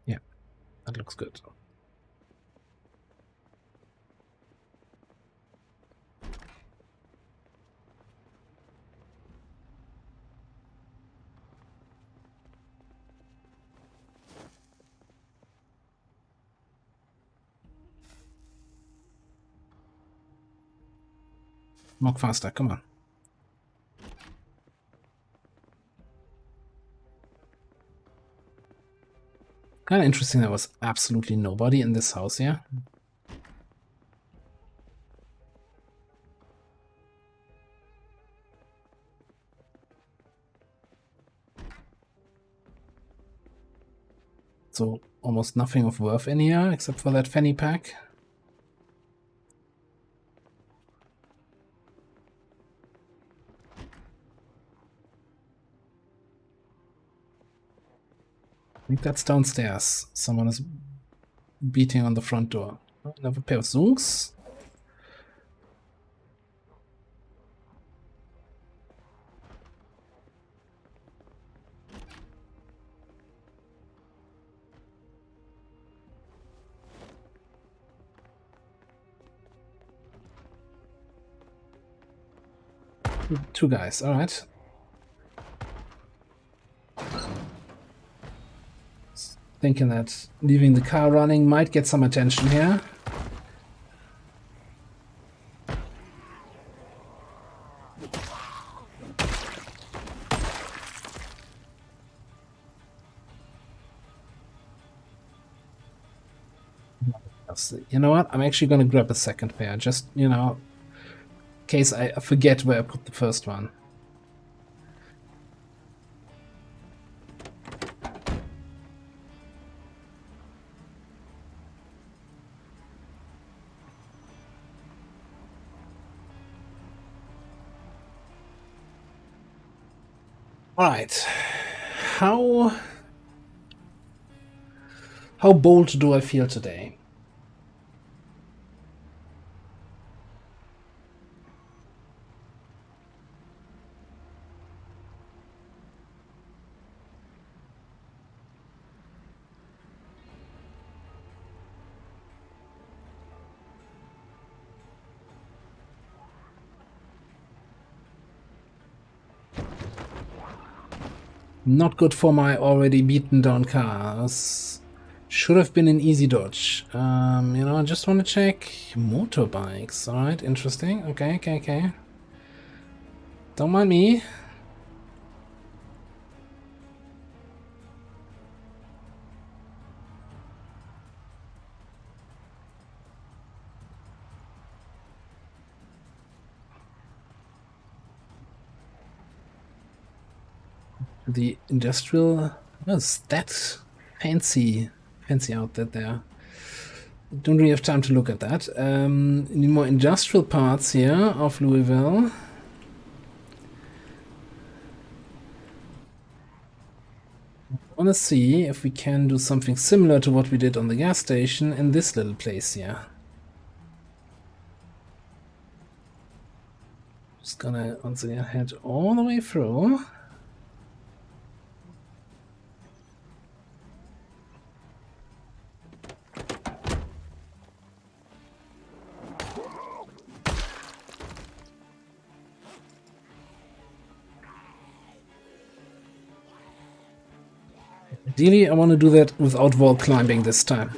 Yeah, that looks good. Walk faster, come on. Kind of interesting, there was absolutely nobody in this house here. So almost nothing of worth in here, except for that Fanny Pack. I think that's downstairs. Someone is beating on the front door. Another pair of Zungs. Two guys, alright. Thinking that leaving the car running might get some attention here. You know what? I'm actually going to grab a second pair, just, you know, in case I forget where I put the first one. All right. How bold do I feel today? Not good for my already beaten down cars. Should have been an easy dodge. You know, I just want to check motorbikes. All right, interesting. Okay. Don't mind me. The industrial... Oh, it's that fancy outfit there. Don't really have time to look at that. Any more industrial parts here of Louisville. I want to see if we can do something similar to what we did on the gas station in this little place here. Just gonna once again head all the way through. Ideally, I want to do that without wall climbing this time.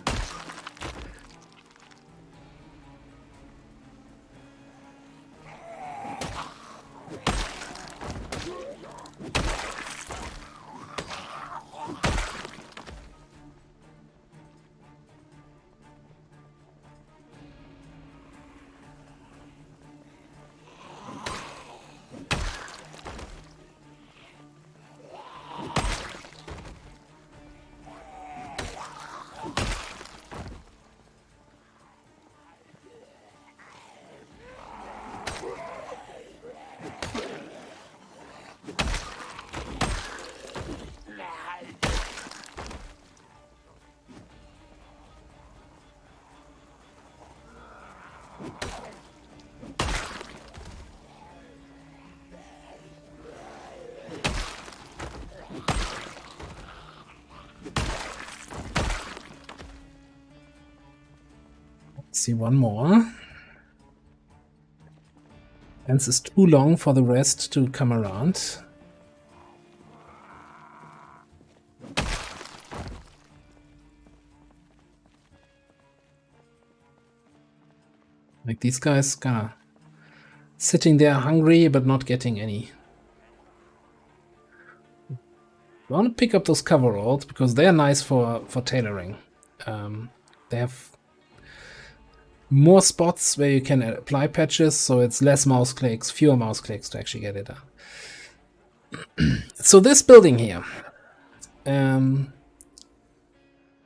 See one more. Fence is too long for the rest to come around. Like these guys kinda sitting there hungry but not getting any. I want to pick up those coveralls because they're nice for tailoring. They have more spots where you can apply patches, so it's less mouse clicks, fewer mouse clicks to actually get it done. So this building here, in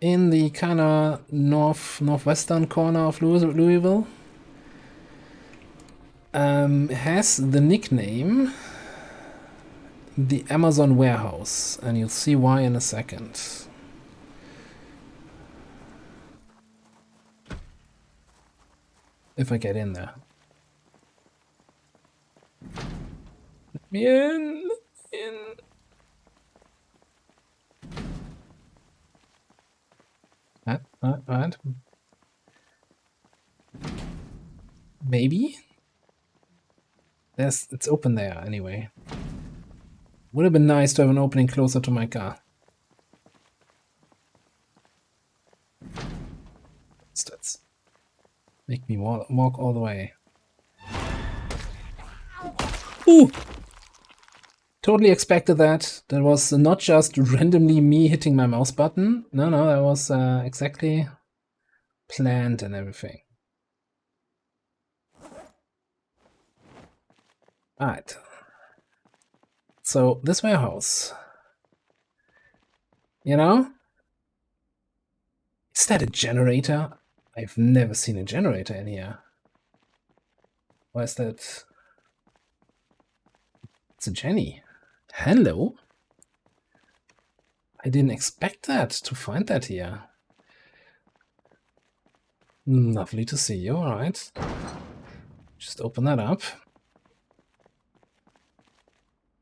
the kind of northwestern corner of Louisville, has the nickname the Amazon warehouse, and you'll see why in a second. If I get in there. Let me in. Right. Maybe? It's open there anyway. Would have been nice to have an opening closer to my car. Stats. Make me walk all the way. Ooh! Totally expected that. That was not just randomly me hitting my mouse button. No, that was exactly planned and everything. Alright. So, this warehouse. You know? Is that a generator? I've never seen a generator in here. Why is that? It's a Jenny. Hello? I didn't expect that, to find that here. Lovely to see you, alright. Just open that up.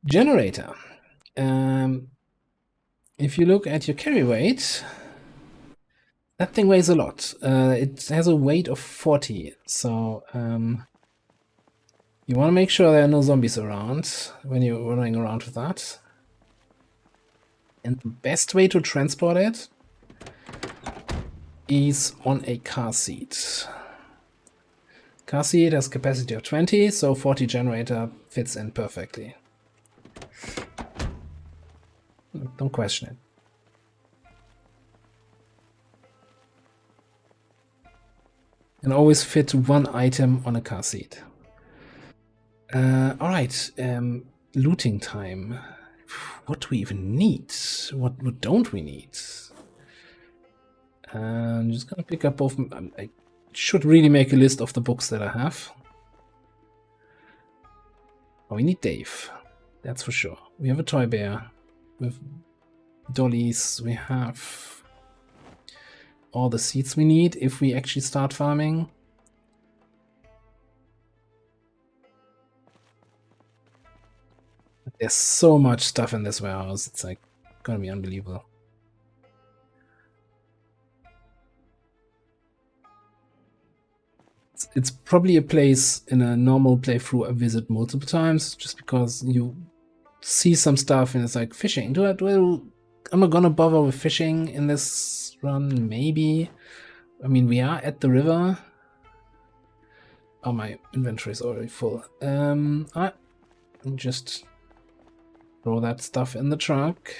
Generator. If you look at your carry weight, that thing weighs a lot. It has a weight of 40, so you want to make sure there are no zombies around when you're running around with that. And the best way to transport it is on a car seat. Car seat has capacity of 20, so 40 generator fits in perfectly. Don't question it. And always fit one item on a car seat. Alright, looting time. What do we even need? What don't we need? I'm just gonna pick up both. I should really make a list of the books that I have. Oh, we need Dave. That's for sure. We have a toy bear with dollies. We have all the seeds we need if we actually start farming. There's so much stuff in this warehouse. It's like gonna be unbelievable. It's probably a place in a normal playthrough I visit multiple times, just because you see some stuff and it's like fishing. I'm not gonna bother with fishing in this run. Maybe. I mean, we are at the river. Oh, my inventory is already full. I just throw that stuff in the truck.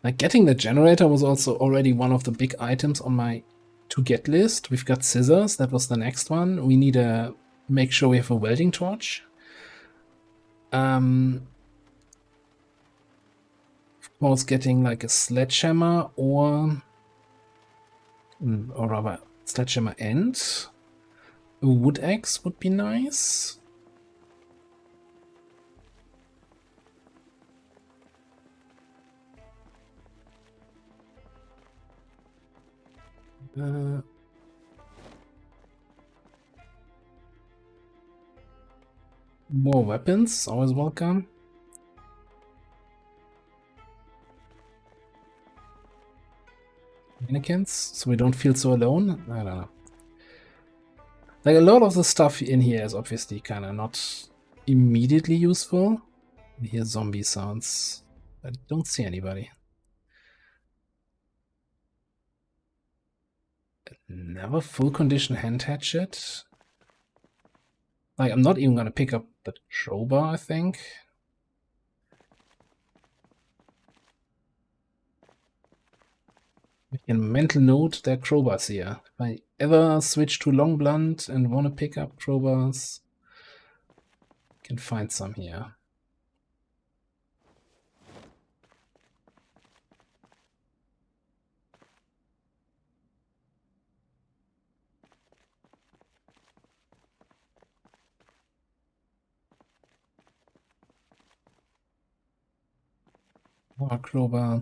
Like, getting the generator was also already one of the big items on my to-get list. We've got scissors. That was the next one. We need to make sure we have a welding torch. Of course, getting like a sledgehammer or rather sledgehammer and a wood axe would be nice. More weapons, always welcome. Mannequins, so we don't feel so alone. I don't know. Like, a lot of the stuff in here is obviously kind of not immediately useful. I hear zombie sounds. I don't see anybody. Another full condition hand hatchet. Like, I'm not even gonna pick up the crowbar, I think. We can mental note their crowbars here. If I ever switch to long blunt and want to pick up crowbars, I can find some here. More crowbar.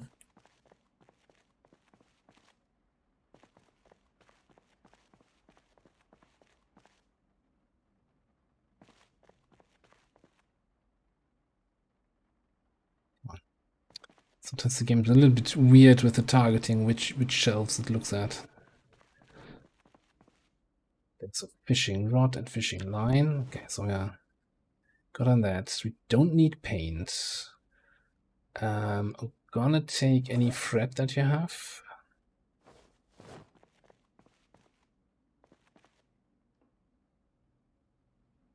Sometimes the game's a little bit weird with the targeting, which shelves it looks at. That's a fishing rod and fishing line. Okay, so yeah, got on that. We don't need paint. I'm gonna take any thread that you have.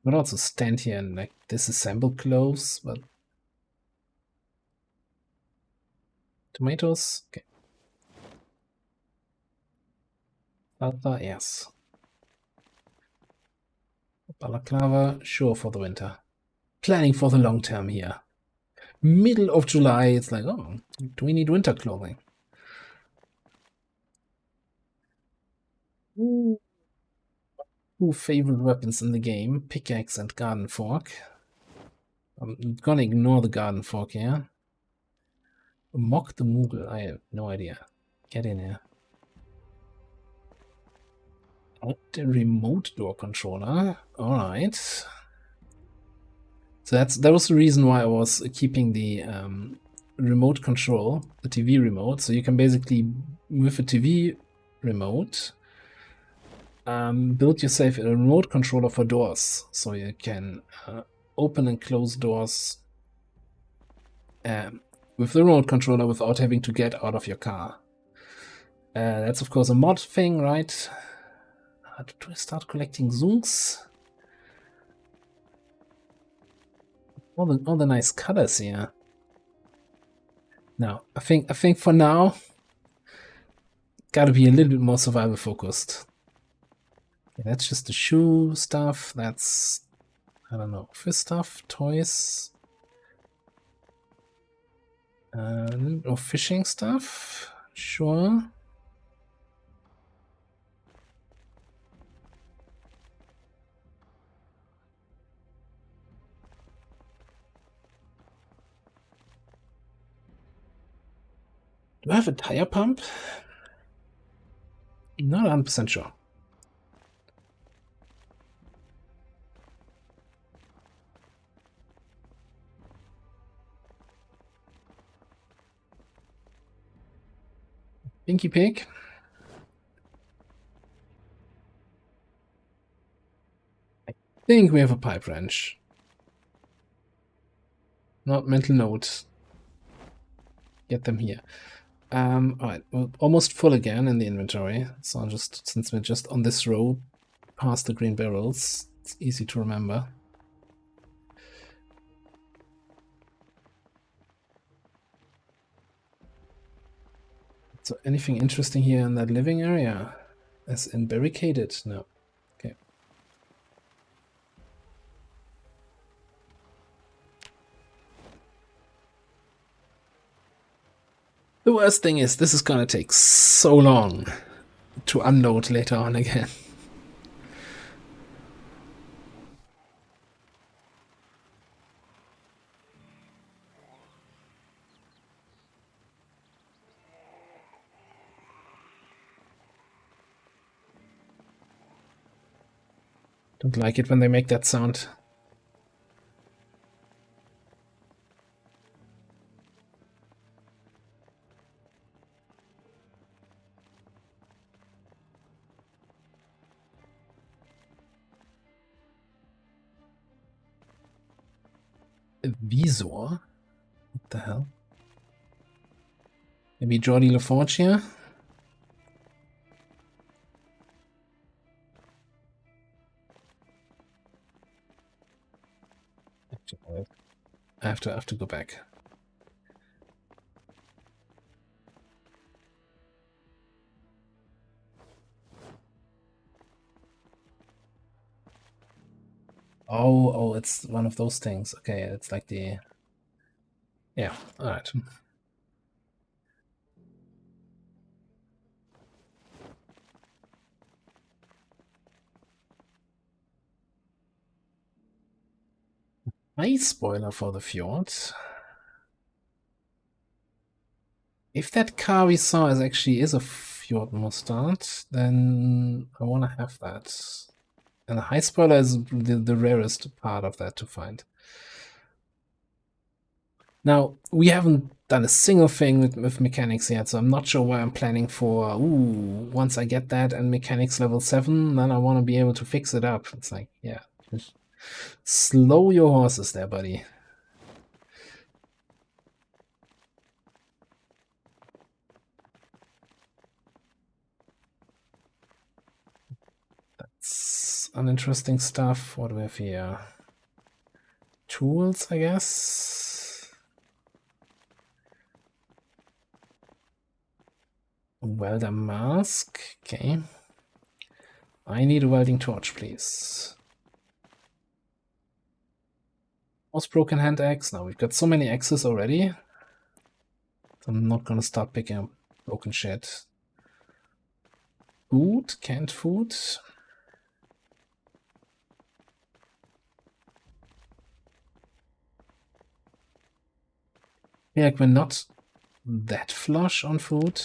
Would also stand here and like disassemble clothes, but tomatoes, okay. Salsa, yes. Balaclava, sure, for the winter. Planning for the long term here. Middle of July, it's like, oh, do we need winter clothing? Ooh. Two favorite weapons in the game, pickaxe and garden fork. I'm gonna ignore the garden fork here. Mock the Moogle, I have no idea. Get in here. The remote door controller. Alright. So that was the reason why I was keeping the remote control, the TV remote. So you can basically, with a TV remote, build yourself a remote controller for doors. So you can open and close doors with the remote controller without having to get out of your car. That's of course a mod thing, right? Do I start collecting zooms? All the nice colors here. Now, I think for now, gotta be a little bit more survival focused. Okay, that's just the shoe stuff. That's, I don't know, office stuff, toys. Or fishing stuff. Sure. Do I have a tire pump? Not 100% sure. Pinky Pig. I think we have a pipe wrench. Not mental note. Get them here. Alright, we're almost full again in the inventory. So just since we're just on this row past the green barrels, it's easy to remember. So anything interesting here in that living area? As in barricaded? No. Okay. The worst thing is this is gonna take so long to unload later on again. Don't like it when they make that sound. A visor? What the hell? Maybe Jordi LaForge here? I have to go back. Oh, it's one of those things. Okay, it's like the... Yeah, alright. Ice spoiler for the fjord. If that car we saw actually is a fjord mustard, then I want to have that. And the high spoiler is the rarest part of that to find. Now, we haven't done a single thing with mechanics yet, so I'm not sure why I'm planning for, ooh, once I get that and mechanics level 7, then I want to be able to fix it up. It's like, yeah, slow your horses there, buddy. That's uninteresting stuff. What do we have here? Tools, I guess. Welder mask. Okay. I need a welding torch, please. Most broken hand axe. Now we've got so many axes already. So I'm not gonna start picking up broken shit. Food, canned food. Yeah, like we're not that flush on food.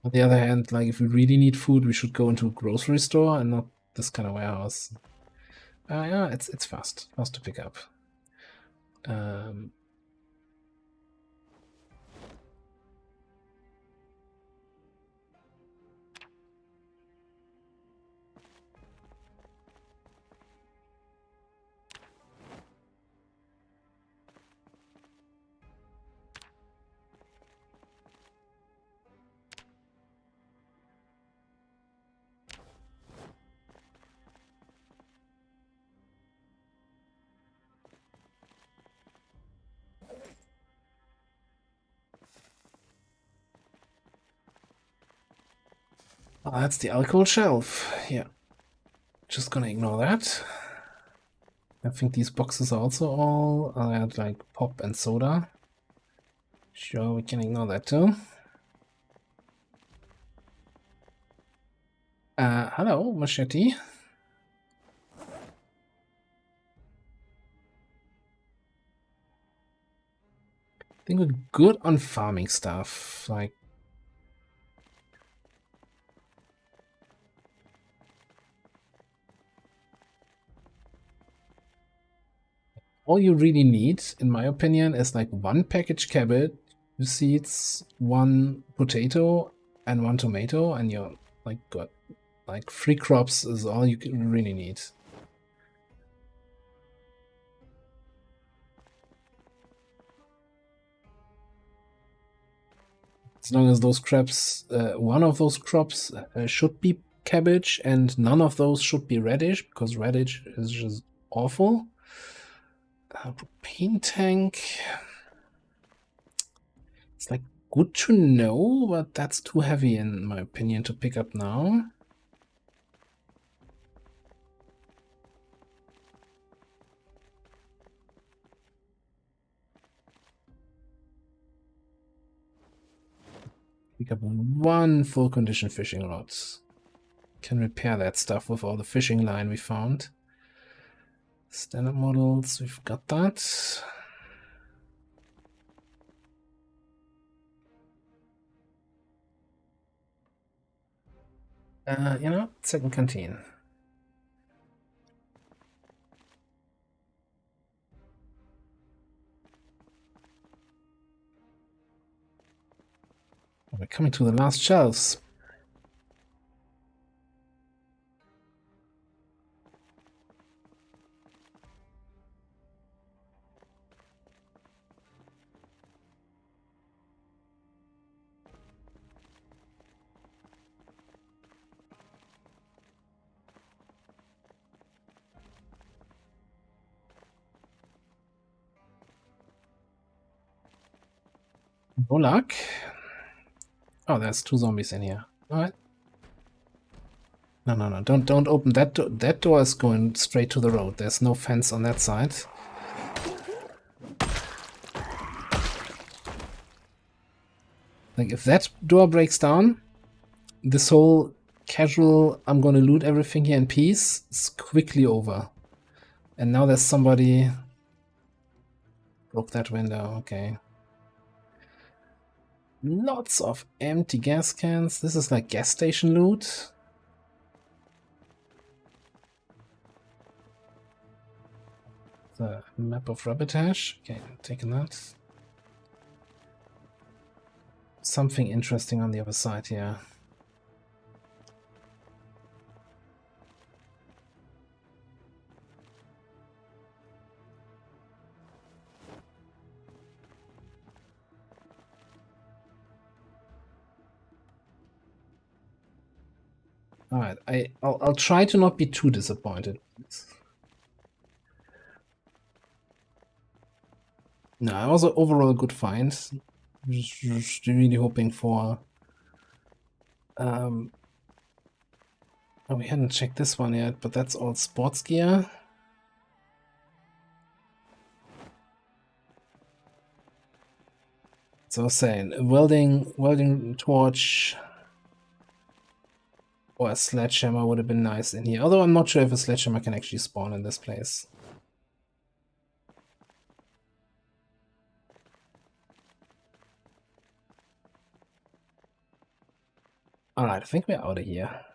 On the other hand, like if we really need food, we should go into a grocery store and not this kind of warehouse. Yeah, it's fast to pick up. Oh, that's the alcohol shelf. Yeah. Just gonna ignore that. I think these boxes are also all like pop and soda. Sure, we can ignore that too. Hello, machete. I think we're good on farming stuff. Like, all you really need, in my opinion, is like one packaged cabbage, 2 seeds, 1 potato, and 1 tomato, and you're like got like 3 crops is all you really need. As long as those crops, one of those crops should be cabbage, and none of those should be radish, because radish is just awful. Propane tank. It's like good to know, but that's too heavy in my opinion to pick up now. Pick up 1 full condition fishing rod. Can repair that stuff with all the fishing line we found. Standard models, we've got that. You know, second canteen. We're coming to the last shelves. No luck. Oh, there's 2 zombies in here. All right. No. Don't open that door. That door is going straight to the road. There's no fence on that side. Like, if that door breaks down, this whole casual, I'm gonna loot everything here in peace, is quickly over. And now there's somebody broke that window. Okay. Lots of empty gas cans. This is like gas station loot. The map of Rabbitash. Okay, taking that. Something interesting on the other side here. All right, I'll try to not be too disappointed. No, it was an overall good find. Just really hoping for. Oh, we hadn't checked this one yet, but that's all sports gear. So I was saying, a welding torch or a sledgehammer would have been nice in here. Although I'm not sure if a sledgehammer can actually spawn in this place. Alright, I think we're out of here.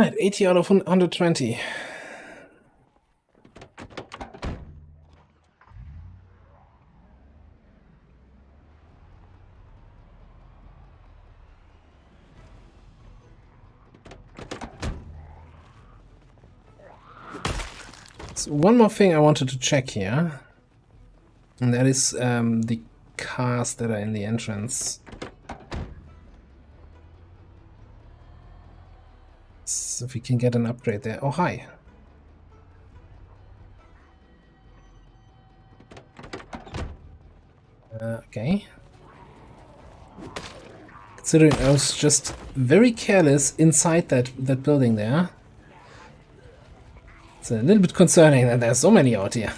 Alright, 80 out of 120. So one more thing I wanted to check here, and that is the cars that are in the entrance. So if we can get an upgrade there. Oh, hi. Okay. Considering I was just very careless inside that building there. It's a little bit concerning that there's so many out here.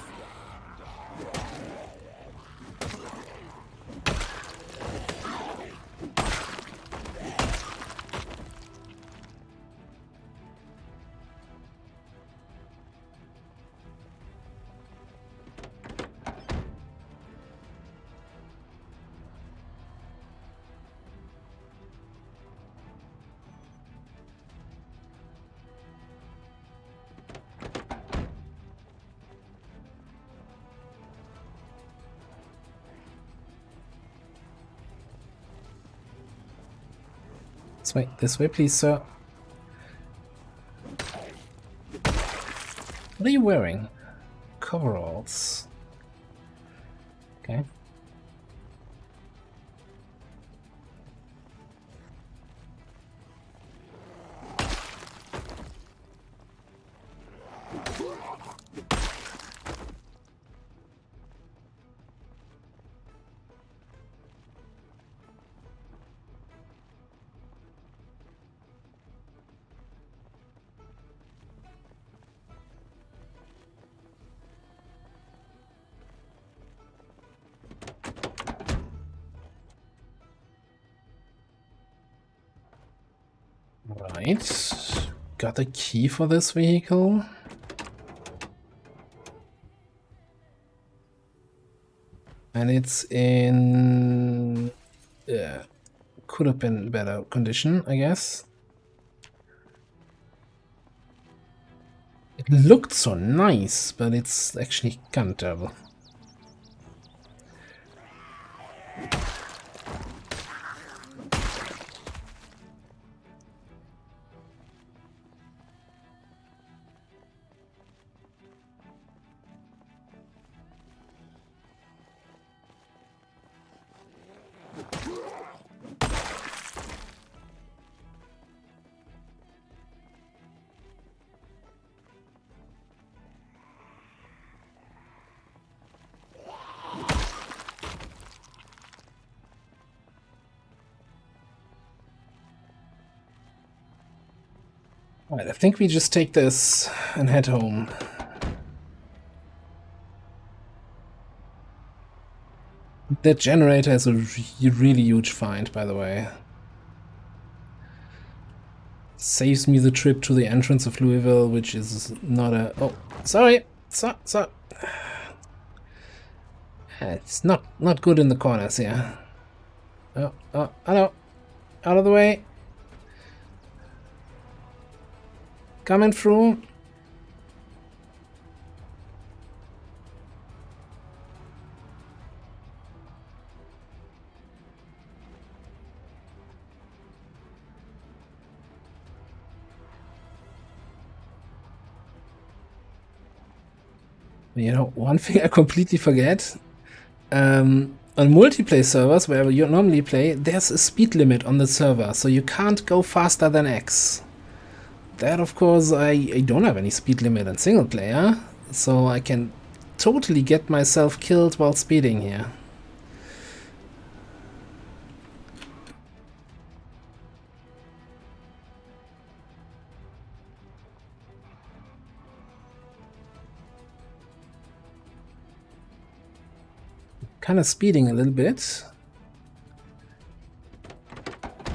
This way, please, sir. What are you wearing? Coveralls. Okay. Right. Got a key for this vehicle. And it's in... yeah, could have been better condition, I guess. It looked so nice, but it's actually kind of terrible. Alright, I think we just take this and head home. That generator is a really huge find, by the way. Saves me the trip to the entrance of Louisville, which is not a... oh, sorry! So. It's not good in the corners here. Oh, hello! Out of the way! Coming through. You know, one thing I completely forget. On multiplayer servers, where you normally play, there's a speed limit on the server, so you can't go faster than X. That, of course, I don't have any speed limit in single player, so I can totally get myself killed while speeding here. Kind of speeding a little bit.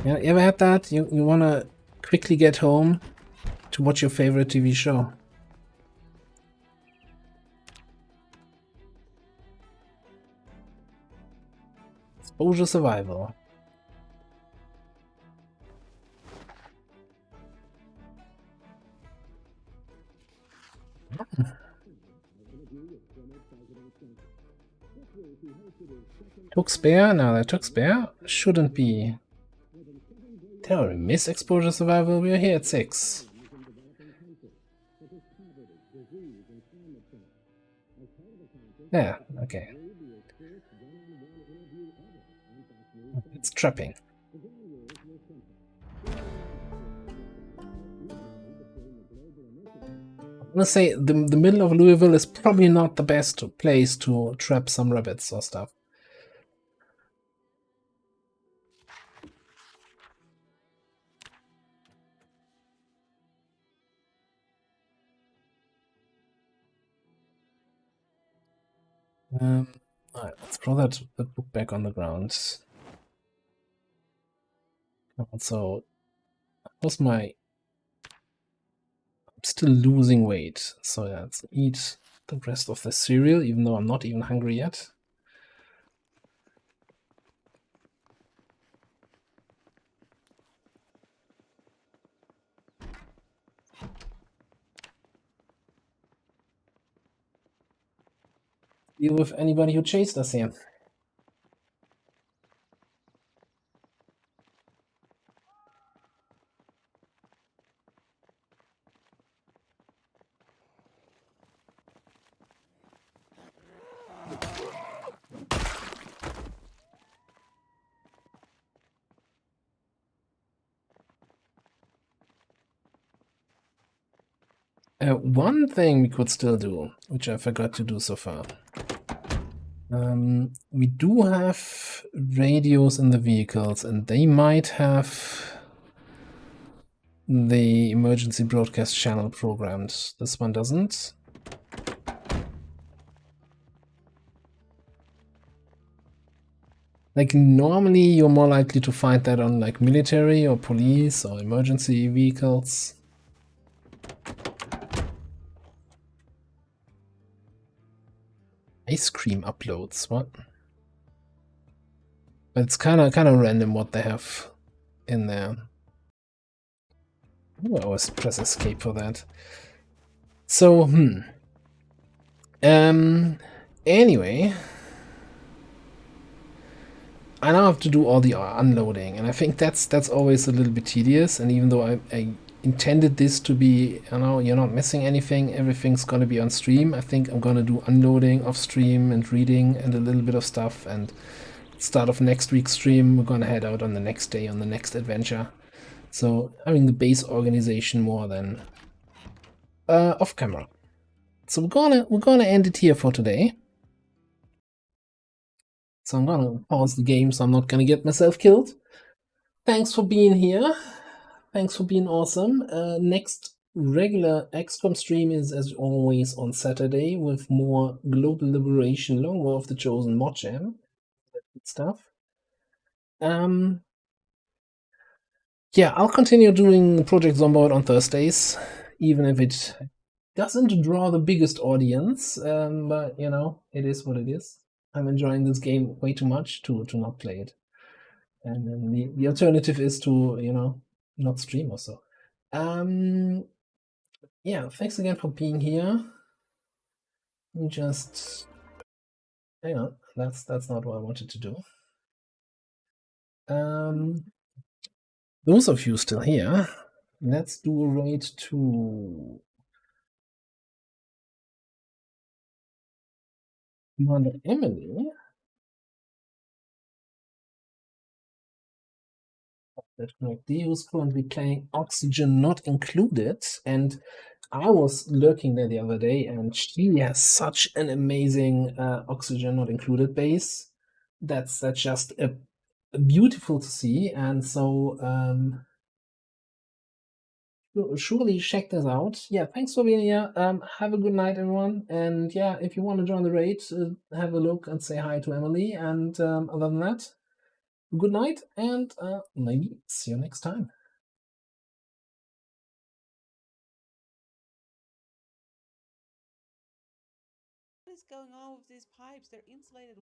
Yeah, you ever had that? You want to quickly get home to watch your favorite TV show. Exposure survival. Took spare? No, that took spare. Shouldn't be. Did I miss exposure survival? We're here at 6. Yeah, okay. It's trapping. I'm gonna say the middle of Louisville is probably not the best place to trap some rabbits or stuff. Alright, let's throw that book back on the ground. So, how's my... I'm still losing weight, so yeah, let's eat the rest of the cereal, even though I'm not even hungry yet. Deal with anybody who chased us here. One thing we could still do, which I forgot to do so far. We do have radios in the vehicles, and they might have the emergency broadcast channel programmed. This one doesn't. Like, normally you're more likely to find that on like military or police or emergency vehicles. Ice cream uploads, what? But it's kind of random what they have in there. I always press escape for that. So, anyway, I now have to do all the unloading, and I think that's always a little bit tedious. And even though I intended this to be, you know, you're not missing anything, everything's gonna be on stream, I think I'm gonna do unloading off stream and reading and a little bit of stuff. And start of next week's stream, we're gonna head out on the next day on the next adventure. So having the base organization more than off camera. So we're gonna end it here for today. So I'm gonna pause the game so I'm not gonna get myself killed. Thanks for being here. Thanks for being awesome. Next regular XCOM stream is, as always, on Saturday with more Global Liberation, Long War of the Chosen mod jam stuff. Yeah, I'll continue doing Project Zomboid on Thursdays, even if it doesn't draw the biggest audience. But you know, it is what it is. I'm enjoying this game way too much to not play it. And then the alternative is to, you know, not stream or so. Yeah, thanks again for being here. Just hang on, that's not what I wanted to do. Those of you still here, let's do a raid to Commander Emily. That's correct. Who's currently playing Oxygen Not Included, and I was lurking there the other day, and she has such an amazing Oxygen Not Included base. That's just beautiful to see, and so surely check this out. Yeah, thanks for being here. Have a good night, everyone, and yeah, if you want to join the raid, have a look and say hi to Emily. And other than that, good night, and maybe see you next time. What is going on with these pipes? They're insulated.